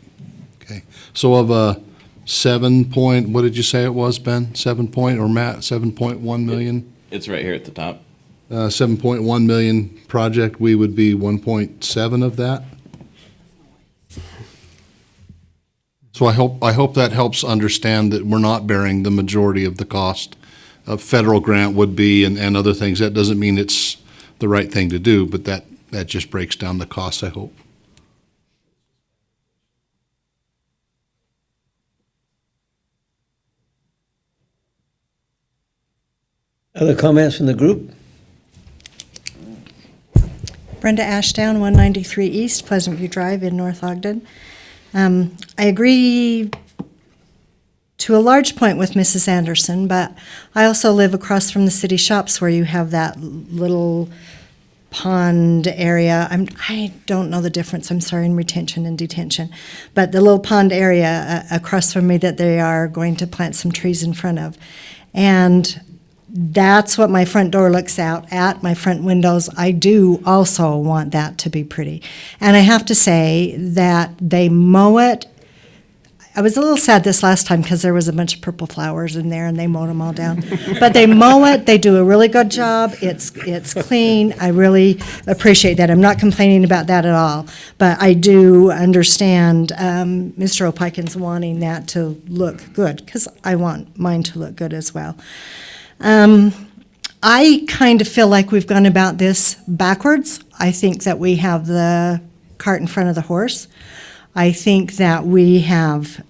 G: Okay. So of a 7 point, what did you say it was, Ben? 7 point, or Matt, 7.1 million?
K: It's right here at the top.
G: 7.1 million project, we would be 1.7 of that? So I hope that helps understand that we're not bearing the majority of the cost a federal grant would be and other things. That doesn't mean it's the right thing to do, but that just breaks down the costs, I hope.
A: Other comments from the group?
D: Brenda Ashdown, 193 East, Pleasant View Drive in North Ogden. I agree to a large point with Mrs. Anderson, but I also live across from the city shops where you have that little pond area. I don't know the difference, I'm sorry, in retention and detention, but the little pond area across from me that they are going to plant some trees in front of. And that's what my front door looks out at, my front windows. I do also want that to be pretty. And I have to say that they mow it. I was a little sad this last time because there was a bunch of purple flowers in there and they mowed them all down. But they mow it, they do a really good job, it's clean. I really appreciate that. I'm not complaining about that at all. But I do understand Mr. Opikins wanting that to look good, because I want mine to look good as well. I kind of feel like we've gone about this backwards. I think that we have the cart in front of the horse. I think that we have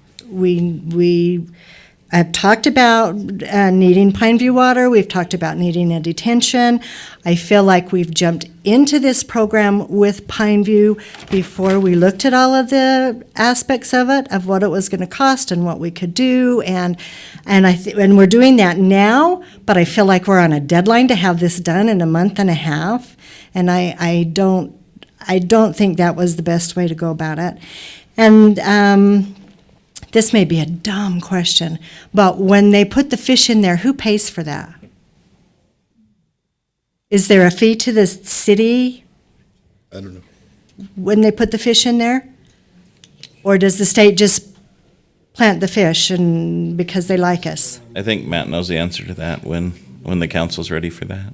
D: talked about needing Pineview water. We've talked about needing a detention. I feel like we've jumped into this program with Pineview before we looked at all of the aspects of it, of what it was going to cost and what we could do, and we're doing that now. But I feel like we're on a deadline to have this done in a month and a half, and I don't think that was the best way to go about it. And this may be a dumb question, but when they put the fish in there, who pays for that? Is there a fee to the city?
G: I don't know.
D: When they put the fish in there? Or does the state just plant the fish and because they like us?
K: I think Matt knows the answer to that when the council's ready for that.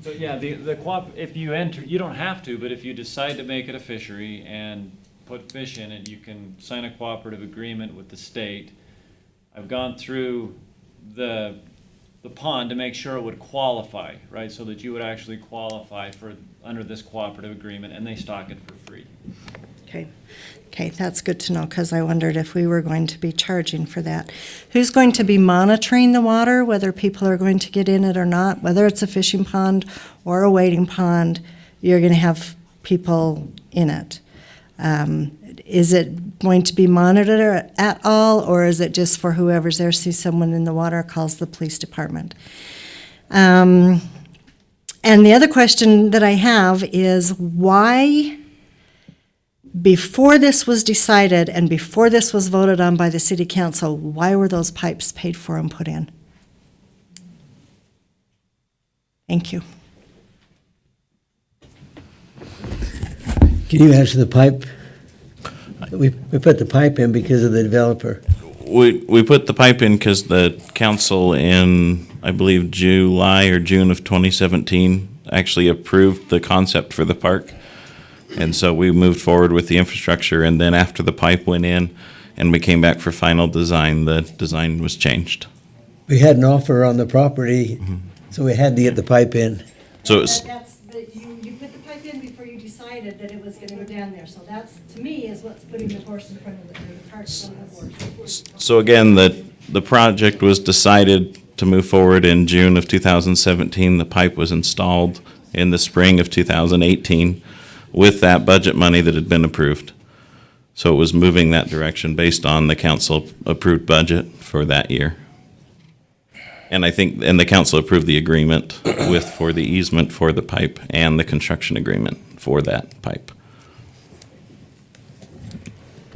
P: So yeah, the co-op, if you enter, you don't have to, but if you decide to make it a fishery and put fish in it, you can sign a cooperative agreement with the state. I've gone through the pond to make sure it would qualify, right? So that you would actually qualify for under this cooperative agreement, and they stock it for free.
D: Okay, that's good to know, because I wondered if we were going to be charging for that. Who's going to be monitoring the water, whether people are going to get in it or not? Whether it's a fishing pond or a wading pond, you're going to have people in it. Is it going to be monitored at all, or is it just for whoever's there, sees someone in the water, calls the police department? And the other question that I have is why, before this was decided and before this was voted on by the city council, why were those pipes paid for and put in? Thank you.
A: Can you answer the pipe? We put the pipe in because of the developer.
K: We put the pipe in because the council in, I believe, July or June of 2017 actually approved the concept for the park. And so we moved forward with the infrastructure, and then after the pipe went in and we came back for final design, the design was changed.
A: We had an offer on the property, so we had to get the pipe in.
K: So it's,
D: But you put the pipe in before you decided that it was going to go down there. So that's, to me, is what's putting the horse in front of the cart in front of the horse.
K: so again, the project was decided to move forward in June of 2017. The pipe was installed in the spring of 2018 with that budget money that had been approved. So it was moving that direction based on the council approved budget for that year. And I think, and the council approved the agreement for the easement for the pipe and the construction agreement for that pipe.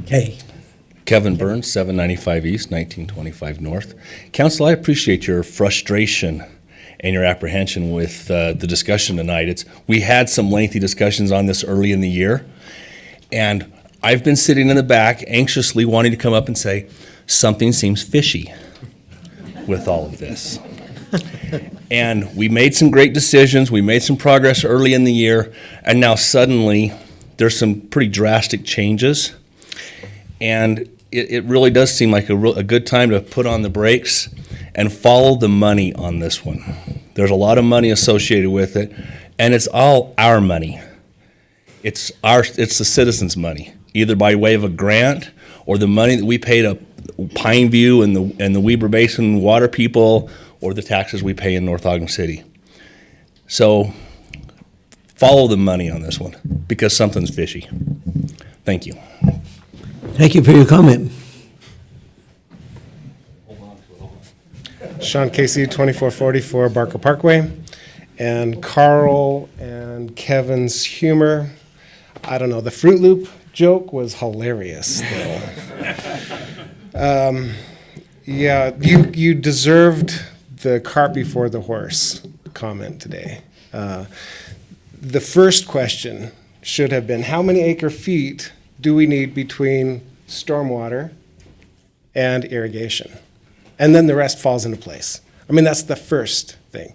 A: Okay.
I: Kevin Burns, 795 East, 1925 North. Council, I appreciate your frustration and your apprehension with the discussion tonight. We had some lengthy discussions on this early in the year, and I've been sitting in the back anxiously wanting to come up and say, something seems fishy with all of this. And we made some great decisions, we made some progress early in the year, and now suddenly there's some pretty drastic changes. And it really does seem like a good time to put on the brakes
E: and follow the money on this one. There's a lot of money associated with it, and it's all our money. It's the citizens' money, either by way of a grant or the money that we pay to Pineview and the Weber Basin water people, or the taxes we pay in North Ogden City. So follow the money on this one, because something's fishy. Thank you.
A: Thank you for your comment.
V: Sean Casey, 2444 Barker Parkway. And Carl and Kevin's humor, I don't know, the Fruit Loop joke was hilarious, though. Yeah, you deserved the cart before the horse comment today. The first question should have been, how many acre feet do we need between stormwater and irrigation? And then the rest falls into place. I mean, that's the first thing.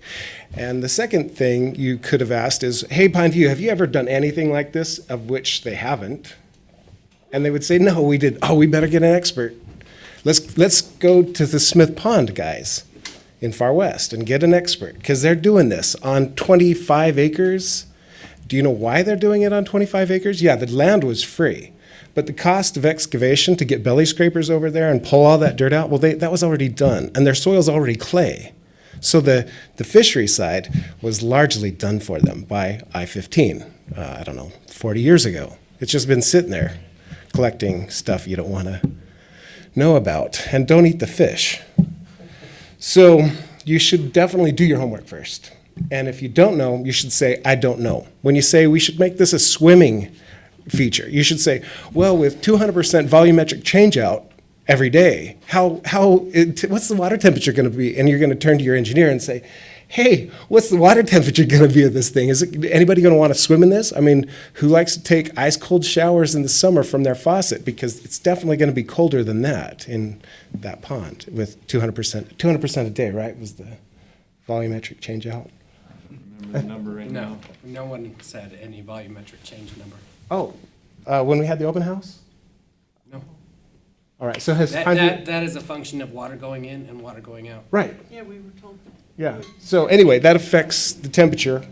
V: And the second thing you could have asked is, hey, Pineview, have you ever done anything like this, of which they haven't? And they would say, no, we did. Oh, we better get an expert. Let's go to the Smith Pond guys in Far West and get an expert, because they're doing this on 25 acres. Do you know why they're doing it on 25 acres? Yeah, the land was free. But the cost of excavation to get belly scrapers over there and pull all that dirt out, well, that was already done, and their soil's already clay. So the fishery side was largely done for them by I-15, I don't know, 40 years ago. It's just been sitting there collecting stuff you don't want to know about. And don't eat the fish. So you should definitely do your homework first. And if you don't know, you should say, I don't know. When you say we should make this a swimming feature, you should say, well, with 200% volumetric changeout every day, what's the water temperature going to be? And you're going to turn to your engineer and say, hey, what's the water temperature going to be of this thing? Is anybody going to want to swim in this? I mean, who likes to take ice cold showers in the summer from their faucet? Because it's definitely going to be colder than that in that pond with 200% a day, right? Was the volumetric change out?
Q: Remember the number right now? No one said any volumetric change number.
V: Oh, when we had the open house?
Q: No.
V: All right, so has
Q: that is a function of water going in and water going out.
V: Right.
Q: Yeah, we were told.
V: Yeah. So anyway, that affects the temperature.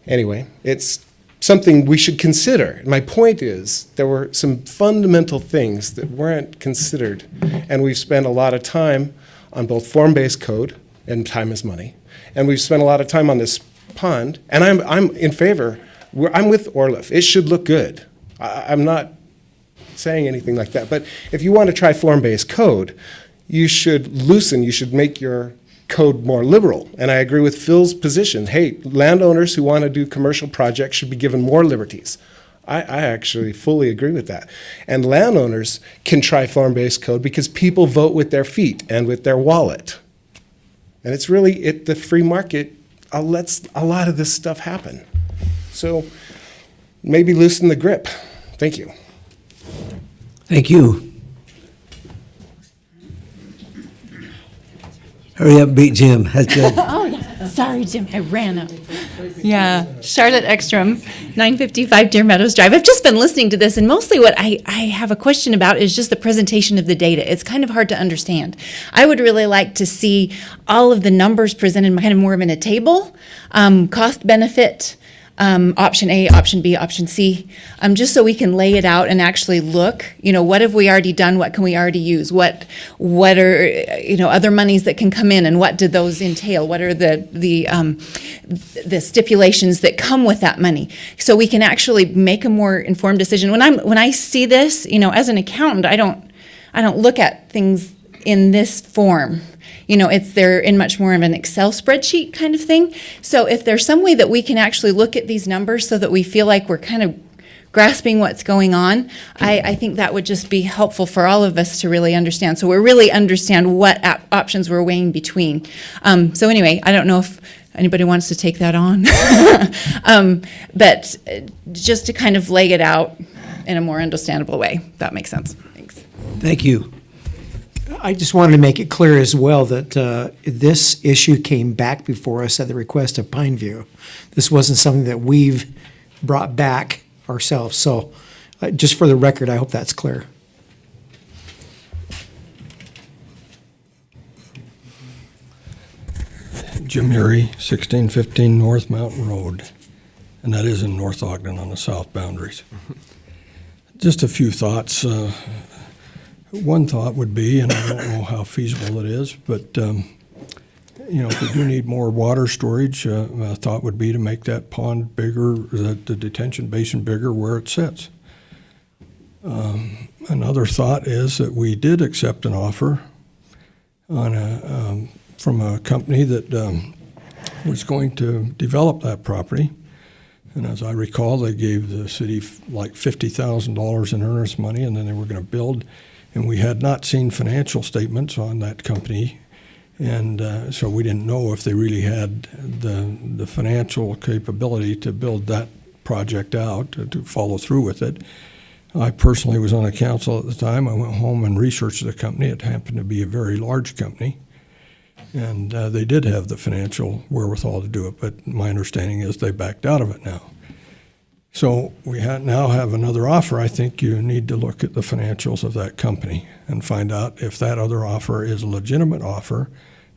V: Anyway, it's something we should consider. My point is there were some fundamental things that weren't considered, and we've spent a lot of time on both form-based code, and time is money, and we've spent a lot of time on this pond, and I'm in favor. I'm with Orlif. It should look good. I'm not saying anything like that, but if you want to try form-based code, you should make your code more liberal. And I agree with Phil's position. Hey, landowners who want to do commercial projects should be given more liberties. I actually fully agree with that. And landowners can try form-based code because people vote with their feet and with their wallet. And it's really, the free market lets a lot of this stuff happen. So maybe loosen the grip. Thank you.
A: Thank you. Hurry up, beat Jim. That's good.
W: Oh, yeah. Sorry, Jim. I ran up. Yeah. Charlotte Ekstrom, 955 Deer Meadows Drive. I've just been listening to this, and mostly what I have a question about is just the presentation of the data. It's kind of hard to understand. I would really like to see all of the numbers presented kind of more in a table, cost benefit, option A, option B, option C, just so we can lay it out and actually look, what have we already done? What can we already use? What are, other monies that can come in, and what do those entail? What are the stipulations that come with that money? So we can actually make a more informed decision. When I see this, as an accountant, I don't look at things in this form. They're in much more of an Excel spreadsheet kind of thing. So if there's some way that we can actually look at these numbers so that we feel like we're kind of grasping what's going on, I think that would just be helpful for all of us to really understand. So we really understand what options we're weighing between. So anyway, I don't know if anybody wants to take that on. But just to kind of lay it out in a more understandable way, if that makes sense. Thanks.
A: Thank you.
C: I just wanted to make it clear as well that this issue came back before us at the request of Pineview. This wasn't something that we've brought back ourselves. So just for the record, I hope that's clear.
F: Jim Erie, 1615 North Mountain Road, and that is in North Ogden on the south boundaries. Just a few thoughts. One thought would be, and I don't know how feasible it is, but if we do need more water storage, a thought would be to make that pond bigger, the detention basin bigger where it sits. Another thought is that we did accept an offer on from a company that was going to develop that property. And as I recall, they gave the city like $50,000 in earnest money, and then they were going to build. And we had not seen financial statements on that company, and so we didn't know if they really had the financial capability to build that project out, to follow through with it. I personally was on the council at the time. I went home and researched the company. It happened to be a very large company, and they did have the financial wherewithal to do it, but my understanding is they backed out of it now. So we now have another offer. I think you need to look at the financials of that company and find out if that other offer is a legitimate offer.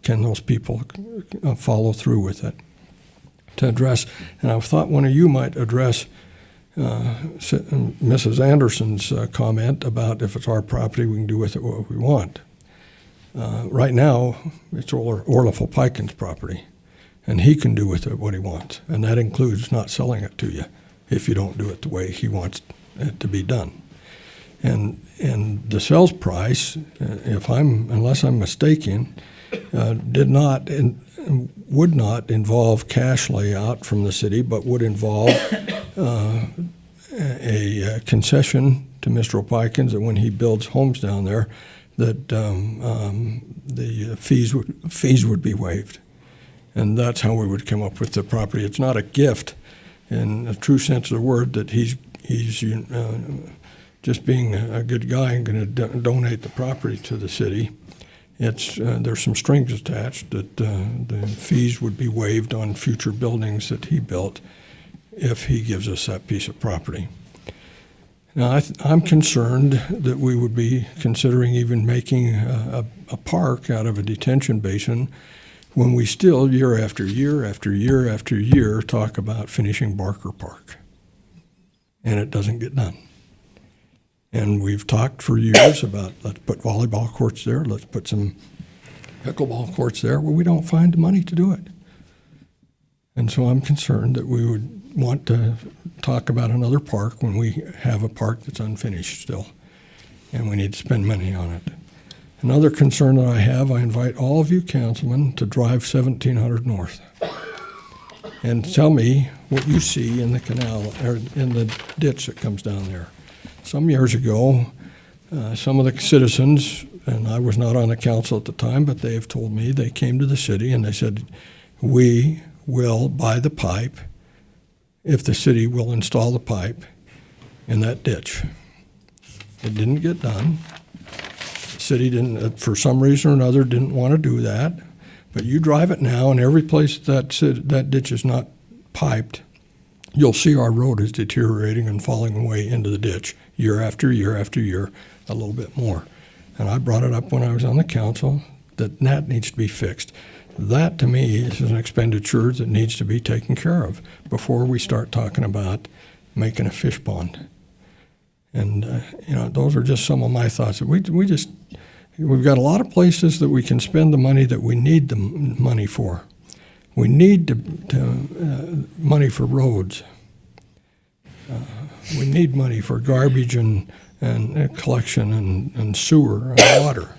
F: Can those people follow through with it? To address, and I thought one of you might address Mrs. Anderson's comment about if it's our property, we can do with it what we want. Right now, it's Orla Peiken's property, and he can do with it what he wants, and that includes not selling it to you if you don't do it the way he wants it to be done. And the sales price, unless I'm mistaken, would not involve cash layout from the city, but would involve a concession to Mr. Opikins that when he builds homes down there, that the fees would be waived. And that's how we would come up with the property. It's not a gift in the true sense of the word that he's just being a good guy and going to donate the property to the city. There's some strings attached that the fees would be waived on future buildings that he built if he gives us that piece of property. Now, I'm concerned that we would be considering even making a park out of a detention basin when we still, year after year after year after year, talk about finishing Barker Park. And it doesn't get done. And we've talked for years about let's put volleyball courts there, let's put some pickleball courts there. Well, we don't find the money to do it. And so I'm concerned that we would want to talk about another park when we have a park that's unfinished still, and we need to spend money on it. Another concern that I have, I invite all of you councilmen to drive 1700 North and tell me what you see in the canal, or in the ditch that comes down there. Some years ago, some of the citizens, and I was not on the council at the time, but they have told me, they came to the city and they said, we will buy the pipe if the city will install the pipe in that ditch. It didn't get done. The city didn't, for some reason or another, didn't want to do that. But you drive it now, and every place that ditch is not piped, you'll see our road is deteriorating and falling away into the ditch year after year after year, a little bit more. And I brought it up when I was on the council that needs to be fixed. That, to me, is an expenditure that needs to be taken care of before we start talking about making a fish pond. And, those are just some of my thoughts. We've got a lot of places that we can spend the money that we need the money for. We need money for roads. We need money for garbage and collection and sewer and water.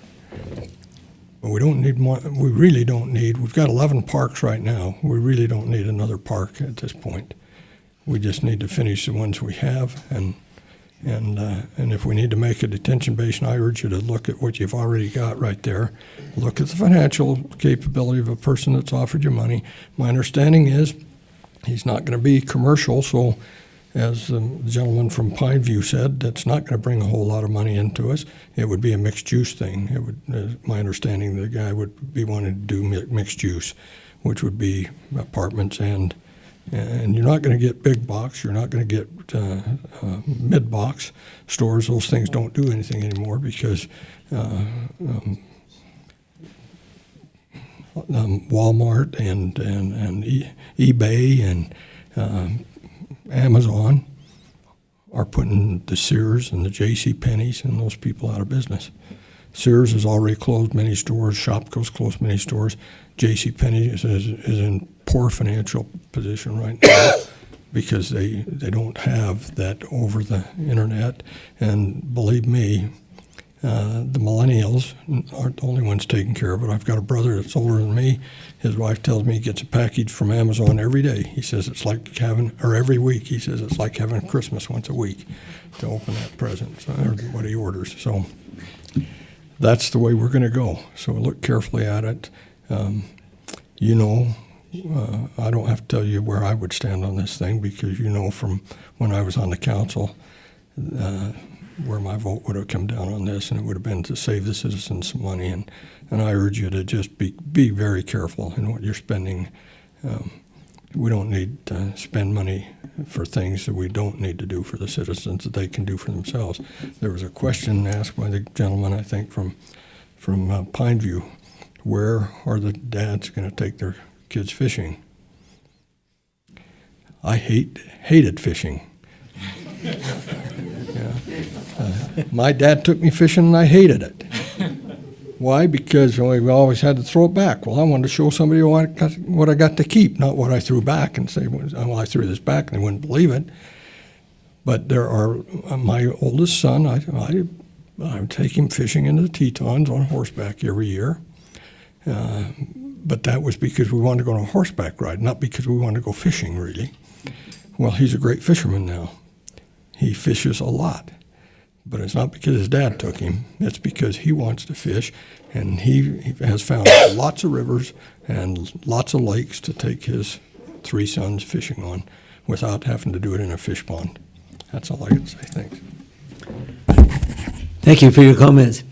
F: But we don't need more. We really don't need. We've got 11 parks right now. We really don't need another park at this point. We just need to finish the ones we have, and if we need to make a detention basin, I urge you to look at what you've already got right there. Look at the financial capability of a person that's offered you money. My understanding is he's not going to be commercial, so as the gentleman from Pineview said, that's not going to bring a whole lot of money into us. It would be a mixed use thing. It would, my understanding, the guy would be wanting to do mixed use, which would be apartments and you're not going to get big box. You're not going to get mid box stores. Those things don't do anything anymore because Walmart and eBay and Amazon are putting the Sears and the J.C. Penney's and those people out of business. Sears has already closed many stores. Shopko's closed many stores. J.C. Penney is in poor financial position right now because they don't have that over the internet. And believe me, the millennials aren't the only ones taking care of it. I've got a brother that's older than me. His wife tells me he gets a package from Amazon every day. He says it's like having, or every week, he says it's like having Christmas once a week to open that present, or what he orders. So that's the way we're going to go. So look carefully at it. You know, I don't have to tell you where I would stand on this thing because you know from when I was on the council where my vote would have come down on this, and it would have been to save the citizens some money. And I urge you to just be very careful in what you're spending. We don't need to spend money for things that we don't need to do for the citizens that they can do for themselves. There was a question asked by the gentleman, I think, from Pineview. Where are the dads going to take their kids fishing? I hated fishing. My dad took me fishing and I hated it. Why? Because we always had to throw it back. Well, I wanted to show somebody what I got to keep, not what I threw back and say, well, I threw this back and they wouldn't believe it. But there are, my oldest son, I take him fishing into the Tetons on horseback every year. But that was because we wanted to go on a horseback ride, not because we wanted to go fishing, really. Well, he's a great fisherman now. He fishes a lot. But it's not because his dad took him. It's because he wants to fish, and he has found lots of rivers and lots of lakes to take his 3 sons fishing on without having to do it in a fish pond. That's all I can say. Thanks.
A: Thank you for your comments.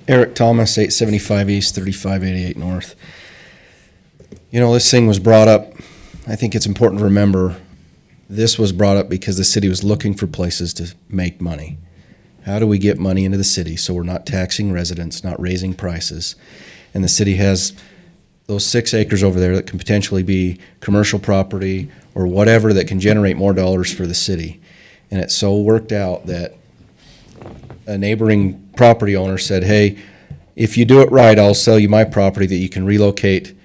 I: Eric Thomas, 875 East, 3588 North. You know, this thing was brought up, I think it's important to remember, this was brought up because the city was looking for places to make money. How do we get money into the city so we're not taxing residents, not raising prices? And the city has those 6 acres over there that can potentially be commercial property or whatever that can generate more dollars for the city. And it so worked out that a neighboring property owner said, hey, if you do it right, I'll sell you my property that you can relocate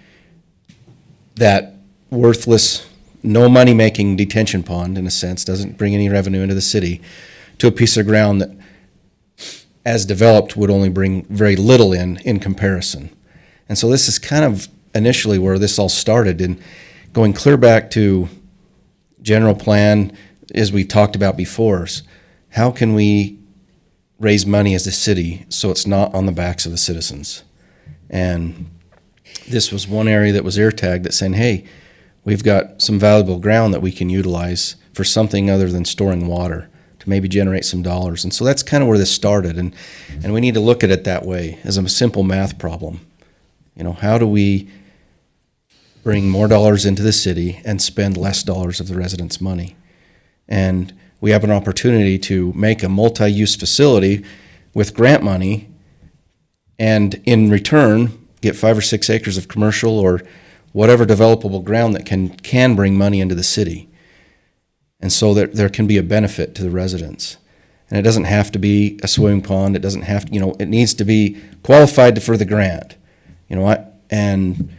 I: that worthless, no money-making detention pond, in a sense, doesn't bring any revenue into the city, to a piece of ground that, as developed, would only bring very little in comparison. And so this is kind of initially where this all started, and going clear back to general plan, as we talked about before, is how can we raise money as a city so it's not on the backs of the citizens? And this was one area that was air tagged that saying, hey, we've got some valuable ground that we can utilize for something other than storing water to maybe generate some dollars. And so that's kind of where this started. And we need to look at it that way as a simple math problem. You know, how do we bring more dollars into the city and spend less dollars of the residents' money? And we have an opportunity to make a multi-use facility with grant money and in return get 5 or 6 acres of commercial or whatever developable ground that can bring money into the city. And so there can be a benefit to the residents. And it doesn't have to be a swimming pond. It doesn't have to, you know, it needs to be qualified for the grant. You know what? And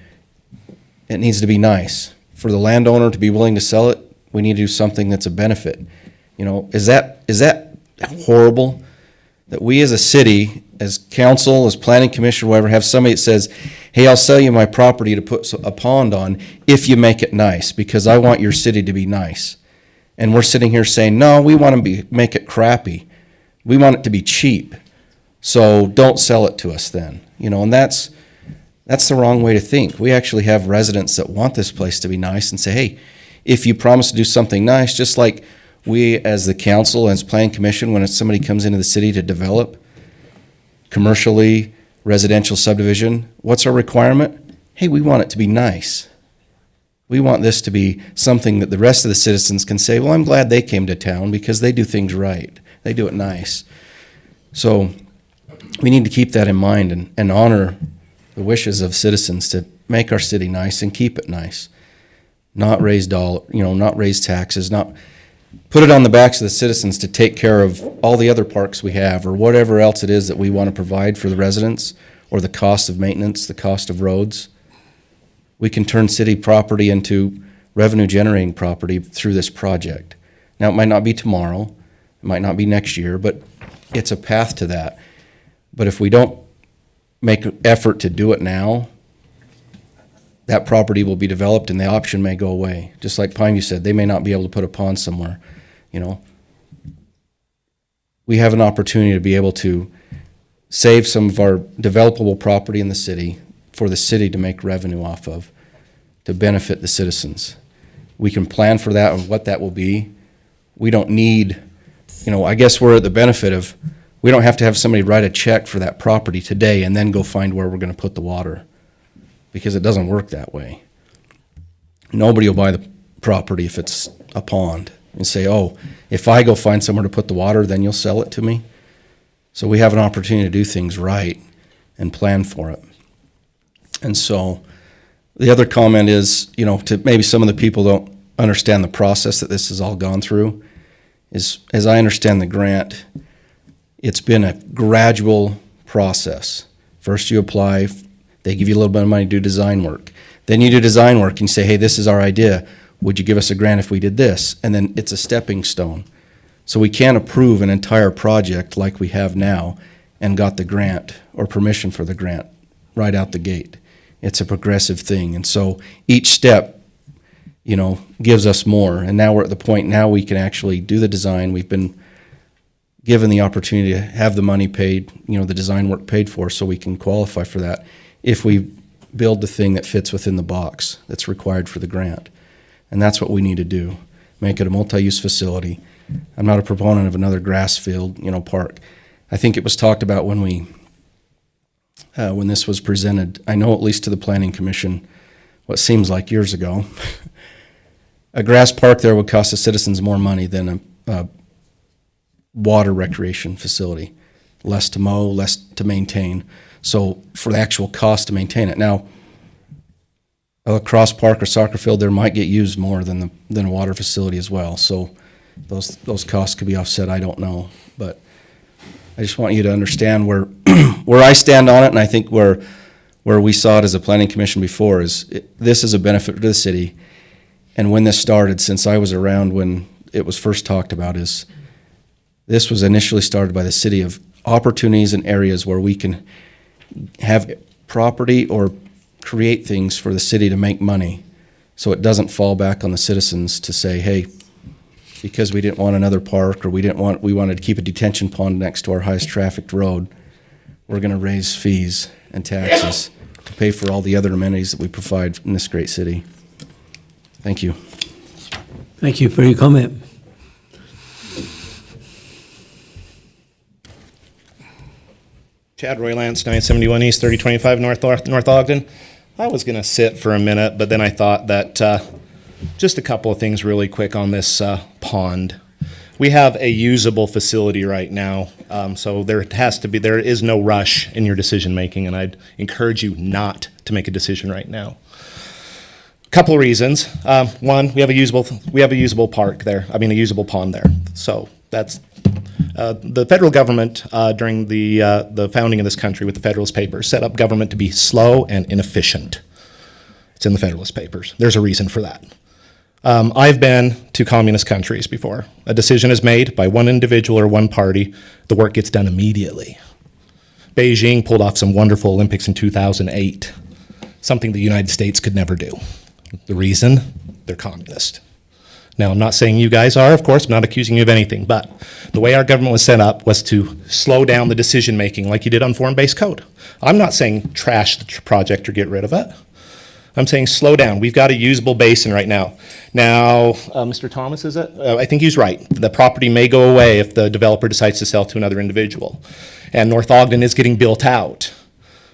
I: it needs to be nice. For the landowner to be willing to sell it, we need to do something that's a benefit. You know, is that horrible that we as a city, as council, as planning commission, whatever, have somebody that says, hey, I'll sell you my property to put a pond on if you make it nice, because I want your city to be nice. And we're sitting here saying, no, we want to make it crappy. We want it to be cheap. So don't sell it to us then. You know, and that's the wrong way to think. We actually have residents that want this place to be nice and say, hey, if you promise to do something nice, just like we as the council, as planning commission, when somebody comes into the city to develop commercially, residential subdivision, what's our requirement? Hey, we want it to be nice. We want this to be something that the rest of the citizens can say, well, I'm glad they came to town because they do things right. They do it nice. So we need to keep that in mind and honor the wishes of citizens to make our city nice and keep it nice. Not raise not raise taxes, not put it on the backs of the citizens to take care of all the other parks we have or whatever else it is that we want to provide for the residents, or the cost of maintenance, the cost of roads. We can turn city property into revenue generating property through this project. Now, it might not be tomorrow, it might not be next year, but it's a path to that. But if we don't make an effort to do it now, that property will be developed and the option may go away. Just like Pineview said, they may not be able to put a pond somewhere, We have an opportunity to be able to save some of our developable property in the city for the city to make revenue off of, to benefit the citizens. We can plan for that and what that will be. We don't need, I guess we're at the benefit of, we don't have to have somebody write a check for that property today and then go find where we're going to put the water, because it doesn't work that way. Nobody will buy the property if it's a pond and say, oh, if I go find somewhere to put the water, then you'll sell it to me. So we have an opportunity to do things right and plan for it. And so the other comment is, to maybe some of the people don't understand the process that this has all gone through, is, as I understand the grant, it's been a gradual process. First you apply, they give you a little bit of money to do design work. Then you do design work and you say, hey, this is our idea. Would you give us a grant if we did this? And then it's a stepping stone. So we can't approve an entire project like we have now and got the grant or permission for the grant right out the gate. It's a progressive thing. And so each step, gives us more. And now we're at the point now we can actually do the design. We've been given the opportunity to have the money paid, the design work paid for, so we can qualify for that if we build the thing that fits within the box that's required for the grant. And that's what we need to do, make it a multi-use facility. I'm not a proponent of another grass field, park. I think it was talked about when this was presented, I know at least to the Planning Commission, what seems like years ago, a grass park there would cost the citizens more money than a water recreation facility. Less to mow, less to maintain. So for the actual cost to maintain it. Now, a lacrosse park or soccer field there might get used more than a water facility as well. So those costs could be offset, I don't know. But I just want you to understand where where I stand on it, and I think where we saw it as a planning commission before is this is a benefit to the city. And when this started, since I was around when it was first talked about, is this was initially started by the city of opportunities and areas where we can have property or create things for the city to make money, so it doesn't fall back on the citizens to say, hey, because we didn't want another park or we wanted to keep a detention pond next to our highest trafficked road, we're going to raise fees and taxes to pay for all the other amenities that we provide in this great city. Thank you.
A: Thank you for your comment.
H: Chad Roylance, 971 East, 3025 North Ogden. I was going to sit for a minute, but then I thought that just a couple of things really quick on this pond. We have a usable facility right now, so there is no rush in your decision making, and I'd encourage you not to make a decision right now. A couple of reasons. One, we have a usable park there. A usable pond there. So that's the federal government during the founding of this country with the Federalist Papers set up government to be slow and inefficient. It's in the Federalist Papers. There's a reason for that. I've been to communist countries before. A decision is made by one individual or one party. The work gets done immediately. Beijing pulled off some wonderful Olympics in 2008, something the United States could never do. The reason? They're communist. Now, I'm not saying you guys are, of course, I'm not accusing you of anything, but the way our government was set up was to slow down the decision-making like you did on form-based code. I'm not saying trash the project or get rid of it. I'm saying slow down. We've got a usable basin right now. Now, Mr. Thomas, is it? I think he's right. The property may go away if the developer decides to sell to another individual. And North Ogden is getting built out.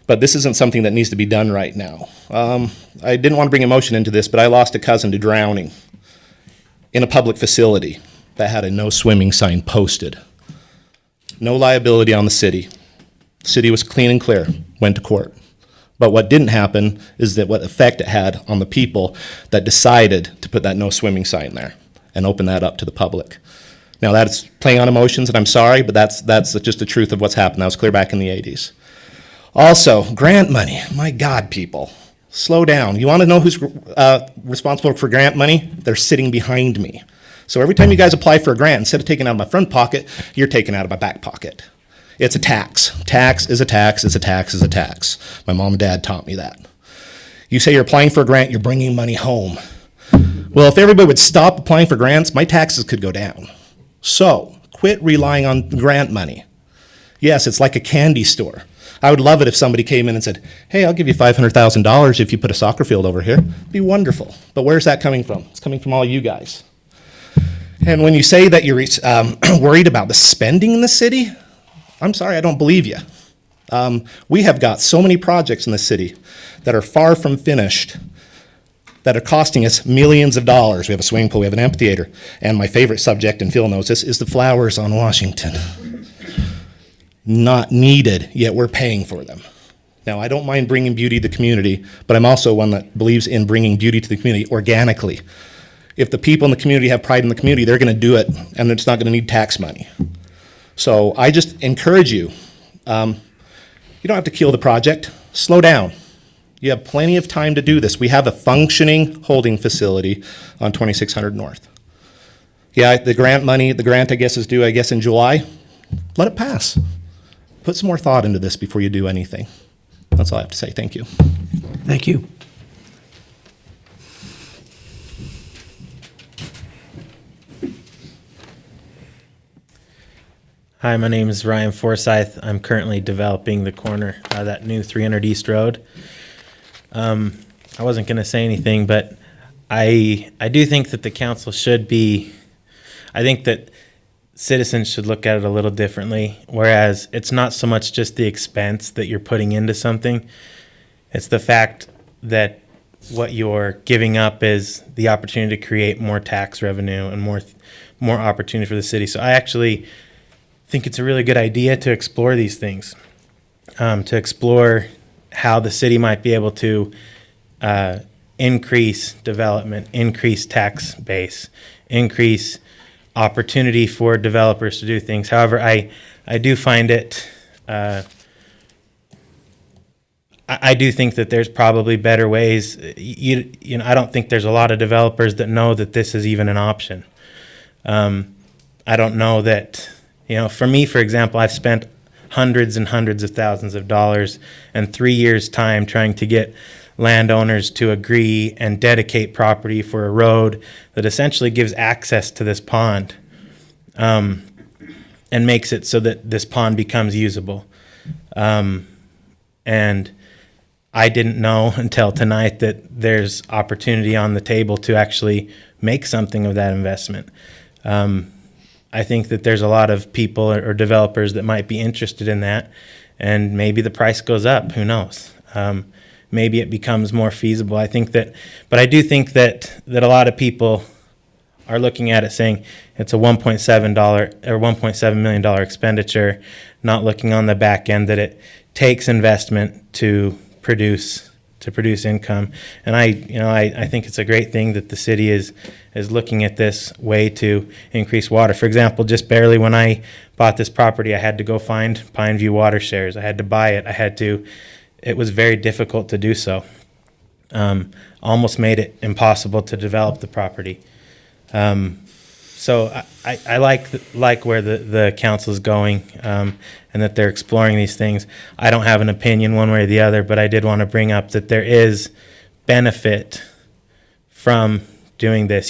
H: But this isn't something that needs to be done right now. I didn't want to bring emotion into this, but I lost a cousin to drowning in a public facility that had a no swimming sign posted. No liability on the city. City was clean and clear, went to court. But what didn't happen is that what effect it had on the people that decided to put that no swimming sign there and open that up to the public. Now that's playing on emotions, and I'm sorry, but that's just the truth of what's happened. That was clear back in the 80s. Also, grant money. My God, people, slow down. You want to know who's responsible for grant money? They're sitting behind me. So every time you guys apply for a grant, instead of taking it out of my front pocket, you're taking it out of my back pocket. It's a tax. Tax is a tax is a tax is a tax. My mom and dad taught me that. You say you're applying for a grant, you're bringing money home. Well, if everybody would stop applying for grants, my taxes could go down. So quit relying on grant money. Yes, it's like a candy store. I would love it if somebody came in and said, hey, I'll give you $500,000 if you put a soccer field over here. It'd be wonderful. But where's that coming from? It's coming from all you guys. And when you say that you're worried about the spending in the city, I'm sorry, I don't believe you. We have got so many projects in the city that are far from finished that are costing us millions of dollars. We have a swimming pool, we have an amphitheater, and my favorite subject, and Phil knows this, is the flowers on Washington. Not needed, yet we're paying for them. Now, I don't mind bringing beauty to the community, but I'm also one that believes in bringing beauty to the community organically. If the people in the community have pride in the community, they're going to do it, and it's not going to need tax money. So I just encourage you, you don't have to kill the project. Slow down. You have plenty of time to do this. We have a functioning holding facility on 2600 North. Yeah, the grant money, the grant I guess is due, in July. Let it pass. Put some more thought into this before you do anything. That's all I have to say. Thank you.
A: Thank you.
N: Hi, my name is Ryan Forsyth. I'm currently developing the corner of that new 300 East Road. I wasn't going to say anything, but I do think that the council should be, I think that citizens should look at it a little differently, whereas it's not so much just the expense that you're putting into something, it's the fact that what you're giving up is the opportunity to create more tax revenue and more opportunity for the city. So I actually think it's a really good idea to explore these things, to explore how the city might be able to increase development, increase tax base, increase opportunity for developers to do things. However, I do find it, I do think that there's probably better ways. You know, I don't think there's a lot of developers that know that this is even an option. I don't know that, you know, for me, for example, I've spent hundreds and hundreds of thousands of dollars and 3 years' time trying to get landowners to agree and dedicate property for a road that essentially gives access to this pond, and makes it so that this pond becomes usable. And I didn't know until tonight that there's opportunity on the table to actually make something of that investment. I think that there's a lot of people or developers that might be interested in that, and maybe the price goes up, who knows? Maybe it becomes more feasible. I think that, but I do think that a lot of people are looking at it saying it's a $1.7 million expenditure, not looking on the back end that it takes investment to produce income. And I think it's a great thing that the city is looking at this way to increase water. For example, just barely when I bought this property, I had to go find Pineview water shares. I had to buy it. It was very difficult to do so. Almost made it impossible to develop the property. So I like where the council's going, and that they're exploring these things. I don't have an opinion one way or the other, but I did want to bring up that there is benefit from doing this.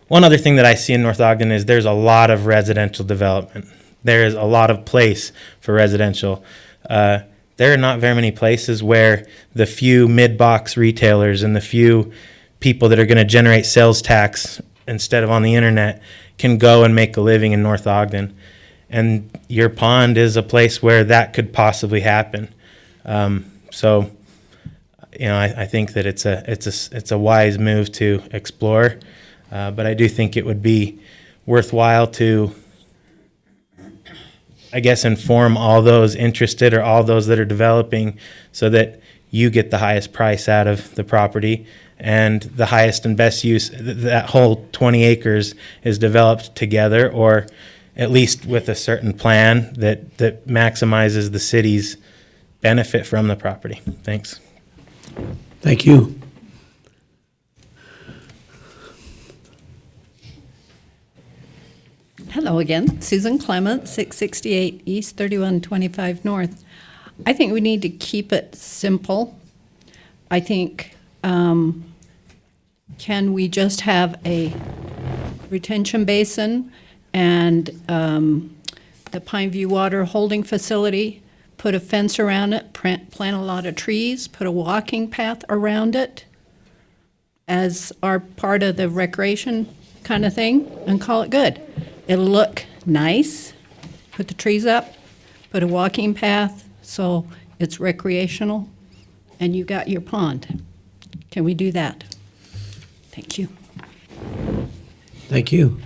N: One other thing that I see in North Ogden is there's a lot of residential development. There is a lot of place for residential. There are not very many places where the few mid-box retailers and the few people that are going to generate sales tax instead of on the internet can go and make a living in North Ogden. And your pond is a place where that could possibly happen. So, you know, I think that it's a wise move to explore, but I do think it would be worthwhile to I guess, inform all those interested or all those that are developing so that you get the highest price out of the property and the highest and best use, that whole 20 acres is developed together, or at least with a certain plan that maximizes the city's benefit from the property. Thanks.
A: Thank you.
J: Hello again, Susan Clement, 668 East, 3125 North. I think we need to keep it simple. I think, can we just have a retention basin and the Pine View Water Holding Facility, put a fence around it, plant a lot of trees, put a walking path around it as our part of the recreation kind of thing, and call it good. It'll look nice, put the trees up, put a walking path, so it's recreational, and you got your pond. Can we do that? Thank you.
A: Thank you.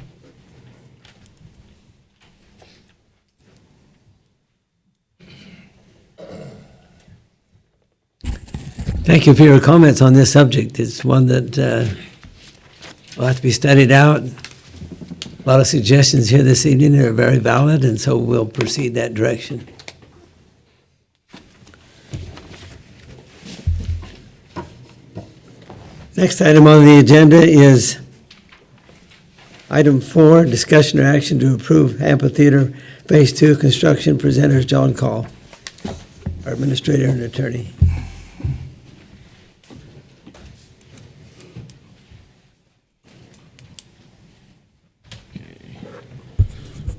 A: Thank you for your comments on this subject. It's one that will have to be studied out. A lot of suggestions here this evening are very valid, and so we'll proceed that direction. Next item on the agenda is item 4, discussion or action to approve amphitheater Phase 2 construction. Presenters John Call, our administrator and attorney.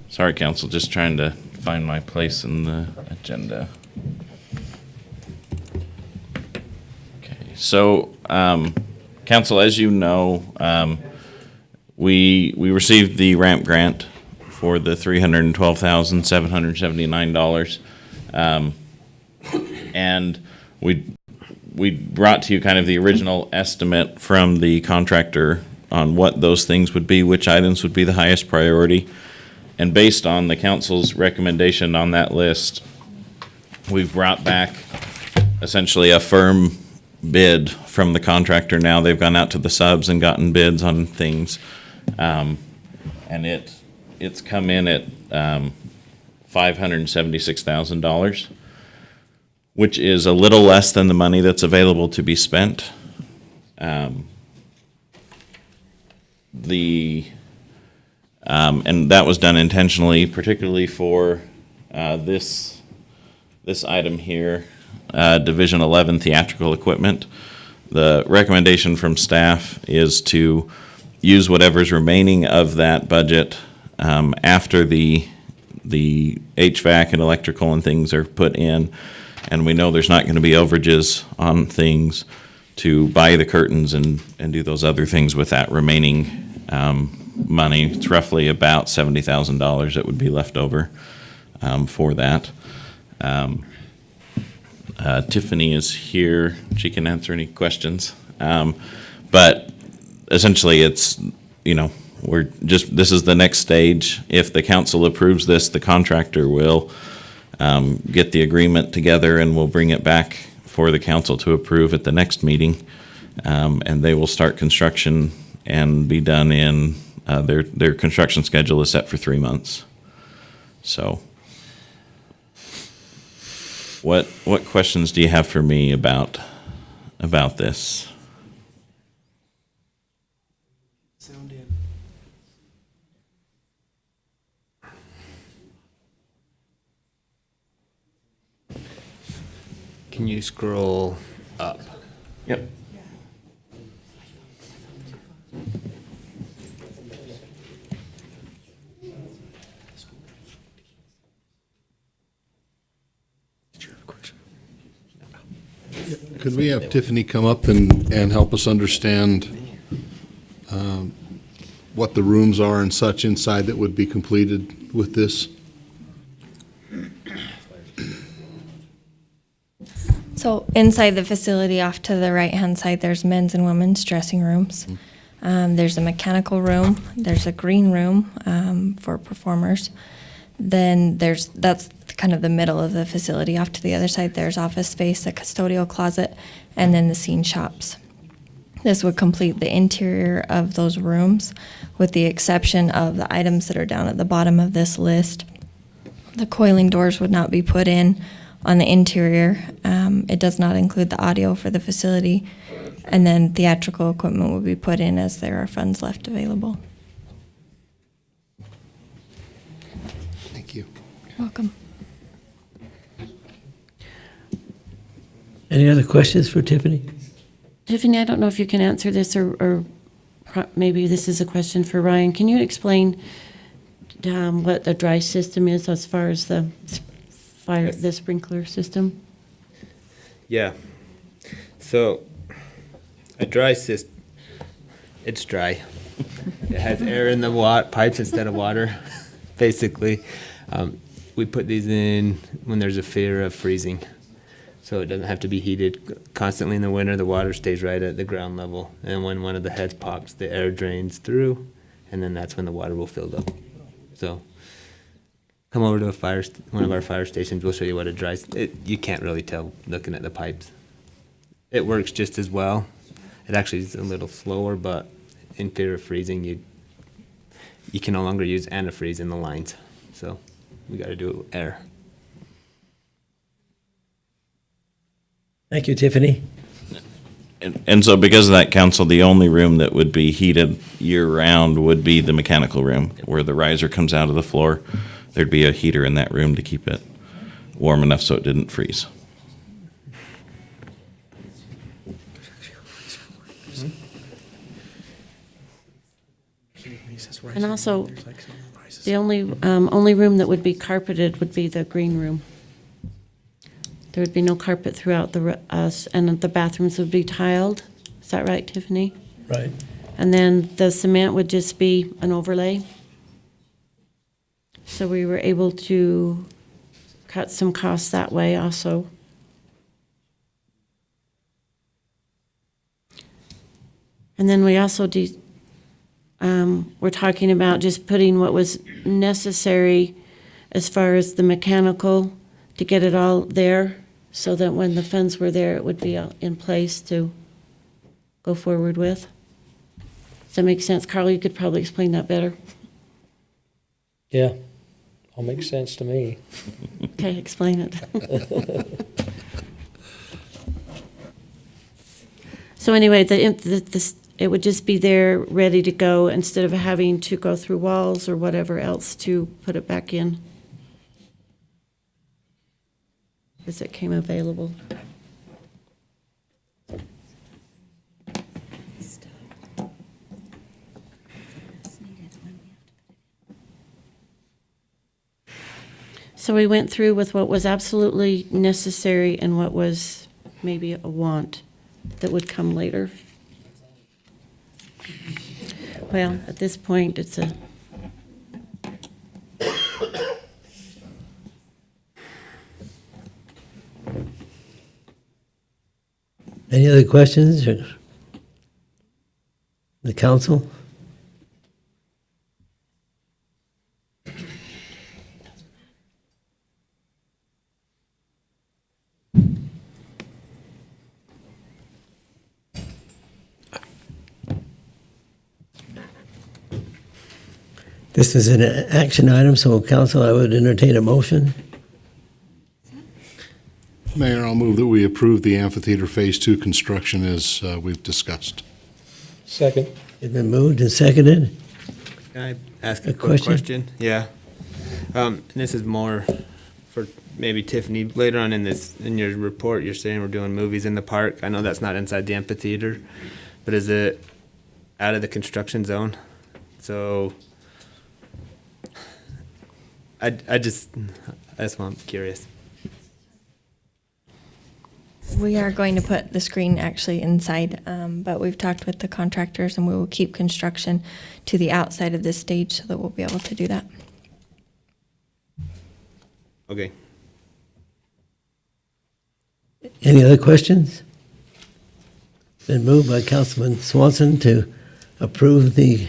K: Sorry, council, just trying to find my place in the agenda. Okay, so, council, as you know, we received the ramp grant for the $312,779. And we brought to you kind of the original estimate from the contractor on what those things would be, which items would be the highest priority. And based on the council's recommendation on that list, we've brought back essentially a firm bid from the contractor now. They've gone out to the subs and gotten bids on things. And it's come in at $576,000, which is a little less than the money that's available to be spent. And that was done intentionally, particularly for this item here, Division 11 theatrical equipment. The recommendation from staff is to use whatever's remaining of that budget after the HVAC and electrical and things are put in, and we know there's not going to be overages on things, to buy the curtains and do those other things with that remaining money. It's roughly about $70,000 that would be left over for that. Tiffany is here. She can answer any questions. But essentially it's, this is the next stage. If the council approves this, the contractor will get the agreement together and we'll bring it back for the council to approve at the next meeting. And they will start construction and be done in, their construction schedule is set for 3 months. So what questions do you have for me about this?
V: Sound in.
Q: Can you scroll up?
K: Yep.
G: Could we have Tiffany come up and help us understand what the rooms are and such inside that would be completed with this?
O: So inside the facility, off to the right-hand side, there's men's and women's dressing rooms. There's a mechanical room. There's a green room for performers. Then that's kind of the middle of the facility. Off to the other side, there's office space, a custodial closet, and then the scene shops. This would complete the interior of those rooms, with the exception of the items that are down at the bottom of this list. The coiling doors would not be put in on the interior. It does not include the audio for the facility. And then theatrical equipment would be put in as there are funds left available.
G: Thank you.
O: You're welcome.
A: Any other questions for Tiffany?
L: Tiffany, I don't know if you can answer this, or maybe this is a question for Ryan. Can you explain what a dry system is as far as the sprinkler system?
B: Yeah. So a dry system, it's dry. It has air in the pipes instead of water, basically. We put these in when there's a fear of freezing. So it doesn't have to be heated constantly in the winter. The water stays right at the ground level. And when one of the heads pops, the air drains through, and then that's when the water will fill up. So come over to one of our fire stations. We'll show you what a dry. You can't really tell looking at the pipes. It works just as well. It actually is a little slower, but in fear of freezing, you can no longer use antifreeze in the lines. So we got to do it with air.
A: Thank you, Tiffany.
K: And so because of that, council, the only room that would be heated year-round would be the mechanical room, where the riser comes out of the floor. There'd be a heater in that room to keep it warm enough so it didn't freeze.
L: And also, the only room that would be carpeted would be the green room. There would be no carpet throughout and the bathrooms would be tiled. Is that right, Tiffany?
A: Right.
L: And then the cement would just be an overlay. So we were able to cut some costs that way also. And then we also we're talking about just putting what was necessary as far as the mechanical to get it all there, so that when the funds were there, it would be in place to go forward with. Does that make sense? Carl, you could probably explain that better.
R: Yeah, all makes sense to me.
L: Okay, explain it. So anyway, it would just be there, ready to go, instead of having to go through walls or whatever else to put it back in as it came available. So we went through with what was absolutely necessary and what was maybe a want that would come later. Well, at this point, it's a
A: Any other questions? The council? This is an action item, so council, I would entertain a motion.
G: Mayor, I'll move that we approve the amphitheater Phase 2 construction as we've discussed.
R: Second.
A: It's been moved and seconded.
B: Can I ask a quick
A: question?
B: question? Yeah. And this is more for maybe Tiffany. Later on in your report, you're saying we're doing movies in the park. I know that's not inside the amphitheater, but is it out of the construction zone? So I just want, I'm curious.
O: We are going to put the screen actually inside, but we've talked with the contractors and we will keep construction to the outside of this stage so that we'll be able to do that.
B: Okay.
A: Any other questions? Been moved by Councilman Swanson to approve the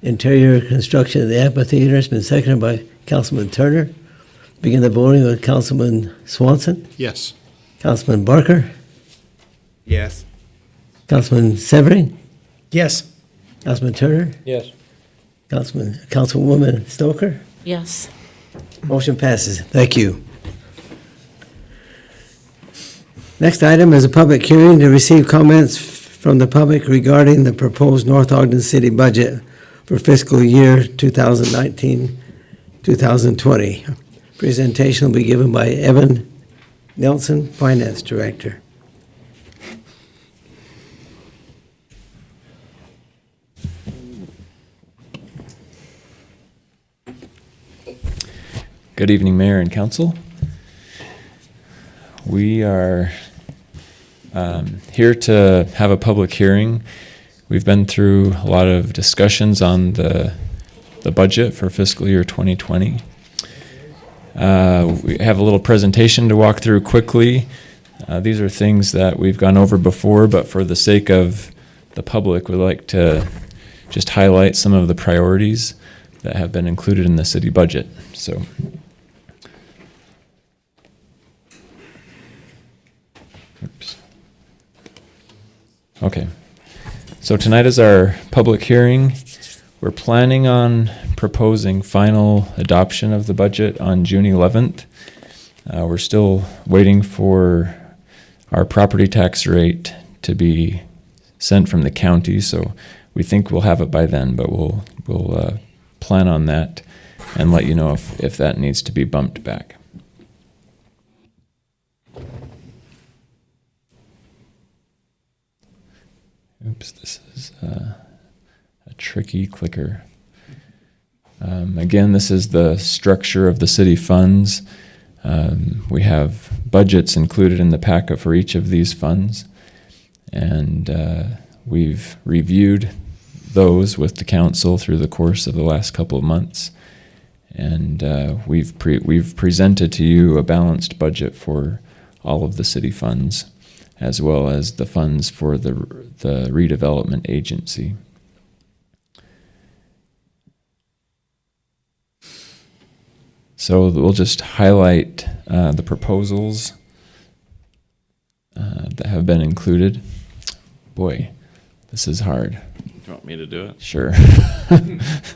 A: interior construction of the amphitheater. It's been seconded by Councilman Turner. Begin the voting with Councilman Swanson,
G: Yes.
A: Councilman Barker,
B: Yes.
A: Councilman Severing,
C: Yes.
A: Councilman Turner,
R: Yes.
A: Councilwoman Stoker.
L: Yes.
A: Motion passes. Thank you. Next item is a public hearing to receive comments from the public regarding the proposed North Ogden City budget for fiscal year 2019-2020. Presentation will be given by Evan Nelson, Finance Director.
P: Good evening, Mayor and Council. We are here to have a public hearing. We've been through a lot of discussions on the budget for fiscal year 2020. We have a little presentation to walk through quickly. These are things that we've gone over before, but for the sake of the public, we'd like to just highlight some of the priorities that have been included in the city budget. So. Oops. Okay, so tonight is our public hearing. We're planning on proposing final adoption of the budget on June 11th. We're still waiting for our property tax rate to be sent from the county, so we think we'll have it by then, but we'll plan on that and let you know if that needs to be bumped back. Oops, this is a tricky clicker. Again, this is the structure of the city funds. We have budgets included in the packet for each of these funds, and we've reviewed those with the council through the course of the last couple of months, and we've presented to you a balanced budget for all of the city funds, as well as the funds for the redevelopment agency. So we'll just highlight the proposals that have been included. Boy, this is hard.
K: Do you want me to do it?
P: Sure.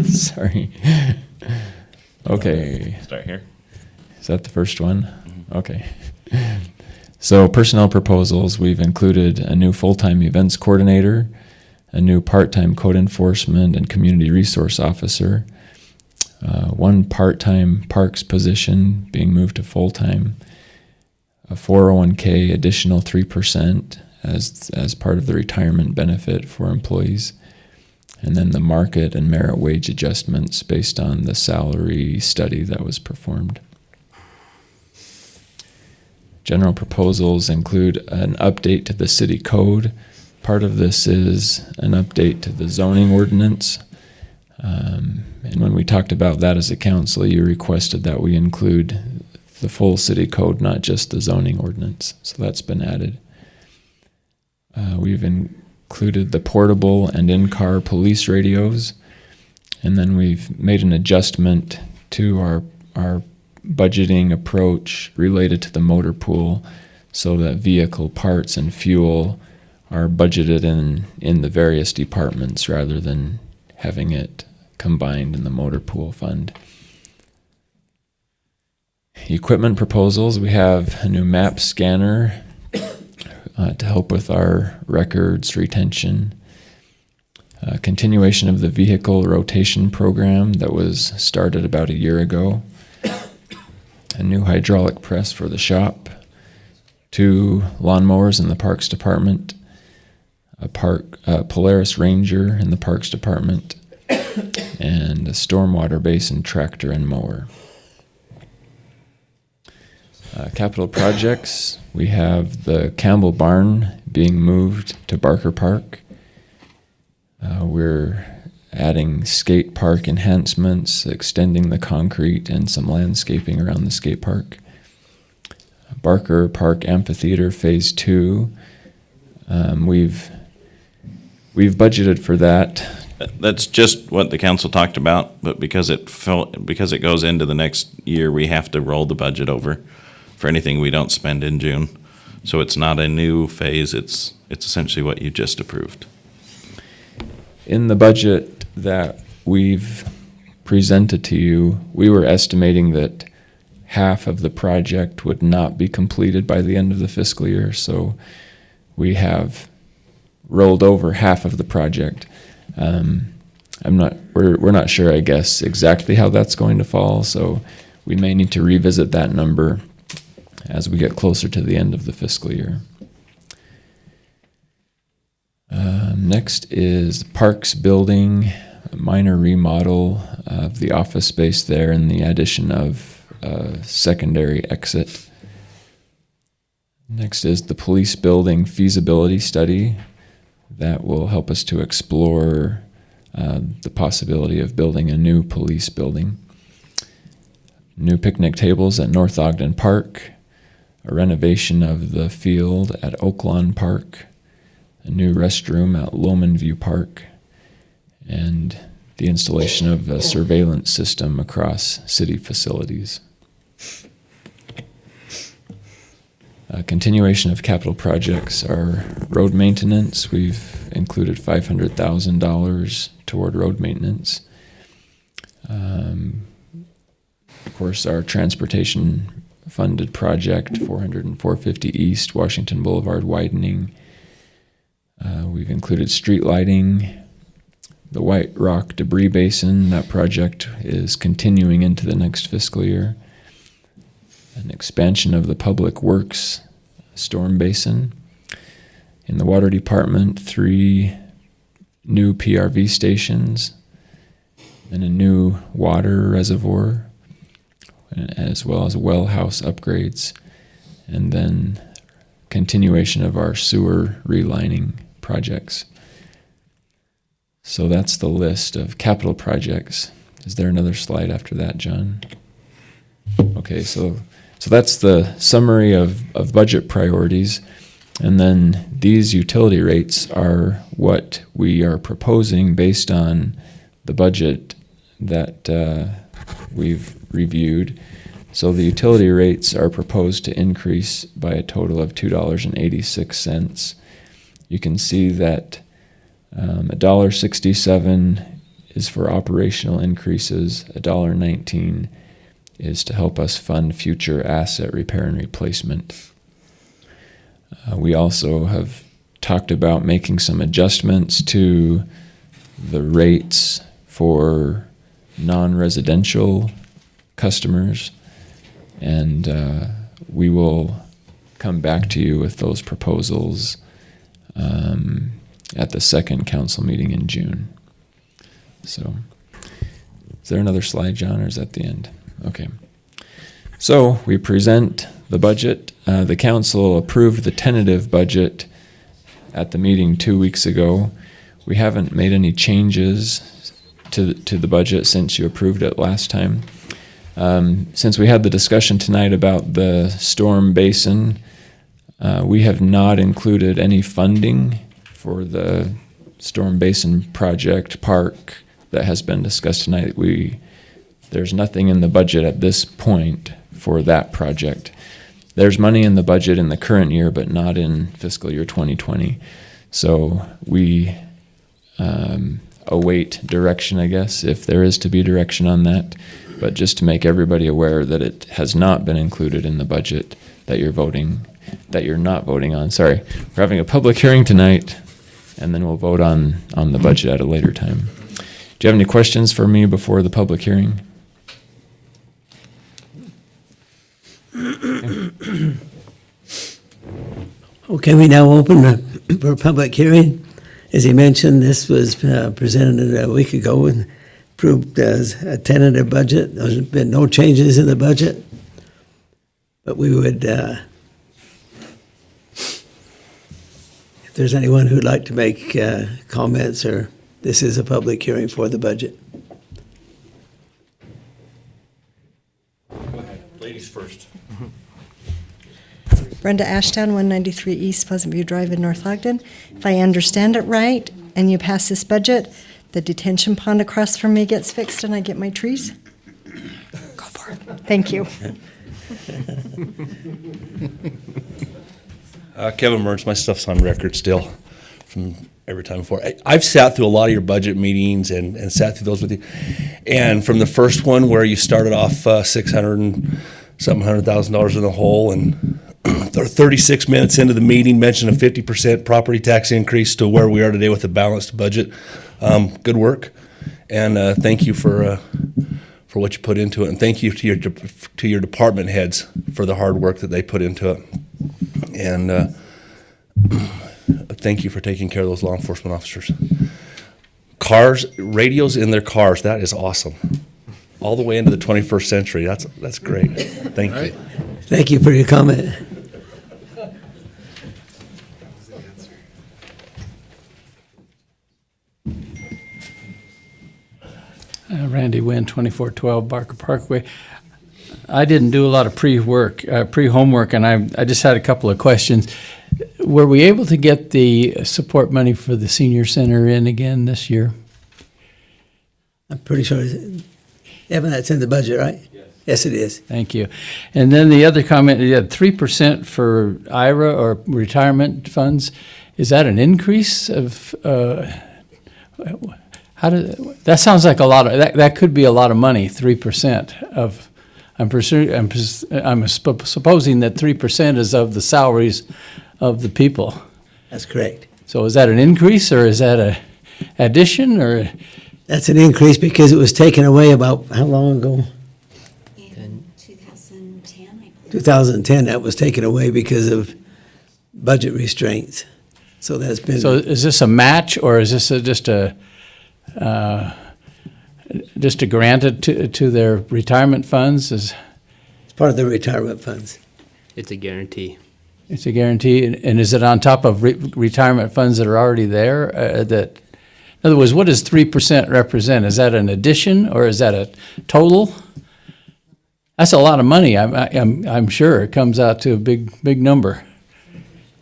P: Sorry. Okay.
K: Start here.
P: Is that the first one? Okay. So personnel proposals, we've included a new full-time events coordinator, a new part-time code enforcement and community resource officer, one part-time parks position being moved to full-time, a 401k additional 3% as part of the retirement benefit for employees, and then the market and merit wage adjustments based on the salary study that was performed. General proposals include an update to the city code. Part of this is an update to the zoning ordinance. And when we talked about that as a council, you requested that we include the full city code, not just the zoning ordinance. So that's been added. We've included the portable and in-car police radios. And then we've made an adjustment to our budgeting approach related to the motor pool so that vehicle parts and fuel are budgeted in the various departments rather than having it combined in the motor pool fund. Equipment proposals, we have a new map scanner to help with our records retention. Continuation of the vehicle rotation program that was started about a year ago. A new hydraulic press for the shop, 2 lawnmowers in the Parks Department, a Polaris Ranger in the Parks Department, and a stormwater basin tractor and mower. Capital projects, we have the Campbell Barn being moved to Barker Park. We're adding skate park enhancements, extending the concrete and some landscaping around the skate park. Barker Park Amphitheater Phase 2. We've budgeted for that
K: That's just what the council talked about, but because it goes into the next year, we have to roll the budget over for anything we don't spend in June. So it's not a new phase, it's essentially what you just approved.
P: In the budget that we've presented to you, we were estimating that half of the project would not be completed by the end of the fiscal year, so we have rolled over half of the project. We're not sure, I guess, exactly how that's going to fall, so we may need to revisit that number as we get closer to the end of the fiscal year. Next is Parks Building, a minor remodel of the office space there and the addition of a secondary exit. Next is the Police Building feasibility study that will help us to explore the possibility of building a new police building. New picnic tables at North Ogden Park, a renovation of the field at Oaklawn Park, a new restroom at Lowman View Park, and the installation of a surveillance system across city facilities. A continuation of capital projects are road maintenance. We've included $500,000 toward road maintenance. Of course, our transportation funded project, 400 and 450 East Washington Boulevard widening. We've included street lighting, the White Rock debris basin. That project is continuing into the next fiscal year. An expansion of the Public Works storm basin. In the water department, 3 new PRV stations and a new water reservoir, as well as well house upgrades, and then continuation of our sewer relining projects. So that's the list of capital projects. Is there another slide after that, John? Okay, so that's the summary of budget priorities. And then these utility rates are what we are proposing based on the budget that we've reviewed. So the utility rates are proposed to increase by a total of $2.86. You can see that $1.67 is for operational increases, $1.19 is to help us fund future asset repair and replacement. We also have talked about making some adjustments to the rates for non-residential customers, and we will come back to you with those proposals at the second council meeting in June. So, is there another slide, John, or is that the end? Okay. So, we present the budget. The council approved the tentative budget at the meeting 2 weeks ago. We haven't made any changes to the budget since you approved it last time. Since we had the discussion tonight about the storm basin, we have not included any funding for the storm basin project park that has been discussed tonight. There's nothing in the budget at this point for that project. There's money in the budget in the current year, but not in fiscal year 2020. So we await direction, I guess, if there is to be direction on that. But just to make everybody aware that it has not been included in the budget that you're not voting on. Sorry, we're having a public hearing tonight, and then we'll vote on the budget at a later time. Do you have any questions for me before the public hearing?
A: Okay, we now open for a public hearing. As he mentioned, this was presented a week ago and approved as a tentative budget. There's been no changes in the budget, but we would, if there's anyone who'd like to make comments, or this is a public hearing for the budget.
E: Go ahead, ladies first.
D: Brenda Ashdown, 193 East Pleasant View Drive in North Ogden. If I understand it right, and you pass this budget, the detention pond across from me gets fixed and I get my trees? Go for it. Thank you.
E: Kevin Mertz, my stuff's on record still from every time before. I've sat through a lot of your budget meetings and sat through those with you. And from the first one where you started off $700,000 in the hole, and 36 minutes into the meeting mentioned a 50% property tax increase to where we are today with a balanced budget. Good work, and thank you for what you put into it, and thank you to your department heads for the hard work that they put into it. And thank you for taking care of those law enforcement officers. Cars, radios in their cars, that is awesome. All the way into the 21st century. That's great. Thank you.
A: Thank you for your comment.
M: Randy Wynn, 2412 Barker Parkway. I didn't do a lot of pre-homework, and I just had a couple of questions. Were we able to get the support money for the senior center in again this year?
A: I'm pretty sure, Evan, that's in the budget, right? Yes, it is.
M: Thank you. And then the other comment, you had 3% for IRA or retirement funds. Is that an increase of, that sounds like a lot of, that could be a lot of money, 3% of, I'm supposing that 3% is of the salaries of the people.
A: That's correct.
M: So is that an increase, or is that a addition, or?
A: That's an increase because it was taken away about, how long ago?
S: In 2010, I believe.
A: 2010, that was taken away because of budget restraints. So that's been.
M: So is this a match, or is this just a granted to their retirement funds? It's
A: part of their retirement funds.
B: It's a guarantee.
M: It's a guarantee, and is it on top of retirement funds that are already there? That, in other words, what does 3% represent? Is that an addition, or is that a total? That's a lot of money. I'm sure it comes out to a big number.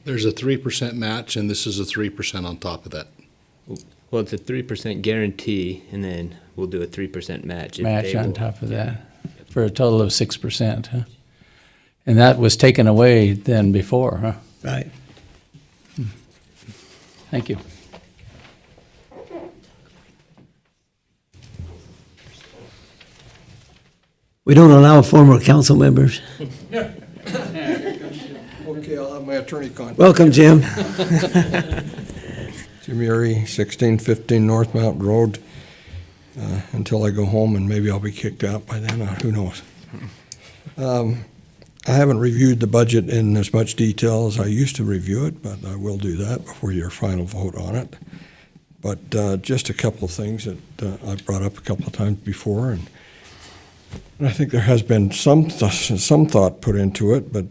G: There's a 3% match, and this is a 3% on top of that.
B: Well, it's a 3% guarantee, and then we'll do a 3% match.
M: Match on top of that, for a total of 6%, huh? And that was taken away then before, huh?
A: Right.
M: Thank you.
A: We don't allow former council members.
F: Okay, I'll have my attorney contact.
A: Welcome, Jim.
F: Jim Erie, 1615 North Mountain Road, until I go home, and maybe I'll be kicked out by then, who knows. I haven't reviewed the budget in as much detail as I used to review it, but I will do that before your final vote on it. But just a couple of things that I've brought up a couple of times before, and I think there has been some thought put into it, but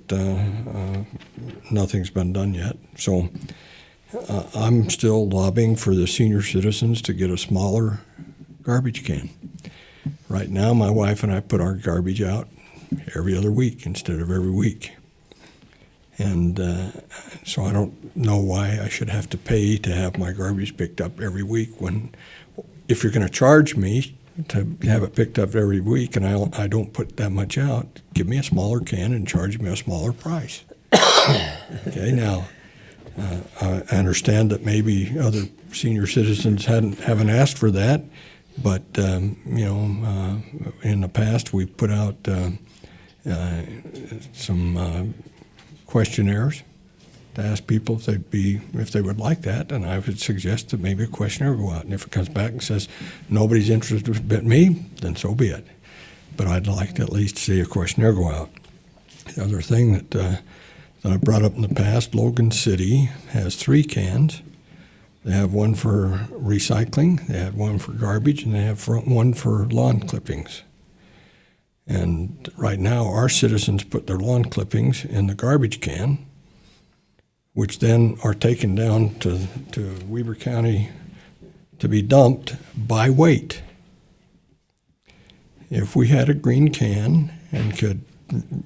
F: nothing's been done yet. So I'm still lobbying for the senior citizens to get a smaller garbage can. Right now, my wife and I put our garbage out every other week instead of every week. And so I don't know why I should have to pay to have my garbage picked up every week when, if you're going to charge me to have it picked up every week and I don't put that much out, give me a smaller can and charge me a smaller price. Okay, now, I understand that maybe other senior citizens haven't asked for that, but, in the past, we've put out some questionnaires to ask people if they would like that, and I would suggest that maybe a questionnaire go out, and if it comes back and says nobody's interested but me, then so be it. But I'd like to at least see a questionnaire go out. The other thing that I brought up in the past, Logan City has 3 cans. They have one for recycling, they have one for garbage, and they have one for lawn clippings. And right now, our citizens put their lawn clippings in the garbage can, which then are taken down to Weber County to be dumped by weight. If we had a green can and could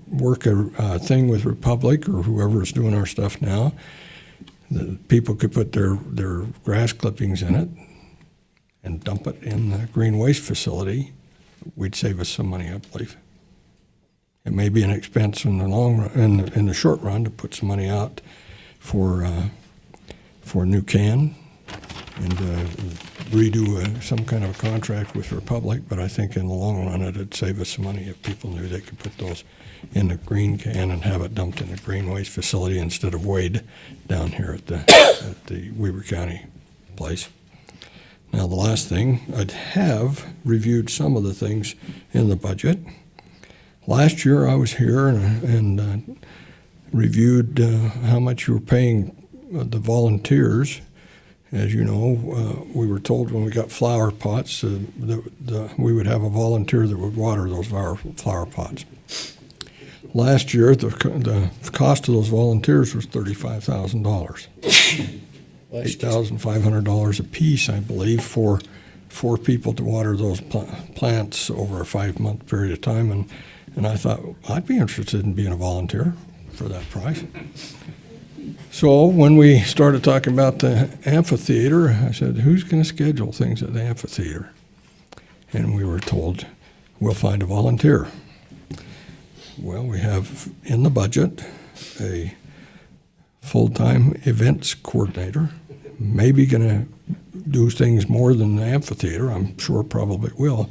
F: work a thing with Republic or whoever's doing our stuff now, the people could put their grass clippings in it, and dump it in the green waste facility, we'd save us some money, I believe. It may be an expense in the long run, in the short run, to put some money out for a new can and redo some kind of a contract with Republic, but I think in the long run it'd save us some money if people knew they could put those in the green can and have it dumped in a green waste facility instead of weighed down here at the Weber County place. Now, the last thing, I'd have reviewed some of the things in the budget. Last year I was here and reviewed how much you were paying the volunteers. As you know, we were told when we got flower pots that we would have a volunteer that would water those flower pots. Last year, the cost of those volunteers was $35,000. $8,500 a piece, I believe, for 4 people to water those plants over a 5-month period of time. And I thought, I'd be interested in being a volunteer for that price. So when we started talking about the amphitheater, I said, who's going to schedule things at the amphitheater? And we were told, we'll find a volunteer. Well, we have in the budget a full-time events coordinator, maybe going to do things more than the amphitheater. I'm sure probably will.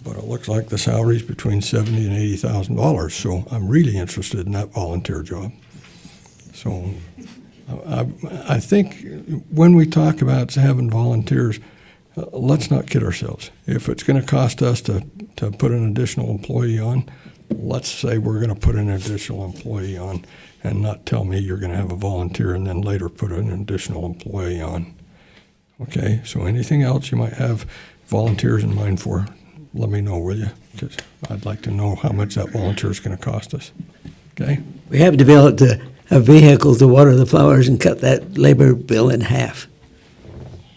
F: But it looks like the salary's between $70,000 and $80,000, so I'm really interested in that volunteer job. So I think when we talk about having volunteers, let's not kid ourselves. If it's going to cost us to put an additional employee on, let's say we're going to put an additional employee on and not tell me you're going to have a volunteer and then later put an additional employee on. Okay, so anything else you might have volunteers in mind for, let me know, will you? Because I'd like to know how much that volunteer is going to cost us. Okay?
A: We have developed a vehicle to water the flowers and cut that labor bill in half.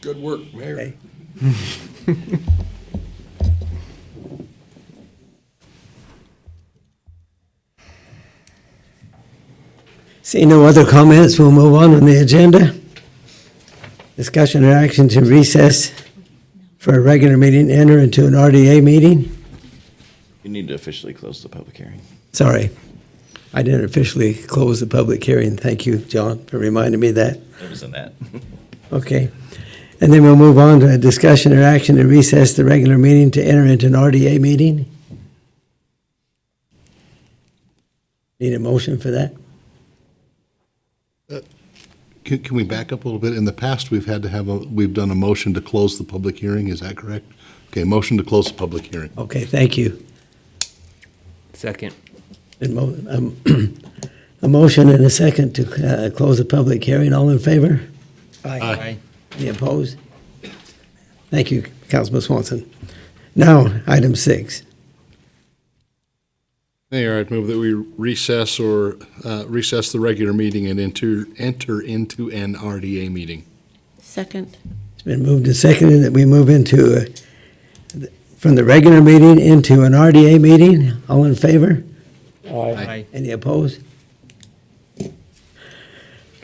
F: Good work, Mayor.
A: Okay. Seeing no other comments, we'll move on the agenda. Discussion or action to recess for a regular meeting, enter into an RDA meeting.
K: You need to officially close the public hearing.
A: Sorry, I didn't officially close the public hearing. Thank you, John, for reminding me of that.
K: It was in that.
A: Okay. And then we'll move on to a discussion or action to recess the regular meeting to enter into an RDA meeting. Need a motion for that?
G: Can we back up a little bit? In the past, we've done a motion to close the public hearing. Is that correct? Okay, motion to close the public hearing.
A: Okay, thank you.
B: Second.
A: A motion and a second to close the public hearing. All in favor?
B: Aye.
A: Any opposed? Thank you, Councilman Swanson. Now, item 6.
G: Mayor, I'd move that we recess the regular meeting and enter into an RDA meeting.
L: Second.
A: It's been moved and seconded that we move into from the regular meeting into an RDA meeting. All in favor?
B: Aye.
A: Any opposed?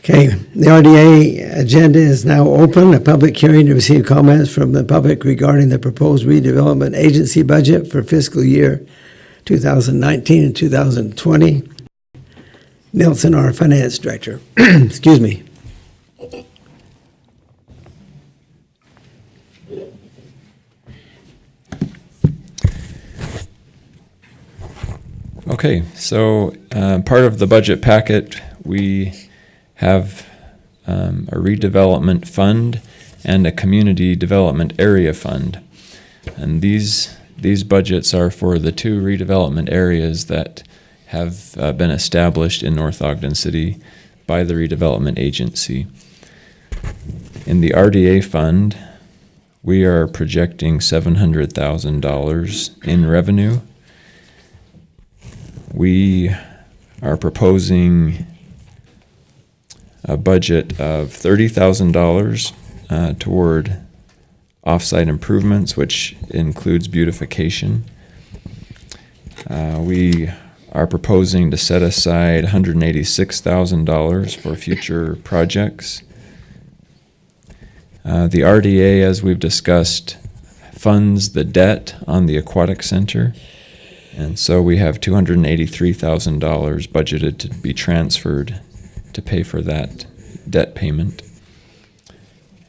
A: Okay, the RDA agenda is now open. A public hearing to receive comments from the public regarding the proposed redevelopment agency budget for fiscal year 2019 and 2020. Nelson, our finance director. Excuse me.
T: Okay, so part of the budget packet, we have a redevelopment fund and a community development area fund. And these budgets are for the 2 redevelopment areas that have been established in North Ogden City by the redevelopment agency. In the RDA fund, we are projecting $700,000 in revenue. We are proposing a budget of $30,000 toward off-site improvements, which includes beautification. We are proposing to set aside $186,000 for future projects. The RDA, as we've discussed, funds the debt on the aquatic center. And so we have $283,000 budgeted to be transferred to pay for that debt payment.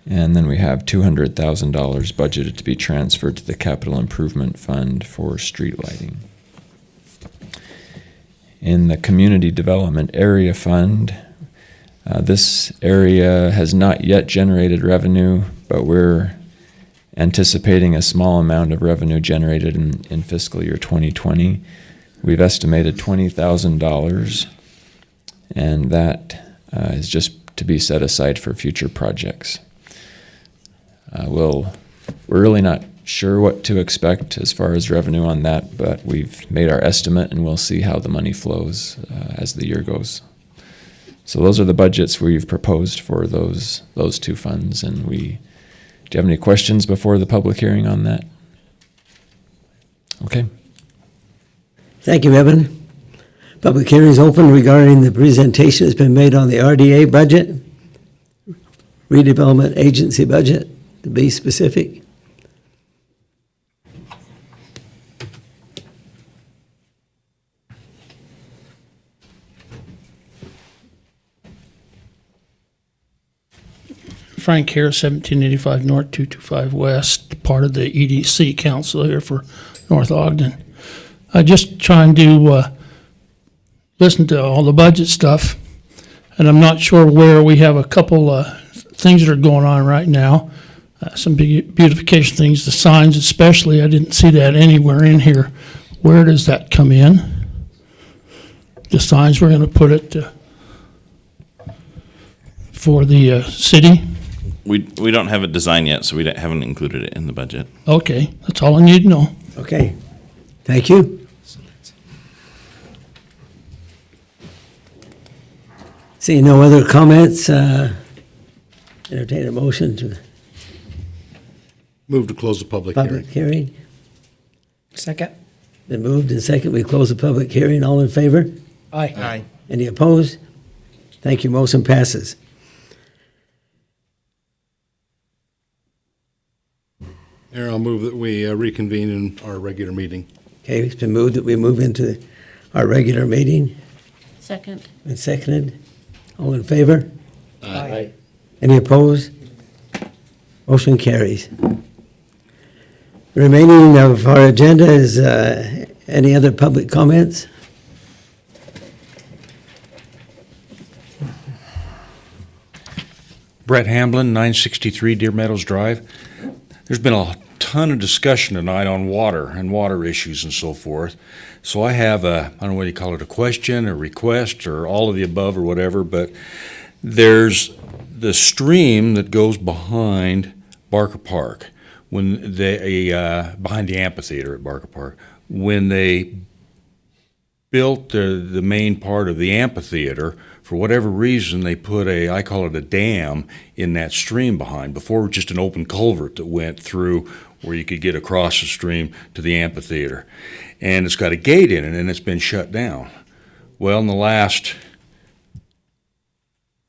T: And then we have $200,000 budgeted to be transferred to the capital improvement fund for street lighting. In the community development area fund, this area has not yet generated revenue, but we're anticipating a small amount of revenue generated in fiscal year 2020. We've estimated $20,000, and that is just to be set aside for future projects. We're really not sure what to expect as far as revenue on that, but we've made our estimate and we'll see how the money flows as the year goes. So those are the budgets we've proposed for those two funds, and do you have any questions before the public hearing on that? Okay.
A: Thank you, Evan. Public hearing is open regarding the presentation that's been made on the RDA budget, redevelopment agency budget, to be specific.
I: Frank Harris, 1785 North, 225 West, part of the EDC Council here for North Ogden. I just trying to listen to all the budget stuff, and I'm not sure where. We have a couple things that are going on right now, some big beautification things, the signs especially. I didn't see that anywhere in here. Where does that come in? The signs we're going to put it for the city?
K: We don't have a design yet, so we haven't included it in the budget.
I: Okay, that's all I need to know.
A: Okay, thank you. Seeing no other comments, entertain a motion to
G: Move to close the public
A: public
G: hearing.
A: hearing.
C: Second.
A: Been moved and second, we close the public hearing. All in favor?
C: Aye.
A: Any opposed? Thank you, motion passes.
G: Mayor, I'll move that we reconvene in our regular meeting.
A: Okay, it's been moved that we move into our regular meeting.
L: Second.
A: Been seconded. All in favor?
R: Aye.
A: Any opposed? Motion carries. Remaining of our agenda is any other public comments?
U: Brett Hamblin, 963 Deer Meadows Drive. There's been a ton of discussion tonight on water and water issues and so forth. So I have I don't know what you call it, a question, a request, or all of the above or whatever, but there's the stream that goes behind Barker Park, when they, behind the amphitheater at Barker Park. When they built the main part of the amphitheater, for whatever reason, they put I call it a dam, in that stream behind. Before, it was just an open culvert that went through where you could get across the stream to the amphitheater. And it's got a gate in it, and it's been shut down. Well, in the last,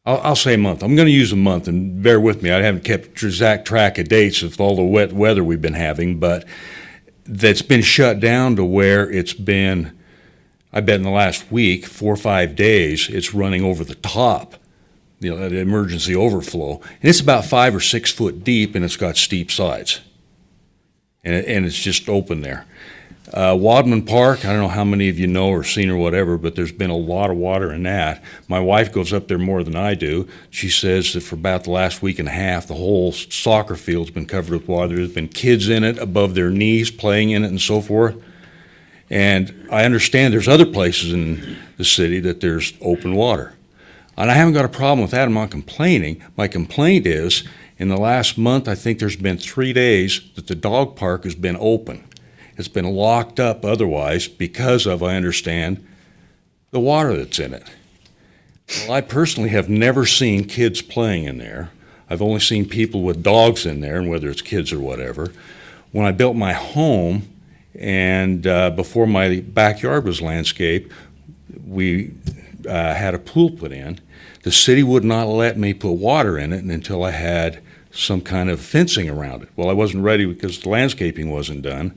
U: I'll say a month. I'm going to use a month, and bear with me. I haven't kept exact track of dates of all the wet weather we've been having, but that's been shut down to where it's been, I bet in the last week, 4 or 5 days, it's running over the top, the emergency overflow. And it's about 5 or 6 foot deep, and it's got steep sides. And it's just open there. Wadman Park, I don't know how many of you know or seen or whatever, but there's been a lot of water in that. My wife goes up there more than I do. She says that for about the last week and a half, the whole soccer field's been covered with water. There's been kids in it above their knees playing in it and so forth. And I understand there's other places in the city that there's open water. And I haven't got a problem with that. I'm not complaining. My complaint is, in the last month, I think there's been 3 days that the dog park has been open. It's been locked up otherwise because of, I understand, the water that's in it. Well, I personally have never seen kids playing in there. I've only seen people with dogs in there, and whether it's kids or whatever. When I built my home, and before my backyard was landscaped, we had a pool put in. The city would not let me put water in it until I had some kind of fencing around it. Well, I wasn't ready because the landscaping wasn't done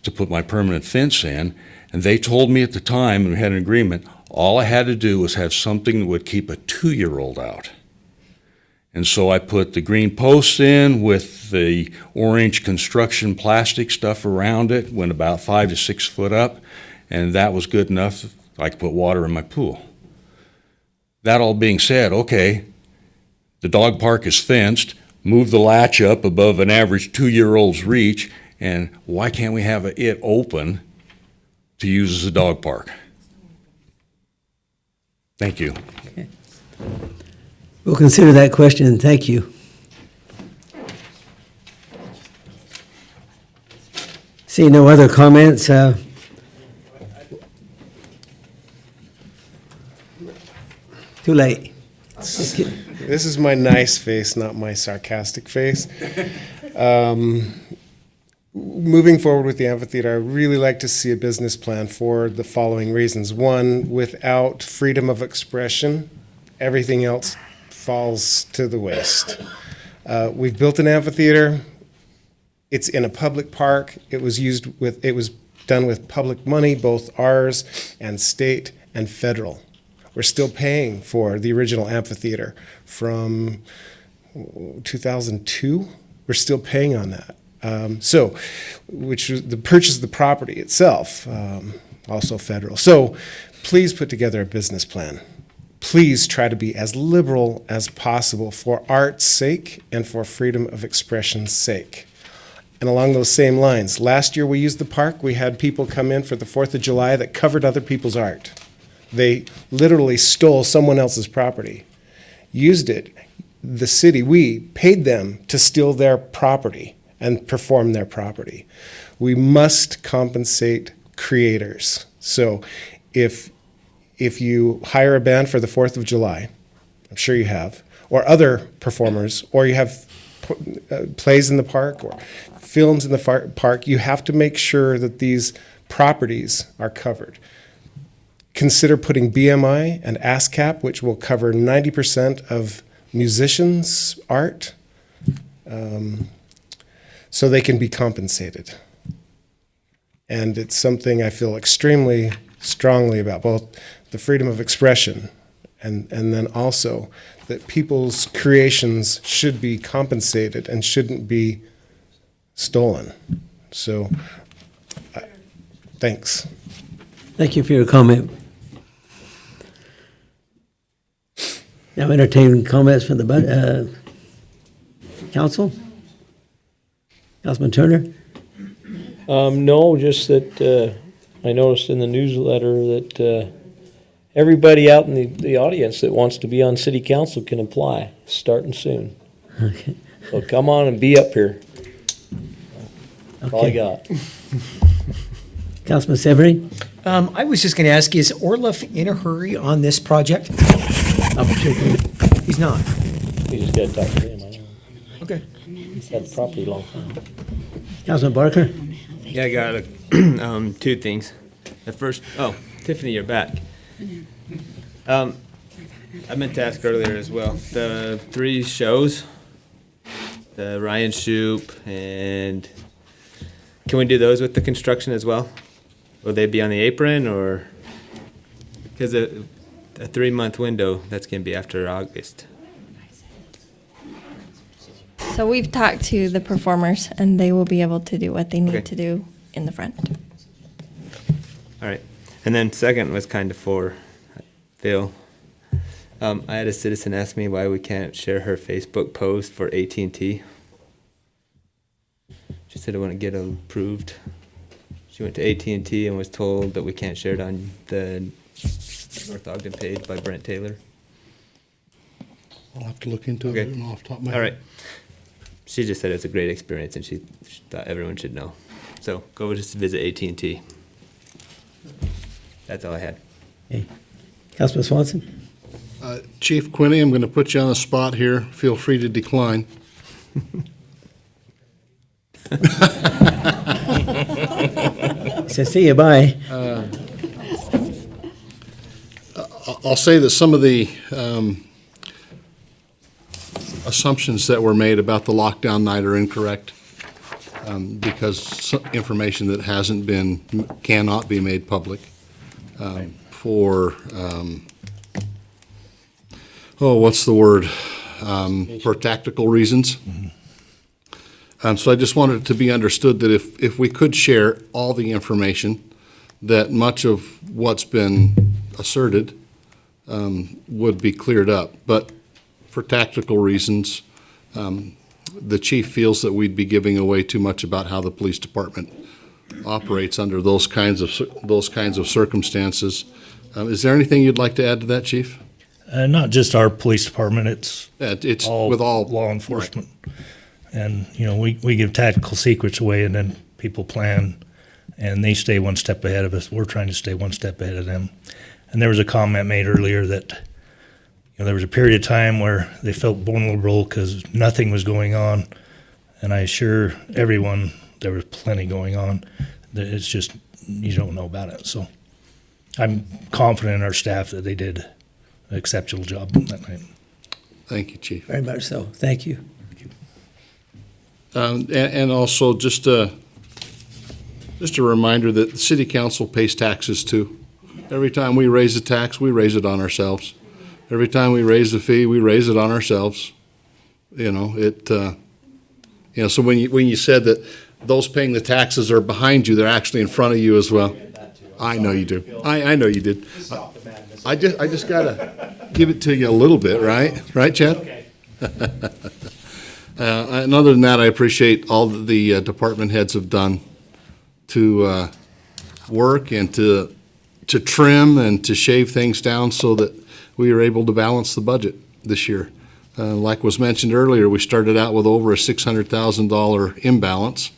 U: to put my permanent fence in, and they told me at the time, and we had an agreement, all I had to do was have something that would keep a 2-year-old out. And so I put the green posts in with the orange construction plastic stuff around it, went about 5 to 6 foot up, and that was good enough. I could put water in my pool. That all being said, okay, the dog park is fenced, move the latch up above an average 2-year-old's reach, and why can't we have it open to use as a dog park? Thank you.
A: We'll consider that question, thank you. See no other comments? Too late.
V: This is my nice face, not my sarcastic face. Moving forward with the amphitheater, I really like to see a business plan for the following reasons. One, without freedom of expression, everything else falls to the waste. We've built an amphitheater. It's in a public park. It was done with public money, both ours and state and federal. We're still paying for the original amphitheater from 2002. We're still paying on that. Which was the purchase of the property itself, also federal. So please put together a business plan. Please try to be as liberal as possible for art's sake and for freedom of expression's sake. And along those same lines, last year we used the park. We had people come in for the 4th of July that covered other people's art. They literally stole someone else's property, used it. The city, we paid them to steal their property and perform their property. We must compensate creators. So if you hire a band for the 4th of July, I'm sure you have, or other performers, or you have plays in the park or films in the park, you have to make sure that these properties are covered. Consider putting BMI and ASCAP, which will cover 90% of musicians' art, so they can be compensated. And it's something I feel extremely strongly about, both the freedom of expression and then also that people's creations should be compensated and shouldn't be stolen. So, thanks.
A: Thank you for your comment. Now entertain comments from the council. Councilman Turner?
R: No, just that I noticed in the newsletter that everybody out in the audience that wants to be on city council can apply, starting soon.
A: Okay.
R: So come on and be up here. That's all I got.
A: Councilman Severie?
C: I was just going to ask, is Orloff in a hurry on this project? He's not.
R: You just got to talk to him. I know.
C: Okay.
R: He's had the property a long time.
A: Councilman Barker?
B: Yeah, I got two things. The first, Tiffany, you're back. I meant to ask earlier as well. The 3 shows, the Ryan Shoop, and can we do those with the construction as well? Will they be on the apron, or because a 3-month window, that's going to be after August?
O: So we've talked to the performers, and they will be able to do what they need
B: Okay.
O: to do in the front.
B: All right. And then second was kind of for Phil. I had a citizen ask me why we can't share her Facebook post for AT&T. She said it wouldn't get approved. She went to AT&T and was told that we can't share it on the North Ogden page by Brent Taylor.
G: I'll have to look into it. I don't know off the top of my
B: All
G: head.
B: right. She just said it's a great experience and she thought everyone should know. So go just visit AT&T. That's all I had.
A: Okay. Councilman Swanson?
G: Chief Quinney, I'm going to put you on the spot here. Feel free to decline.
A: So see you, bye.
G: I'll say that some of the assumptions that were made about the lockdown night are incorrect, because information that cannot be made public for, what's the word? For tactical reasons. So I just wanted it to be understood that if we could share all the information, that much of what's been asserted would be cleared up. But for tactical reasons, the chief feels that we'd be giving away too much about how the police department operates under those kinds of circumstances. Is there anything you'd like to add to that, Chief?
H: Not just our police department, it's
G: with all
H: law enforcement. Right. And, we give tactical secrets away, and then people plan, and they stay one step ahead of us. We're trying to stay one step ahead of them. And there was a comment made earlier that, there was a period of time where they felt vulnerable because nothing was going on. And I assure everyone there was plenty going on. It's just, you don't know about it. So I'm confident in our staff that they did an exceptional job that night.
G: Thank you, Chief.
A: Very much so. Thank you.
G: And also just a reminder that the city council pays taxes too. Every time we raise a tax, we raise it on ourselves. Every time we raise a fee, we raise it on ourselves. So when you said that those paying the taxes are behind you, they're actually in front of you as well. I know you do. I know you did. I just gotta give it to you a little bit, right? Right, Chad? Okay. And other than that, I appreciate all that the department heads have done to work and to trim and to shave things down so that we are able to balance the budget this year. Like was mentioned earlier, we started out with over a $600,000 imbalance.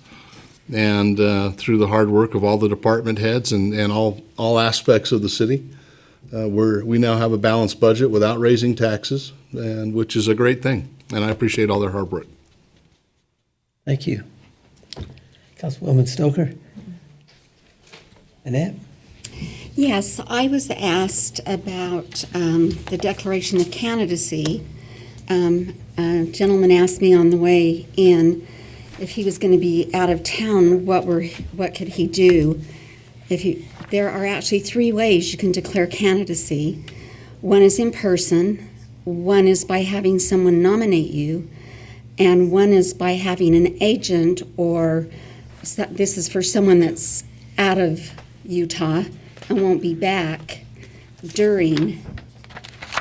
G: And through the hard work of all the department heads and all aspects of the city, we now have a balanced budget without raising taxes, and which is a great thing. And I appreciate all their hard work.
A: Thank you. Councilwoman Stoker? Annette?
S: Yes, I was asked about the declaration of candidacy. A gentleman asked me on the way in if he was going to be out of town, what could he do? There are actually 3 ways you can declare candidacy. One is in person, one is by having someone nominate you, and one is by having an agent, or this is for someone that's out of Utah and won't be back during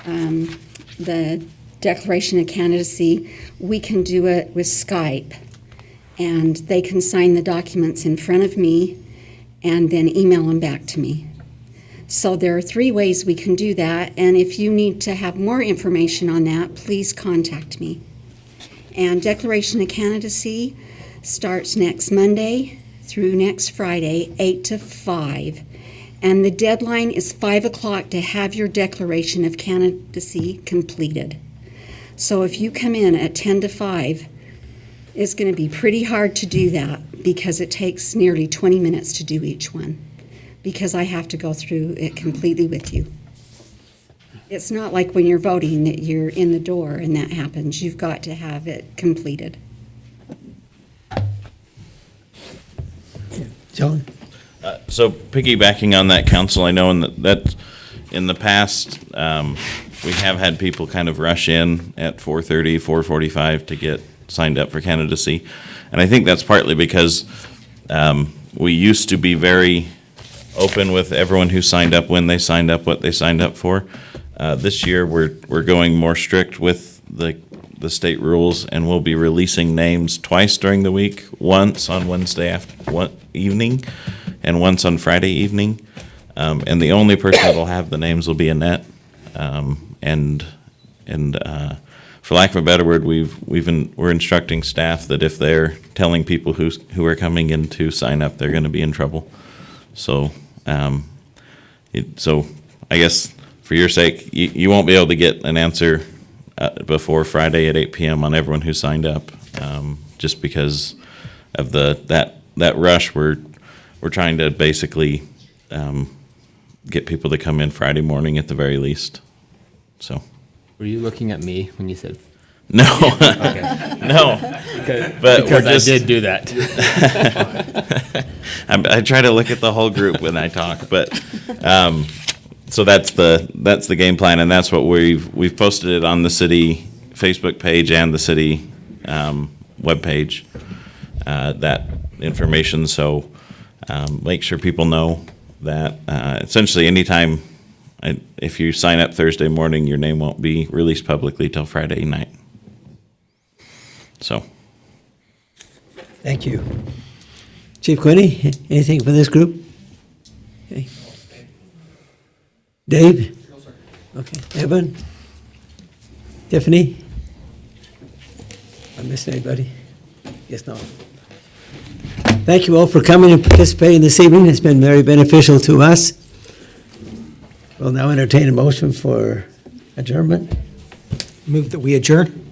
S: the declaration of candidacy. We can do it with Skype, and they can sign the documents in front of me and then email them back to me. So there are 3 ways we can do that, and if you need to have more information on that, please contact me. And declaration of candidacy starts next Monday through next Friday, 8 to 5. And the deadline is 5 o'clock to have your declaration of candidacy completed. So if you come in at 10 to 5, it's going to be pretty hard to do that because it takes nearly 20 minutes to do each one, because I have to go through it completely with you. It's not like when you're voting that you're in the door and that happens. You've got to have it completed.
A: John?
K: So piggybacking on that, Council, I know that in the past, we have had people kind of rush in at 4:30, 4:45 to get signed up for candidacy. And I think that's partly because we used to be very open with everyone who signed up, when they signed up, what they signed up for. This year, we're going more strict with the state rules, and we'll be releasing names twice during the week, once on Wednesday evening and once on Friday evening. And the only person that will have the names will be Annette. And for lack of a better word, we're instructing staff that if they're telling people who are coming in to sign up, they're going to be in trouble. So, so I guess for your sake, you won't be able to get an answer before Friday at 8 p.m. on everyone who signed up, just because of that rush. We're trying to basically get people to come in Friday morning at the very least. So.
B: Were you looking at me when you said
K: No, no. But
P: Because
K: we're just,
P: I did do that.
K: I try to look at the whole group when I talk, but so that's the game plan, and that's what we've posted it on the city Facebook page and the city webpage. That information, so make sure people know that essentially anytime. If you sign up Thursday morning, your name won't be released publicly till Friday night. So.
A: Thank you. Chief Quinney, anything for this group? Okay. Dave? Okay. Evan? Tiffany? I missed anybody? Yes, no. Thank you all for coming and participating this evening. It's been very beneficial to us. We'll now entertain a motion for adjournment.
C: Move that we adjourn.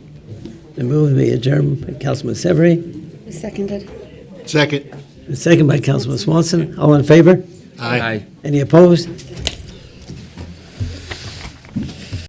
A: The move to be adjourned by Councilman Severie,
S: Seconded.
G: Second.
A: and second by Councilman Swanson. All in favor?
G: Aye.
A: Any opposed?